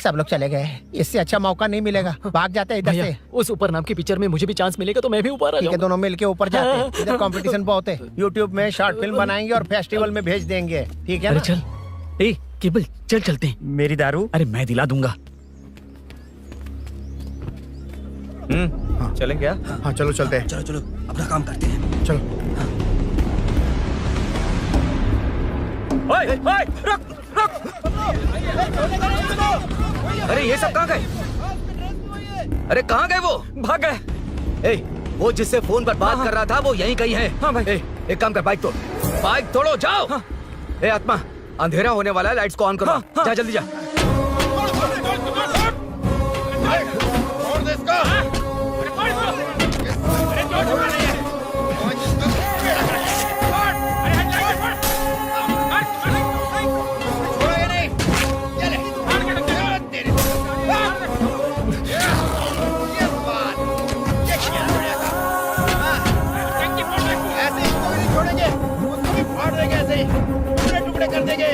Speaker 13: सब लोग चले गए। इससे अच्छा मौका नहीं मिलेगा। भाग जाते हैं इधर से।
Speaker 2: उस ऊपर नाम की पिक्चर में मुझे भी चांस मिलेगा तो मैं भी ऊपर आ
Speaker 13: ठीक है,
Speaker 2: जाऊंगा।
Speaker 13: दोनों मिलके ऊपर जाते हैं। इधर कंपटीशन बहुत है। यूट्यूब में शॉर्ट फिल्म बनाएंगे और फेस्टिवल में भेज देंगे। ठीक है
Speaker 14: अरे
Speaker 13: ना?
Speaker 14: चल। ए केबल चल चलते हैं।
Speaker 6: मेरी दारू?
Speaker 14: अरे मैं दिला दूंगा।
Speaker 6: चलें क्या?
Speaker 13: हाँ चलो चलते हैं।
Speaker 15: चलो चलो अपना काम करते हैं।
Speaker 13: चलो।
Speaker 6: ओए ओए रुक रुक।
Speaker 5: अरे ये सब कहाँ गए? अरे कहाँ गए वो?
Speaker 6: भाग गए।
Speaker 5: ए, वो जिससे फोन पर बात कर रहा था वो यहीं कहीं है।
Speaker 6: हाँ भाई।
Speaker 5: ए, एक काम कर, बाइक तोड़। बाइक तोड़ो, जाओ। ए आत्मा, अंधेरा होने वाला है, लाइट्स को ऑन करो। जा जल्दी जा।
Speaker 15: टुकड़े कर देंगे।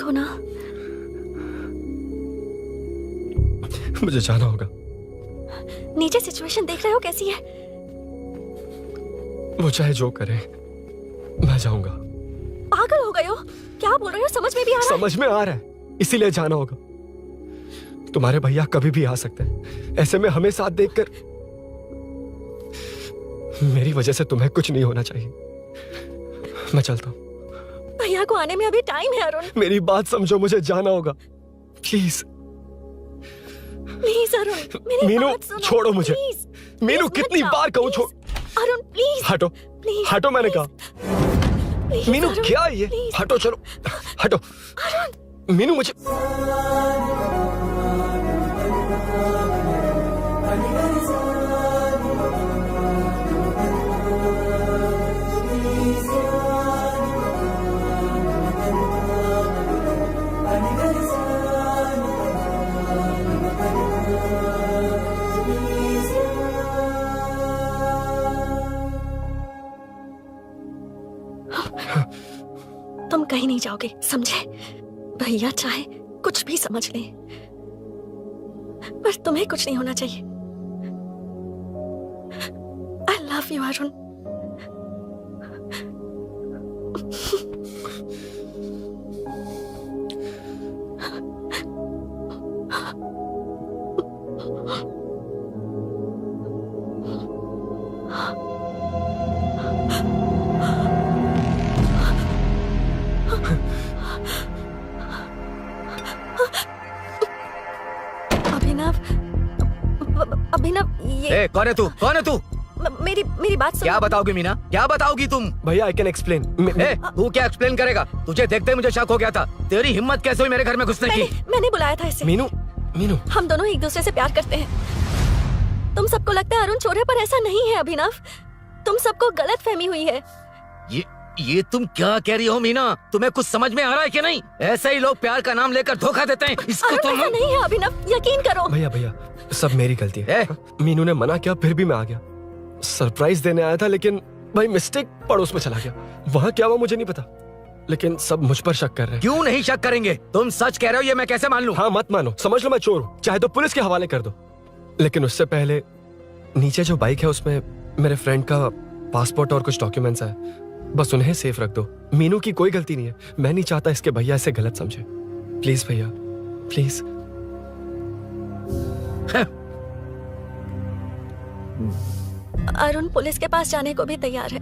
Speaker 1: हो ना?
Speaker 6: मुझे जाना होगा।
Speaker 1: नीचे सिचुएशन देख रहे हो कैसी है?
Speaker 6: वो चाहे जो करे, मैं जाऊंगा।
Speaker 1: पागल हो गए हो? क्या बोल रहे हो? समझ में भी आ रहा है?
Speaker 6: समझ में आ रहा है, इसीलिए जाना होगा। तुम्हारे भैया कभी भी आ सकते हैं, ऐसे में हमें साथ देखकर मेरी वजह से तुम्हें कुछ नहीं होना चाहिए। मैं चलता हूँ।
Speaker 1: भैया को आने में अभी टाइम है अरुण।
Speaker 6: मेरी बात समझो, मुझे जाना होगा। प्लीज
Speaker 1: प्लीज अरुण, मेरी
Speaker 6: मीनू,
Speaker 1: बात सुनो।
Speaker 6: छोड़ो मुझे।
Speaker 1: प्लीज,
Speaker 6: मीनू,
Speaker 1: प्लीज
Speaker 6: कितनी
Speaker 1: मत
Speaker 6: बार
Speaker 1: जाओ,
Speaker 6: कहूँ छोड़।
Speaker 1: अरुण प्लीज।
Speaker 6: हटो,
Speaker 1: प्लीज,
Speaker 6: हटो, मैंने कहा।
Speaker 1: प्लीज,
Speaker 6: मीनू
Speaker 1: अरुण,
Speaker 6: क्या ये?
Speaker 1: प्लीज।
Speaker 6: हटो, चलो हटो। मीनू मुझे
Speaker 1: तुम कहीं नहीं जाओगे, समझे? भैया चाहे कुछ भी समझ ले, पर तुम्हें कुछ नहीं होना चाहिए। I love you Arun. Abhinav, ये
Speaker 5: कौन है तू? कौन है तू?
Speaker 1: मेरी बात सुनो।
Speaker 5: क्या बताओगी मीना? क्या बताओगी तुम?
Speaker 6: भैया आई कैन एक्सप्लेन।
Speaker 5: तू क्या एक्सप्लेन करेगा? तुझे देखते ही मुझे शक हो गया था। तेरी हिम्मत कैसे हुई मेरे घर में घुसने की?
Speaker 1: मैंने बुलाया था इसे।
Speaker 6: मीनू, मीनू,
Speaker 1: हम दोनों एक दूसरे से प्यार करते हैं। तुम सबको लगता है अरुण चोर है, पर ऐसा नहीं है अभिनव। तुम सबको गलत फहमी हुई है।
Speaker 5: ये तुम क्या कह रही हो मीना? तुम्हें कुछ समझ में आ रहा है कि नहीं? ऐसे ही लोग प्यार का नाम लेकर धोखा देते हैं। इसको तुम
Speaker 1: ऐसा नहीं है अभिनव, यकीन करो।
Speaker 6: भैया भैया, सब मेरी गलती है। मीनू ने मना किया, फिर भी मैं आ गया। सरप्राइज देने आया था, लेकिन भाई मिस्टेक पड़ोस में चला गया। वहाँ क्या हुआ मुझे नहीं पता, लेकिन सब मुझ पर शक कर रहे हैं।
Speaker 5: क्यों नहीं शक करेंगे? तुम सच कह रहे हो, ये मैं कैसे मान लूं?
Speaker 6: हाँ मत मानो, समझ लो मैं चोर हूँ, चाहे तो पुलिस के हवाले कर दो। लेकिन उससे पहले नीचे जो बाइक है उसमें मेरे फ्रेंड का पासपोर्ट और कुछ डॉक्यूमेंट्स है, बस उन्हें सेफ रख दो। मीनू की कोई गलती नहीं है। मैं नहीं चाहता इसके भैया इसे गलत समझे। प्लीज भैया, प्लीज।
Speaker 1: अरुण पुलिस के पास जाने को भी तैयार है,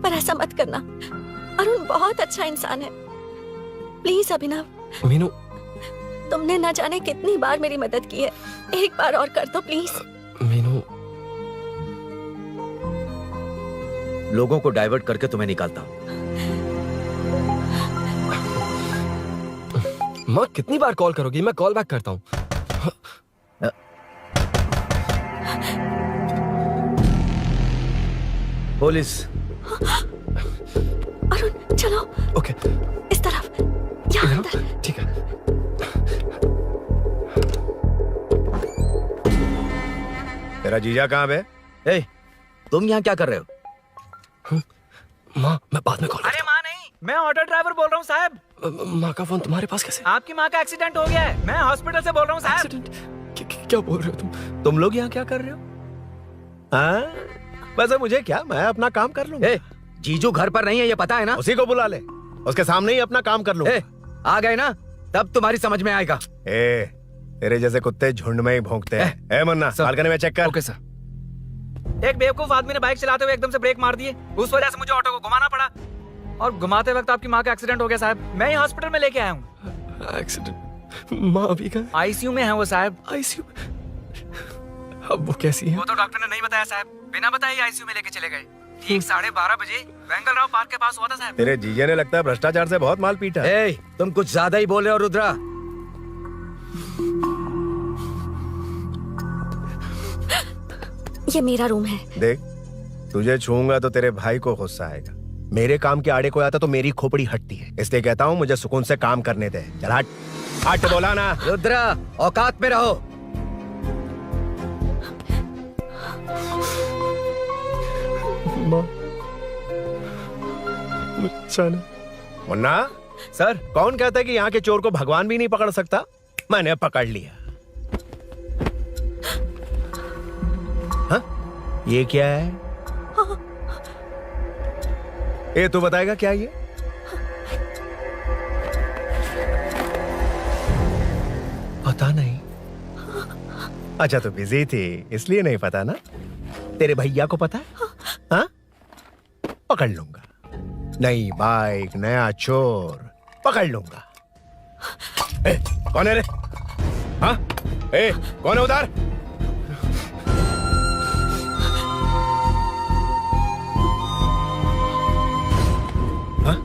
Speaker 1: पर ऐसा मत करना। अरुण बहुत अच्छा इंसान है। प्लीज अभिनव।
Speaker 6: मीनू,
Speaker 1: तुमने न जाने कितनी बार मेरी मदद की है, एक बार और कर दो प्लीज।
Speaker 6: मीनू,
Speaker 5: लोगों को डाइवर्ट करके तुम्हें निकालता हूँ।
Speaker 6: माँ कितनी बार कॉल करोगी? मैं कॉल बैक करता हूँ।
Speaker 5: पुलिस।
Speaker 1: अरुण चलो।
Speaker 6: ओके,
Speaker 1: इस तरफ, यहाँ अंदर।
Speaker 6: ठीक है।
Speaker 13: तेरा जीजा कहाँ पे?
Speaker 5: ए, तुम यहाँ क्या कर रहे हो?
Speaker 6: माँ, मैं बाद में कॉल।
Speaker 4: अरे माँ नहीं, मैं ऑटो ड्राइवर बोल रहा हूँ साहब।
Speaker 6: माँ का फोन तुम्हारे पास कैसे?
Speaker 4: आपकी माँ का एक्सीडेंट हो गया है, मैं हॉस्पिटल से बोल रहा हूँ साहब।
Speaker 6: क्या बोल रहे हो
Speaker 13: तुम लोग यहाँ क्या कर रहे हो? हाँ, वैसे मुझे क्या, मैं अपना काम कर लूँ।
Speaker 5: जीजू घर पर नहीं है, ये पता है ना?
Speaker 13: उसी को बुला ले, उसके सामने ही अपना काम कर लूँ।
Speaker 5: आ गए ना, तब तुम्हारी समझ में आएगा।
Speaker 13: तेरे जैसे कुत्ते झुंड में ही भौंकते हैं। मुन्ना, बालकनी में चेक कर।
Speaker 14: Okay sir.
Speaker 4: एक बेवकूफ आदमी ने बाइक चलाते हुए एकदम से ब्रेक मार दिए, उस वजह से मुझे ऑटो को घुमाना पड़ा, और घुमाते वक्त आपकी माँ का एक्सीडेंट हो गया साहब। मैं ही हॉस्पिटल में लेके आया हूँ।
Speaker 6: एक्सीडेंट? माँ अभी कहाँ?
Speaker 4: आईसीयू में है वो साहब।
Speaker 6: आईसीयू? अब वो कैसी है?
Speaker 4: वो तो डॉक्टर ने नहीं बताया साहब, बिना बताए आईसीयू में लेके चले गए। ठीक 12:30 बजे वेंगल राव पार्क के पास हुआ था साहब।
Speaker 13: तेरे जीजे ने लगता है भ्रष्टाचार से बहुत माल पीटा।
Speaker 5: तुम कुछ ज्यादा ही बोल रहे हो रुद्रा।
Speaker 1: ये मेरा रूम है।
Speaker 13: देख, तुझे छूऊंगा तो तेरे भाई को गुस्सा आएगा। मेरे काम के आड़े को आता तो मेरी खोपड़ी हटती है, इसलिए कहता हूँ मुझे सुकून से काम करने दे। चल हट, हट बोला ना।
Speaker 5: रुद्रा, औकात में रहो।
Speaker 6: माँ,
Speaker 13: मुन्ना, सर, कौन कहता है कि यहाँ के चोर को भगवान भी नहीं पकड़ सकता? मैंने पकड़ लिया। हाँ? ये क्या है? ये तू बताएगा क्या ये? पता नहीं। अच्छा, तो बिजी थी इसलिए नहीं पता ना? तेरे भैया को पता है? हाँ? पकड़ लूंगा। नई बाइक, नया चोर, पकड़ लूंगा। कौन है रे? हाँ? कौन है उधर? हाँ?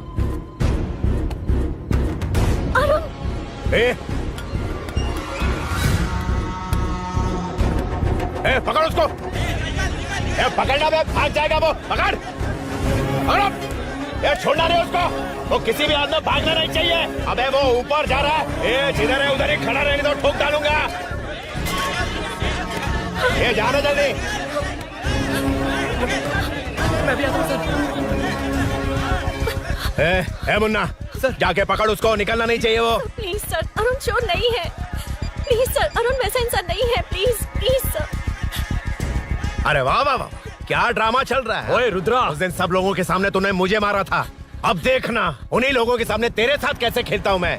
Speaker 13: पकड़ उसको। पकड़ना बे, भाग जाएगा वो। पकड़, पकड़ो। छोड़ना नहीं उसको। वो किसी भी हाल में भागना नहीं चाहिए। अबे वो ऊपर जा रहा है। जिधर है उधर ही खड़ा रहने दो, ठोक डालूंगा। जाना जल्दी।
Speaker 2: मैं भी आता हूं सर।
Speaker 13: मुन्ना सर, जाके पकड़ उसको, निकलना नहीं चाहिए वो।
Speaker 1: प्लीज सर, अरुण चोर नहीं है। प्लीज सर, अरुण वैसा इंसान नहीं है। Please please sir.
Speaker 13: अरे वाह वाह वाह, क्या ड्रामा चल रहा है।
Speaker 8: ओए रुद्रा,
Speaker 13: उस दिन सब लोगों के सामने तूने मुझे मारा था। अब देखना उन्हीं लोगों के सामने तेरे साथ कैसे खेलता हूं मैं।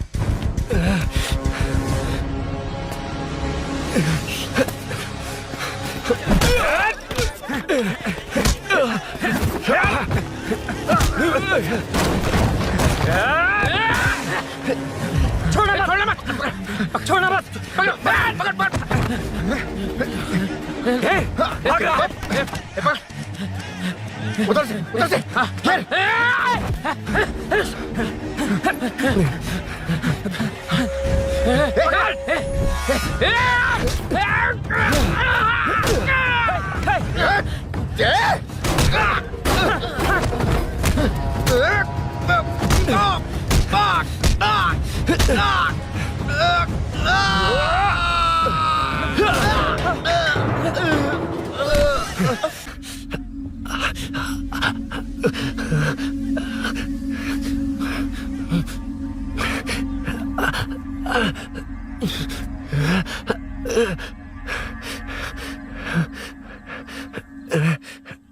Speaker 15: छोड़ना मत, छोड़ना मत। पकड़, पकड़, पकड़। भाग रहा है।
Speaker 13: उधर से, उधर से। घेर।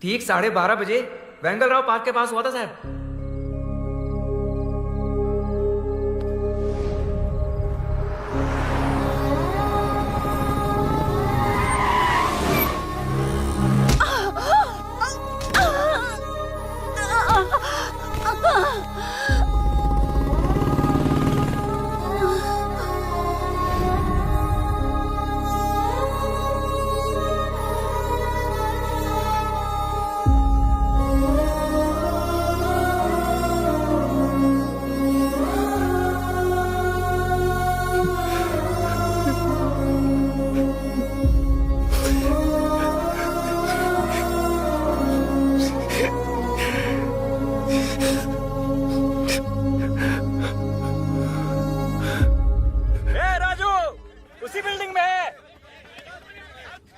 Speaker 4: ठीक 12:30 बजे वेंगल राव पार्क के पास हुआ था साहब।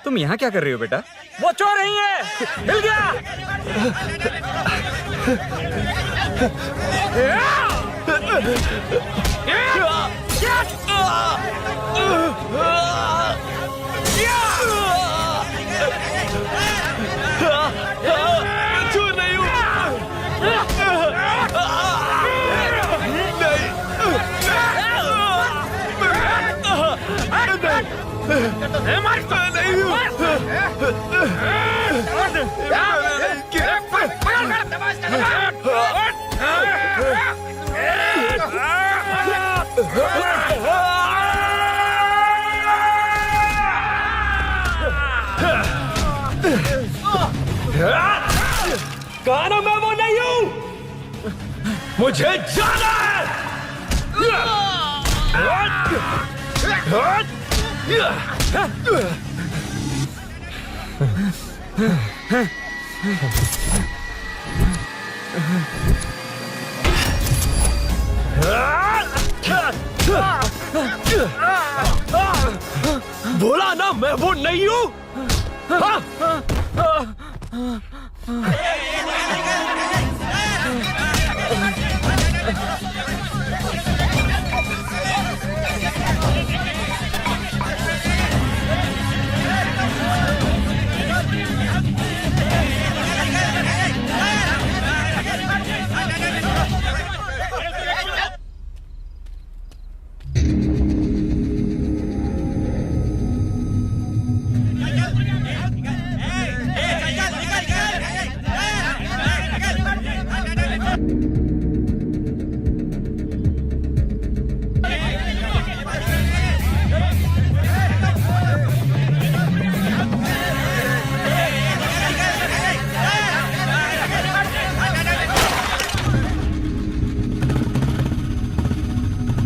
Speaker 10: तुम यहाँ क्या कर रहे हो बेटा?
Speaker 15: वो चोर नहीं है, हिल गया। चोर नहीं हूँ।
Speaker 8: कहा मैं वो नहीं हूं, मुझे जाना है। बोला ना मैं वो नहीं हूं।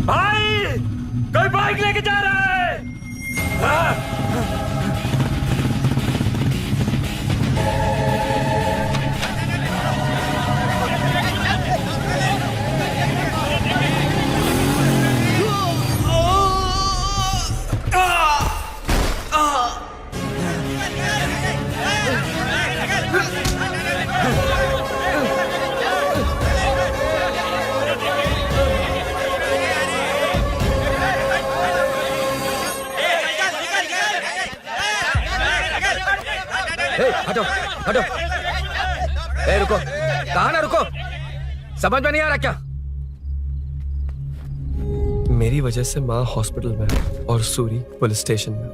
Speaker 15: भाई कोई बाइक लेके जा रहा है।
Speaker 5: हटो हटो। ए रुको, कहाँ ना रुको, समझ में नहीं आ रहा क्या?
Speaker 6: मेरी वजह से माँ हॉस्पिटल में है और सूरी पुलिस स्टेशन में।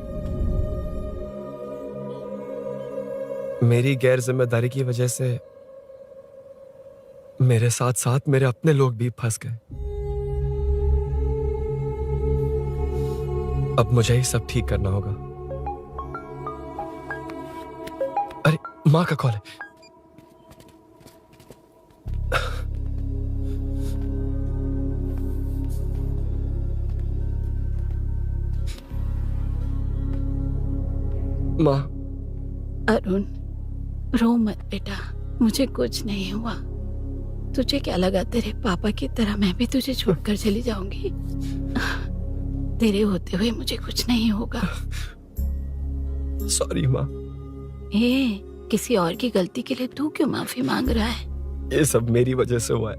Speaker 6: मेरी गैर जिम्मेदारी की वजह से मेरे साथ साथ मेरे अपने लोग भी फंस गए। अब मुझे ही सब ठीक करना होगा। अरे माँ का कॉल है। माँ।
Speaker 3: अरुण, रो मत बेटा, मुझे कुछ नहीं हुआ। तुझे क्या लगा तेरे पापा की तरह मैं भी तुझे छोड़कर चली जाऊंगी? तेरे होते हुए मुझे कुछ नहीं होगा।
Speaker 6: सॉरी माँ।
Speaker 3: ए, किसी और की गलती के लिए तू क्यों माफी मांग रहा है?
Speaker 6: ये सब मेरी वजह से हुआ है।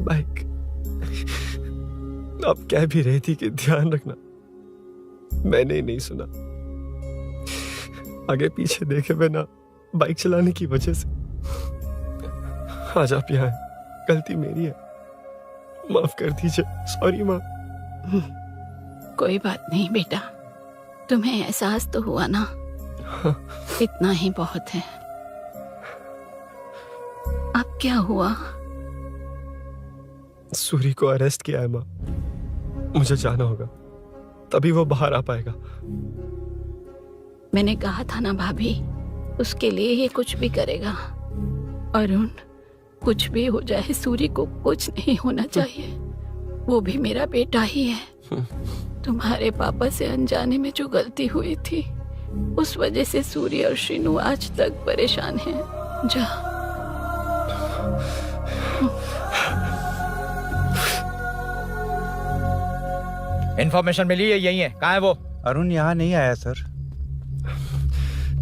Speaker 6: बाइक आप कह भी रही थी कि ध्यान रखना, मैंने ही नहीं सुना। आगे पीछे देखे बिना बाइक चलाने की वजह से आज आप यहाँ हैं। गलती मेरी है, माफ कर दीजिए। सॉरी माँ।
Speaker 3: कोई बात नहीं बेटा, तुम्हें एहसास तो हुआ ना? इतना ही बहुत है। अब क्या हुआ?
Speaker 6: सूरी को अरेस्ट किया है माँ। मुझे जाना होगा, तभी वो बाहर आ पाएगा।
Speaker 3: मैंने कहा था ना भाभी, उसके लिए ये कुछ भी करेगा। अरुण, कुछ भी हो जाए सूरी को कुछ नहीं होना चाहिए। वो भी मेरा बेटा ही है। तुम्हारे पापा से अनजाने में जो गलती हुई थी, उस वजह से सूरी और श्रीनु आज तक परेशान हैं। जा।
Speaker 8: इन्फॉर्मेशन मिली है, यही है। कहाँ है वो?
Speaker 12: अरुण यहाँ नहीं आया सर।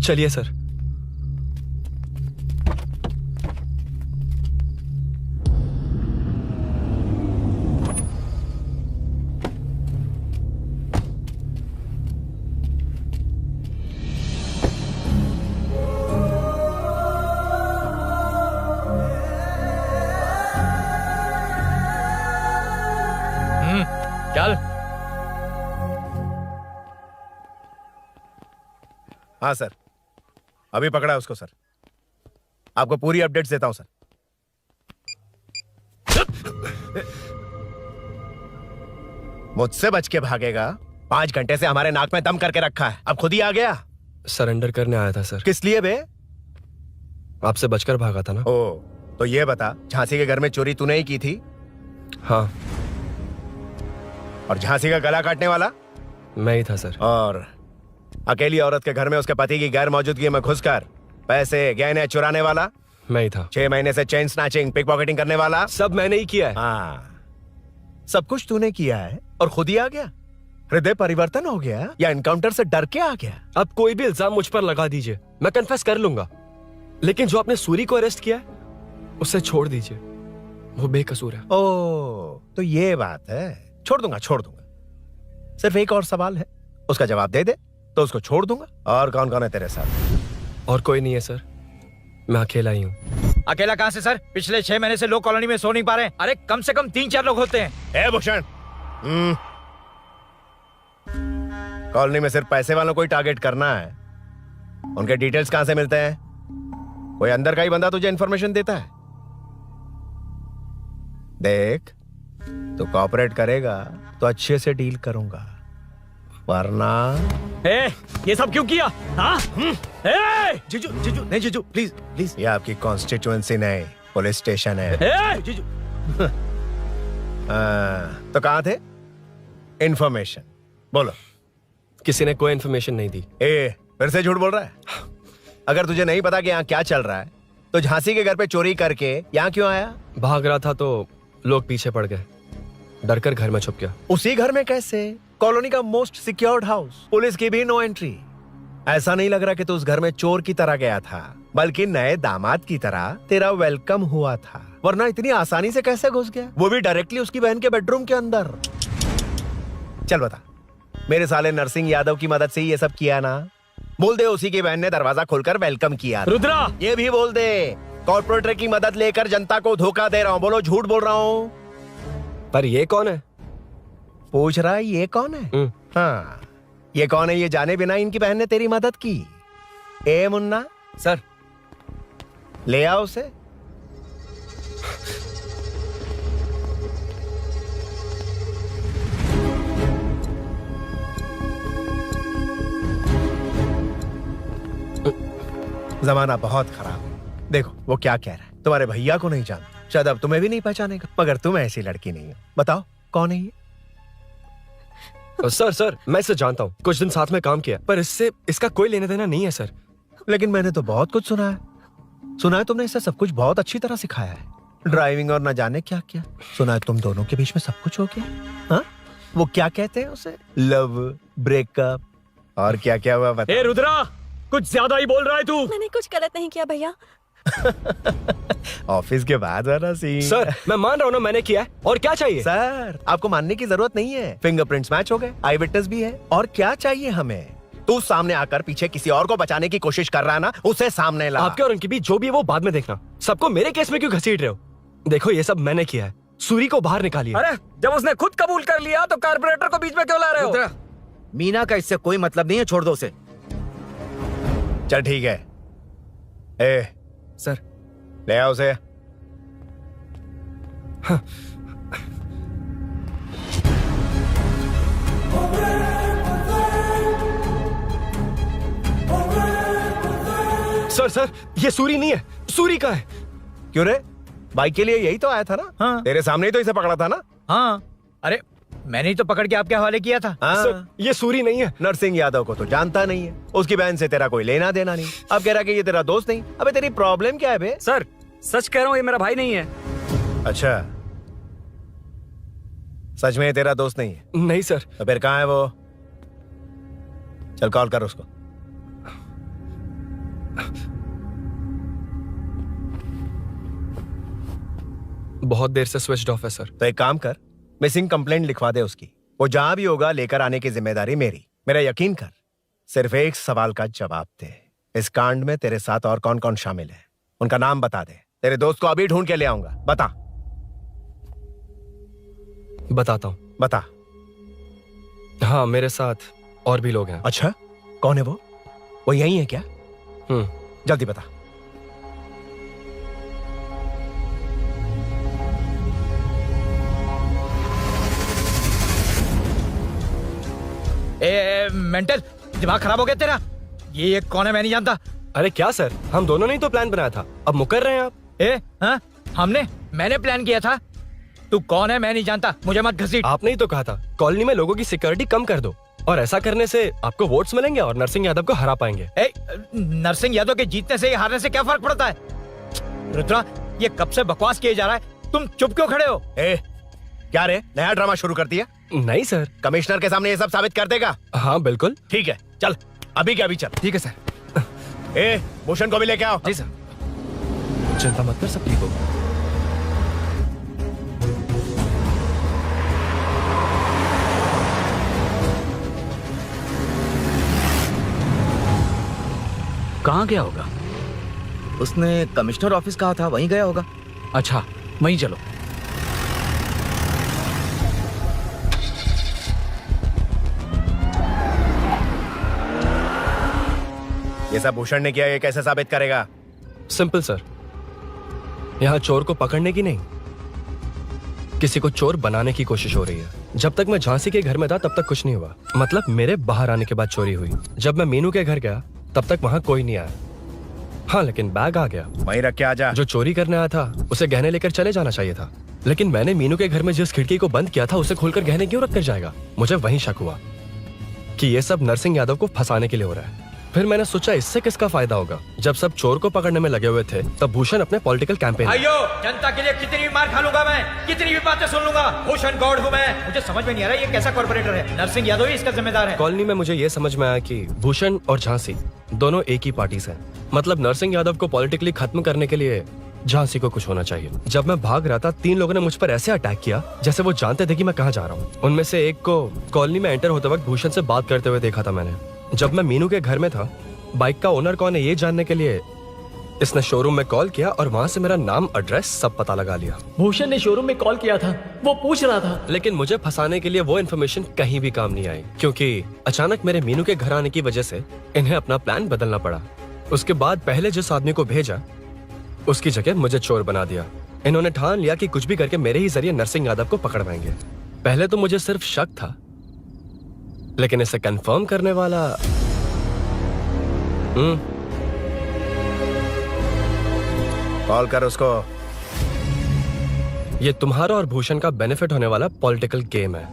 Speaker 6: चलिए सर।
Speaker 8: चल।
Speaker 13: हाँ सर, अभी पकड़ा उसको सर। आपको पूरी अपडेट्स देता हूं सर। मुझसे बच के भागेगा? 5 घंटे से हमारे नाक में दम करके रखा है, अब खुद ही आ गया।
Speaker 6: सरेंडर करने आया था सर।
Speaker 13: किस लिए बे?
Speaker 6: आपसे बचकर भागा था ना।
Speaker 13: ओ, तो ये बता, झांसी के घर में चोरी तूने ही की थी?
Speaker 6: हाँ।
Speaker 13: और झांसी का गला काटने वाला?
Speaker 6: मैं ही था सर।
Speaker 13: और अकेली औरत के घर में उसके पति की गैर मौजूदगी में घुसकर पैसे गहने चुराने वाला?
Speaker 6: मैं ही था।
Speaker 13: 6 महीने से चेन स्नैचिंग, पिक पॉकेटिंग करने वाला?
Speaker 6: सब मैंने ही किया है।
Speaker 13: हाँ, सब कुछ तूने किया है और खुद ही आ गया? हृदय परिवर्तन हो गया या एनकाउंटर से डर के आ गया?
Speaker 6: अब कोई भी इल्जाम मुझ पर लगा दीजिए, मैं कन्फेस कर लूंगा। लेकिन जो आपने सूरी को अरेस्ट किया है, उसे छोड़ दीजिए, वो बेकसूर है।
Speaker 13: ओ, तो ये बात है। छोड़ दूंगा, छोड़ दूंगा। सिर्फ एक और सवाल है, उसका जवाब दे दे तो उसको छोड़ दूंगा। और कौन कौन है तेरे साथ?
Speaker 6: और कोई नहीं है सर, मैं अकेला ही हूँ।
Speaker 8: अकेला कहाँ से सर? पिछले 6 महीने से लोग कॉलोनी में सो नहीं पा रहे हैं। अरे कम से कम 3-4 लोग होते हैं।
Speaker 13: ए भूषण, कॉलोनी में सिर्फ पैसे वालों को ही टारगेट करना है। उनके डिटेल्स कहाँ से मिलते हैं? कोई अंदर का ही बंदा तुझे इन्फॉर्मेशन देता है? देख, तू कॉपरेट करेगा तो अच्छे से डील करूंगा, वरना
Speaker 2: ये सब क्यों किया? हाँ?
Speaker 13: जीजू जीजू नहीं जीजू, प्लीज प्लीज। ये आपकी कॉन्स्टिट्यूएंसी नहीं, पुलिस स्टेशन है। जीजू तो कहाँ थे? इन्फॉर्मेशन बोलो।
Speaker 6: किसी ने कोई इन्फॉर्मेशन नहीं दी।
Speaker 13: फिर से झूठ बोल रहा है? अगर तुझे नहीं पता कि यहाँ क्या चल रहा है तो झांसी के घर पे चोरी करके यहाँ क्यों आया?
Speaker 6: भाग रहा था तो लोग पीछे पड़ गए, डरकर घर में छुप गया।
Speaker 13: उसी घर में कैसे? कॉलोनी का मोस्ट सिक्योर्ड हाउस, पुलिस की भी नो एंट्री। ऐसा नहीं लग रहा कि तू उस घर में चोर की तरह गया था, बल्कि नए दामाद की तरह तेरा वेलकम हुआ था। वरना इतनी आसानी से कैसे घुस गया, वो भी डायरेक्टली उसकी बहन के बेडरूम के अंदर? चल बता, मेरे साले नरसिंह यादव की मदद से ही ये सब किया ना? बोल दे उसी की बहन ने दरवाजा खोलकर वेलकम किया।
Speaker 2: रुद्रा,
Speaker 13: ये भी बोल दे कॉर्पोरेटर की मदद लेकर जनता को धोखा दे रहा हूँ। बोलो झूठ बोल रहा हूँ?
Speaker 6: पर ये कौन है?
Speaker 13: पूछ रहा है ये कौन है? हाँ, ये कौन है ये जाने बिना इनकी बहन ने तेरी मदद की। ए मुन्ना
Speaker 10: सर,
Speaker 13: ले आओ उसे। जमाना बहुत खराब है। देखो वो क्या कह रहा है। तुम्हारे भैया को नहीं जानता, शायद अब तुम्हें भी नहीं पहचानेगा, मगर तुम ऐसी लड़की नहीं हो। बताओ कौन है ये?
Speaker 6: सर मैं इसे जानता हूँ, कुछ दिन साथ में काम किया, पर इससे इसका कोई लेना देना नहीं है सर।
Speaker 13: लेकिन मैंने तो बहुत कुछ सुना है। सुना है तुमने इसे सब कुछ बहुत अच्छी तरह सिखाया है, ड्राइविंग और न जाने क्या क्या। सुना है तुम दोनों के बीच में सब कुछ हो गया। हाँ, वो क्या कहते हैं उसे, लव, ब्रेकअप और क्या क्या हुआ बता।
Speaker 2: रुद्रा, कुछ ज्यादा ही बोल रहा है तू।
Speaker 1: मैंने कुछ गलत नहीं किया भैया।
Speaker 13: ऑफिस के बाद वाला सीन।
Speaker 6: सर मैं मान रहा हूँ ना मैंने किया है, और क्या चाहिए?
Speaker 13: सर आपको मानने की जरूरत नहीं है, फिंगरप्रिंट्स मैच हो गए, आई विटनेस भी है, और क्या चाहिए हमें? तू सामने आकर पीछे किसी और को बचाने की कोशिश कर रहा है ना, उसे सामने ला।
Speaker 6: आपके और उनके बीच जो भी है वो बाद में देखना, सबको मेरे केस में क्यों घसीट रहे हो? देखो ये सब मैंने किया है, सूरी को बाहर निकालिए।
Speaker 4: अरे जब उसने खुद कबूल कर लिया तो कारपोरेटर को बीच में क्यों ला रहे हो?
Speaker 5: मीना का इससे कोई मतलब नहीं है, छोड़ दो उसे।
Speaker 13: चल ठीक है। ए
Speaker 10: सर
Speaker 13: ले आओ उसे।
Speaker 6: सर ये सूरी नहीं है, सूरी का है।
Speaker 13: क्यों रे, बाइक के लिए यही तो आया था ना?
Speaker 10: हाँ।
Speaker 13: तेरे सामने ही तो इसे पकड़ा था ना?
Speaker 10: हाँ, अरे मैंने ही तो पकड़ के आपके हवाले किया था।
Speaker 13: हाँ।
Speaker 6: सर ये सूरी नहीं है।
Speaker 13: नरसिंह यादव को तो जानता नहीं है, उसकी बहन से तेरा कोई लेना देना नहीं, अब कह रहा कि ये तेरा दोस्त नहीं। अबे तेरी प्रॉब्लम क्या है बे?
Speaker 10: सर सच कह रहा हूँ, ये मेरा भाई नहीं है।
Speaker 13: अच्छा, सच में ये तेरा दोस्त नहीं है?
Speaker 6: नहीं सर।
Speaker 13: तो फिर कहाँ है वो? चल कॉल कर उसको।
Speaker 6: बहुत देर से स्विच ऑफ है सर।
Speaker 13: तो एक काम कर, मिसिंग कंप्लेंट लिखवा दे उसकी, वो जहां भी होगा लेकर आने की जिम्मेदारी मेरी। मेरा यकीन कर, सिर्फ एक सवाल का जवाब दे, इस कांड में तेरे साथ और कौन कौन शामिल है, उनका नाम बता दे। तेरे दोस्त को अभी ढूंढ के ले आऊंगा। बता।
Speaker 6: बताता हूँ।
Speaker 13: बता।
Speaker 6: हाँ मेरे साथ और भी लोग हैं।
Speaker 13: अच्छा, कौन है वो? वो यही है क्या? जल्दी बता।
Speaker 10: मेंटल दिमाग खराब हो गया तेरा? ये कौन है मैं नहीं जानता।
Speaker 6: अरे क्या सर, हम दोनों ने ही तो प्लान बनाया था, अब मुकर रहे हैं आप?
Speaker 10: हाँ? मैंने प्लान किया था। तू कौन है मैं नहीं जानता, मुझे मत घसीट।
Speaker 6: आपने ही तो कहा था कॉलोनी में लोगों की सिक्योरिटी कम कर दो, और ऐसा करने से आपको वोट्स मिलेंगे और नरसिंह यादव को हरा पाएंगे।
Speaker 10: नरसिंह यादव के जीतने से हारने से क्या फर्क पड़ता है? रुद्रा, ये कब से बकवास किए जा रहा है, तुम चुप क्यों खड़े हो?
Speaker 13: क्या रे, नया ड्रामा शुरू कर दिया?
Speaker 6: नहीं सर।
Speaker 13: कमिश्नर के सामने ये सब साबित कर देगा?
Speaker 6: हाँ बिल्कुल।
Speaker 13: ठीक है, चल अभी क्या अभी चल।
Speaker 10: ठीक है सर।
Speaker 13: भूषण को भी लेके आओ।
Speaker 10: जी सर।
Speaker 6: चिंता मत कर, सब ठीक होगा।
Speaker 14: कहाँ गया होगा?
Speaker 5: उसने कमिश्नर ऑफिस कहा था, वहीं गया होगा।
Speaker 14: अच्छा, वहीं चलो।
Speaker 13: ये सब भूषण ने किया, ये कैसे साबित करेगा?
Speaker 6: सिंपल सर, यहाँ चोर को पकड़ने की नहीं, किसी को चोर बनाने की कोशिश हो रही है। जब तक मैं झांसी के घर में था तब तक कुछ नहीं हुआ, मतलब मेरे बाहर आने के बाद चोरी हुई। जब मैं मीनू के घर गया तब तक वहां कोई नहीं आया। हाँ, लेकिन बैग आ गया।
Speaker 13: वहीं रख के आ जा।
Speaker 6: जो चोरी करने आया था उसे गहने लेकर चले जाना चाहिए था, लेकिन मैंने मीनू के घर में जिस खिड़की को बंद किया था उसे खोलकर गहने क्यों रख कर जाएगा। मुझे वहीं शक हुआ कि ये सब नरसिंह यादव को फंसाने के लिए हो रहा है। फिर मैंने सोचा इससे किसका फायदा होगा। जब सब चोर को पकड़ने में लगे हुए थे तब भूषण अपने पॉलिटिकल कैंपेन।
Speaker 15: भाइयों, जनता के लिए कितनी भी मार खा लूंगा मैं, कितनी भी बातें सुन लूंगा, भूषण गौड़ हूँ मैं। मुझे समझ में नहीं आ रहा ये कैसा कॉर्पोरेटर है। नरसिंह यादव ही इसका जिम्मेदार है।
Speaker 6: कॉलोनी में मुझे ये समझ में आया कि भूषण और झांसी दोनों एक ही पार्टी से, मतलब नरसिंह यादव को पॉलिटिकली खत्म करने के लिए झांसी को कुछ होना चाहिए। जब मैं भाग रहा था 3 लोगों ने मुझ पर ऐसे अटैक किया जैसे वो जानते थे कि मैं कहाँ जा रहा हूँ। उनमें से एक को कॉलोनी में एंटर होते वक्त भूषण से बात करते हुए देखा था मैंने। जब मैं मीनू के घर में था, बाइक का ओनर कौन है ये जानने के लिए इसने शोरूम में कॉल किया और वहां से मेरा नाम, एड्रेस सब पता लगा लिया।
Speaker 2: भूषण ने शोरूम में कॉल किया था, वो पूछ रहा था।
Speaker 6: लेकिन मुझे फंसाने के लिए वो इन्फॉर्मेशन कहीं भी काम नहीं आई, क्योंकि अचानक मेरे मीनू के घर आने की वजह से इन्हें अपना प्लान बदलना पड़ा। उसके बाद पहले जिस आदमी को भेजा उसकी जगह मुझे चोर बना दिया। इन्होंने ठान लिया कि कुछ भी करके मेरे ही जरिए नरसिंह यादव को पकड़वाएंगे। पहले तो मुझे सिर्फ शक था, लेकिन इसे कंफर्म करने वाला
Speaker 13: कॉल कर उसको।
Speaker 6: ये तुम्हारा और भूषण का बेनिफिट होने वाला पॉलिटिकल गेम है।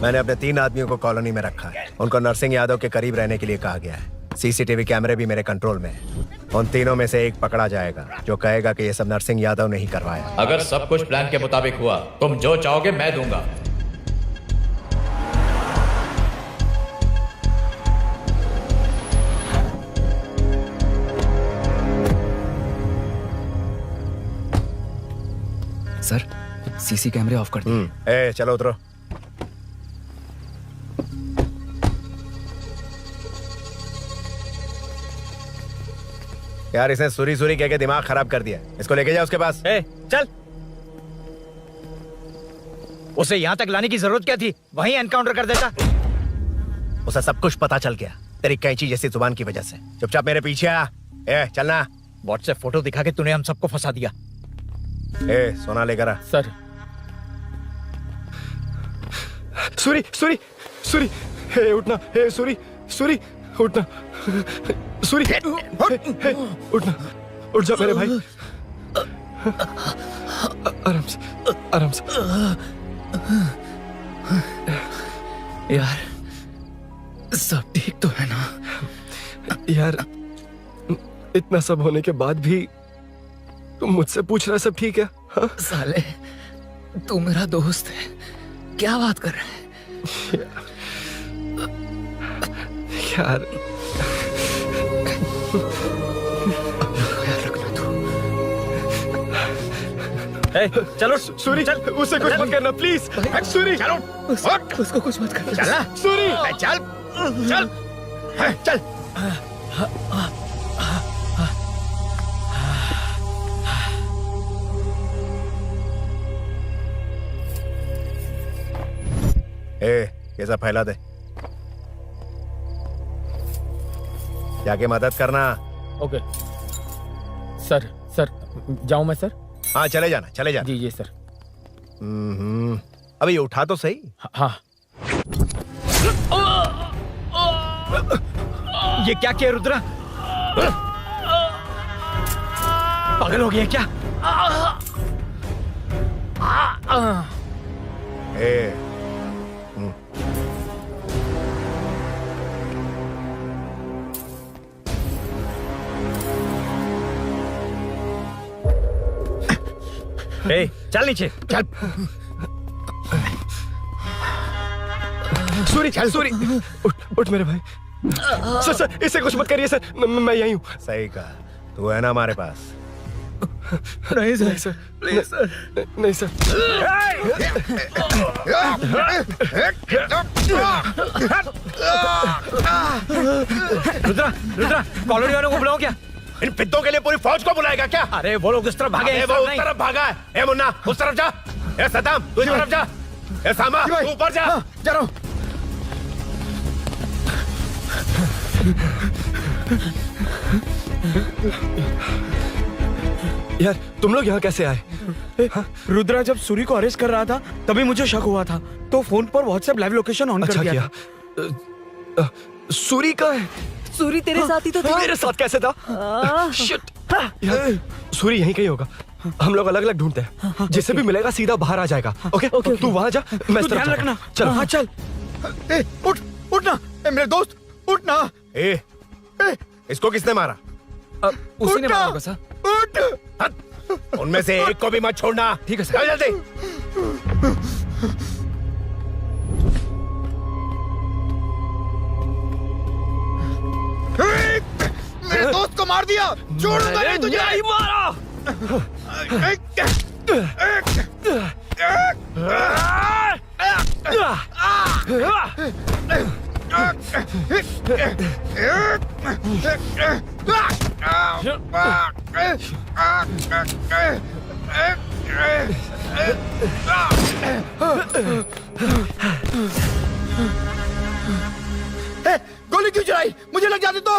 Speaker 13: मैंने अपने 3 आदमियों को कॉलोनी में रखा है। उनको नरसिंह यादव के करीब रहने के लिए कहा गया है। सीसीटीवी कैमरे भी मेरे कंट्रोल में है। उन तीनों में से एक पकड़ा जाएगा जो कहेगा कि ये सब नरसिंह यादव ने ही करवाया।
Speaker 8: अगर सब कुछ प्लान के मुताबिक हुआ, तुम जो चाहोगे मैं दूंगा।
Speaker 10: सर, सीसी कैमरे ऑफ कर दिए।
Speaker 13: चलो उतरो। यार इसने सुरी सुरी कह के दिमाग खराब कर दिया। इसको लेके जा उसके पास।
Speaker 15: चल, उसे यहाँ तक लाने की जरूरत क्या थी? वहीं एनकाउंटर कर देता।
Speaker 13: उसे सब कुछ पता चल गया तेरी कैंची जैसी जुबान की वजह से। चुपचाप मेरे पीछे आ। चलना।
Speaker 15: व्हाट्सएप फोटो दिखा के तूने हम सबको फंसा दिया।
Speaker 13: सोना लेकर आ।
Speaker 15: सर,
Speaker 6: सूरी सूरी सूरी, उठना। सूरी सूरी, उठना। सूरी, उठना। उठ जा मेरे भाई। आराम से, आराम से।
Speaker 10: यार सब ठीक तो है ना?
Speaker 6: यार इतना सब होने के बाद भी तुम मुझसे पूछ रहा सब ठीक है? हाँ?
Speaker 10: साले, तू मेरा दोस्त है, क्या बात कर रहा है?
Speaker 6: यार
Speaker 15: चलो
Speaker 6: सूरी, चल, उसे कुछ मत करना प्लीज। सूरी,
Speaker 15: चलो,
Speaker 10: उसको कुछ मत करना।
Speaker 15: चल
Speaker 6: सूरी,
Speaker 15: चल चल चल।
Speaker 13: ये सब फैला दे। जाके मदद करना।
Speaker 15: Okay sir. सर जाऊं मैं सर?
Speaker 13: हाँ चले जाना, चले जाना।
Speaker 15: जी सर।
Speaker 13: अबे ये उठा तो सही।
Speaker 15: हाँ। ये क्या किया रुद्रा? पागल हो गया क्या? चल नीचे चल।
Speaker 6: सूरी, सूरी, उठ मेरे भाई। सर सर, इसे कुछ मत करिए सर, मैं यहीं हूँ।
Speaker 13: सही कहा। तू है ना हमारे पास?
Speaker 6: नहीं सर, प्लीज सर, नहीं सर।
Speaker 15: रुद्रा, रुद्रा, कॉलोनी वालों को बुलाओ क्या?
Speaker 13: इन पिद्दों के लिए पूरी फौज को बुलाएगा क्या?
Speaker 15: अरे वो लोग उस तरफ भागे।
Speaker 13: वो उस तरफ भागा है। ए मुन्ना, उस तरफ जा। ए सदाम, तू इस तरफ जा। ए सामा, तू ऊपर जा।
Speaker 15: जा रहा हूं।
Speaker 6: यार तुम लोग यहाँ कैसे आए?
Speaker 15: रुद्रा जब सूरी को अरेस्ट कर रहा था तभी मुझे शक हुआ था, तो फोन पर व्हाट्सएप लाइव लोकेशन ऑन कर दिया था।
Speaker 6: सूरी कहाँ है?
Speaker 11: सूरी तेरे साथ ही तो था।
Speaker 6: मेरे साथ कैसे था? शिट! यार सूरी यहीं कहीं होगा। हम लोग अलग अलग ढूंढते हैं, जिसे भी मिलेगा सीधा बाहर आ जाएगा। ओके तू वहां जा, मैं इस तरफ
Speaker 15: ध्यान रखना।
Speaker 6: चल।
Speaker 15: हाँ चल। उठ उठना मेरे दोस्त, उठना।
Speaker 13: इसको किसने मारा?
Speaker 4: उसी ने मारा होगा सर।
Speaker 13: उठ। उनमें से एक को भी मत छोड़ना।
Speaker 4: ठीक है सर।
Speaker 13: जल्दी।
Speaker 15: मेरे दोस्त को मार दिया, छोड़ूंगा नहीं तुझे।
Speaker 6: नहीं मारा।
Speaker 15: गोली क्यों चलाई? मुझे लग जाती तो।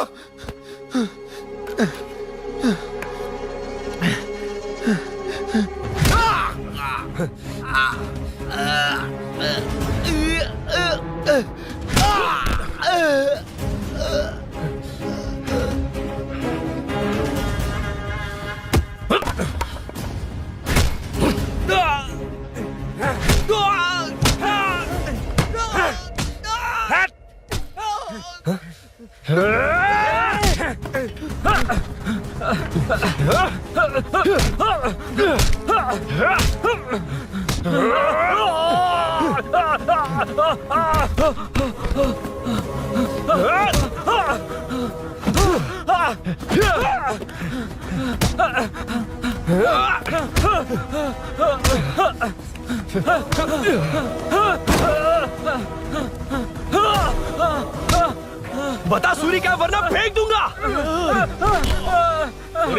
Speaker 6: बता सूरी क्या, वरना फेंक दूंगा।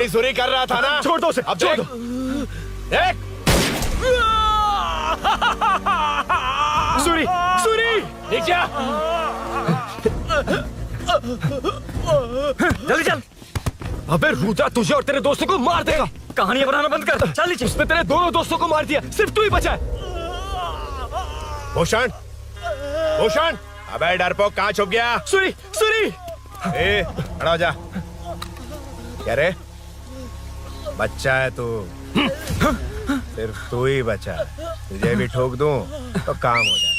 Speaker 13: सूरी कर रहा था ना?
Speaker 6: छोड़ दो उसे,
Speaker 13: अब
Speaker 6: छोड़ दो।
Speaker 13: देख।
Speaker 6: सूरी, सूरी,
Speaker 13: नीचे आ।
Speaker 6: जल्दी चल। अबे रुद्रा तुझे और तेरे दोस्तों को मार देगा। कहानियां बनाना बंद कर। चल नीचे। उसने तेरे दोनों दोस्तों को मार दिया, सिर्फ तू ही बचा है।
Speaker 13: भूषण, भूषण, अबे डरपोक कहाँ छुप गया?
Speaker 6: सूरी, सूरी।
Speaker 13: खड़ा हो जा। क्या रे? बच्चा है तू, सिर्फ तू ही बचा है। तुझे भी ठोक दूं तो काम हो जाए।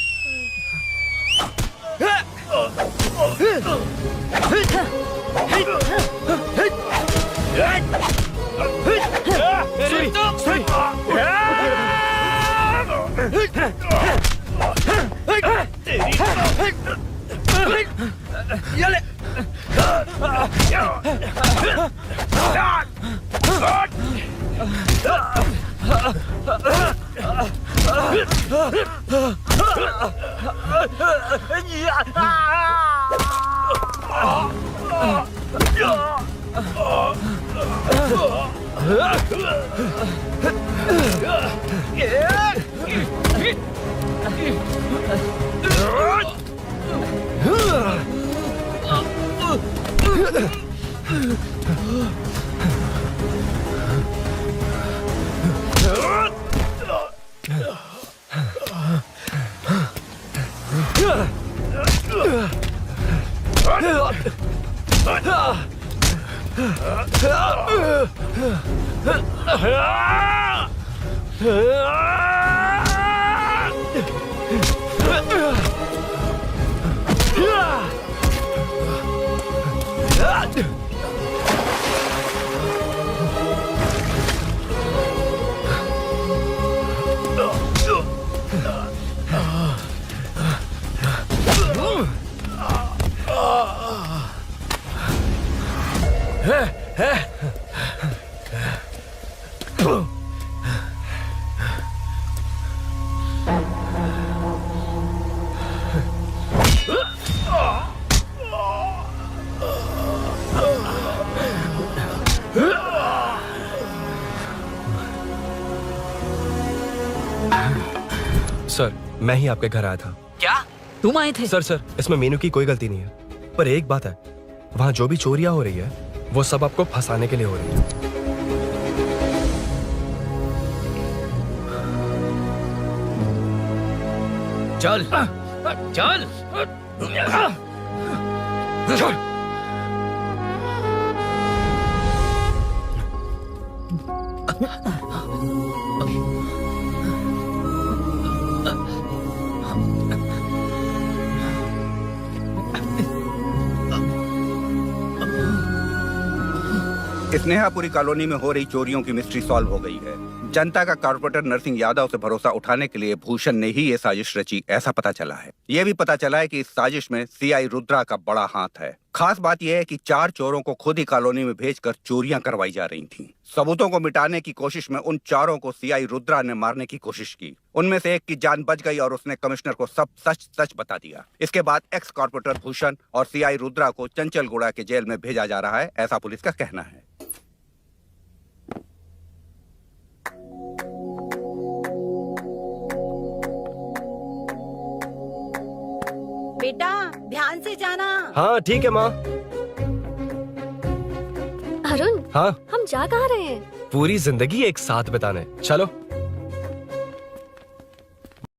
Speaker 6: सर मैं ही आपके घर आया था।
Speaker 11: क्या तुम आए थे?
Speaker 6: सर इसमें मीनू की कोई गलती नहीं है, पर एक बात है, वहाँ जो भी चोरियां हो रही है वो सब आपको फंसाने के लिए हो रही है। चल चल चल।
Speaker 12: स्नेहापुरी कॉलोनी में हो रही चोरियों की मिस्ट्री सॉल्व हो गई है। जनता का कॉर्पोरेटर नरसिंह यादव से भरोसा उठाने के लिए भूषण ने ही ये साजिश रची, ऐसा पता चला है। ये भी पता चला है कि इस साजिश में सीआई रुद्रा का बड़ा हाथ है। खास बात यह है कि 4 चोरों को खुद ही कॉलोनी में भेजकर चोरियां करवाई जा रही थीं। सबूतों को मिटाने की कोशिश में उन चारों को सीआई रुद्रा ने मारने की कोशिश की। उनमें से एक की जान बच गई और उसने कमिश्नर को सब सच सच बता दिया। इसके बाद एक्स कॉर्पोरेटर भूषण और सीआई रुद्रा को चंचलगुड़ा के जेल में भेजा जा रहा है, ऐसा पुलिस का कहना है।
Speaker 3: बेटा ध्यान से जाना।
Speaker 6: हाँ ठीक है माँ।
Speaker 1: अरुण,
Speaker 6: हाँ
Speaker 1: हम जा कहाँ रहे हैं?
Speaker 6: पूरी जिंदगी एक साथ बिताने। चलो।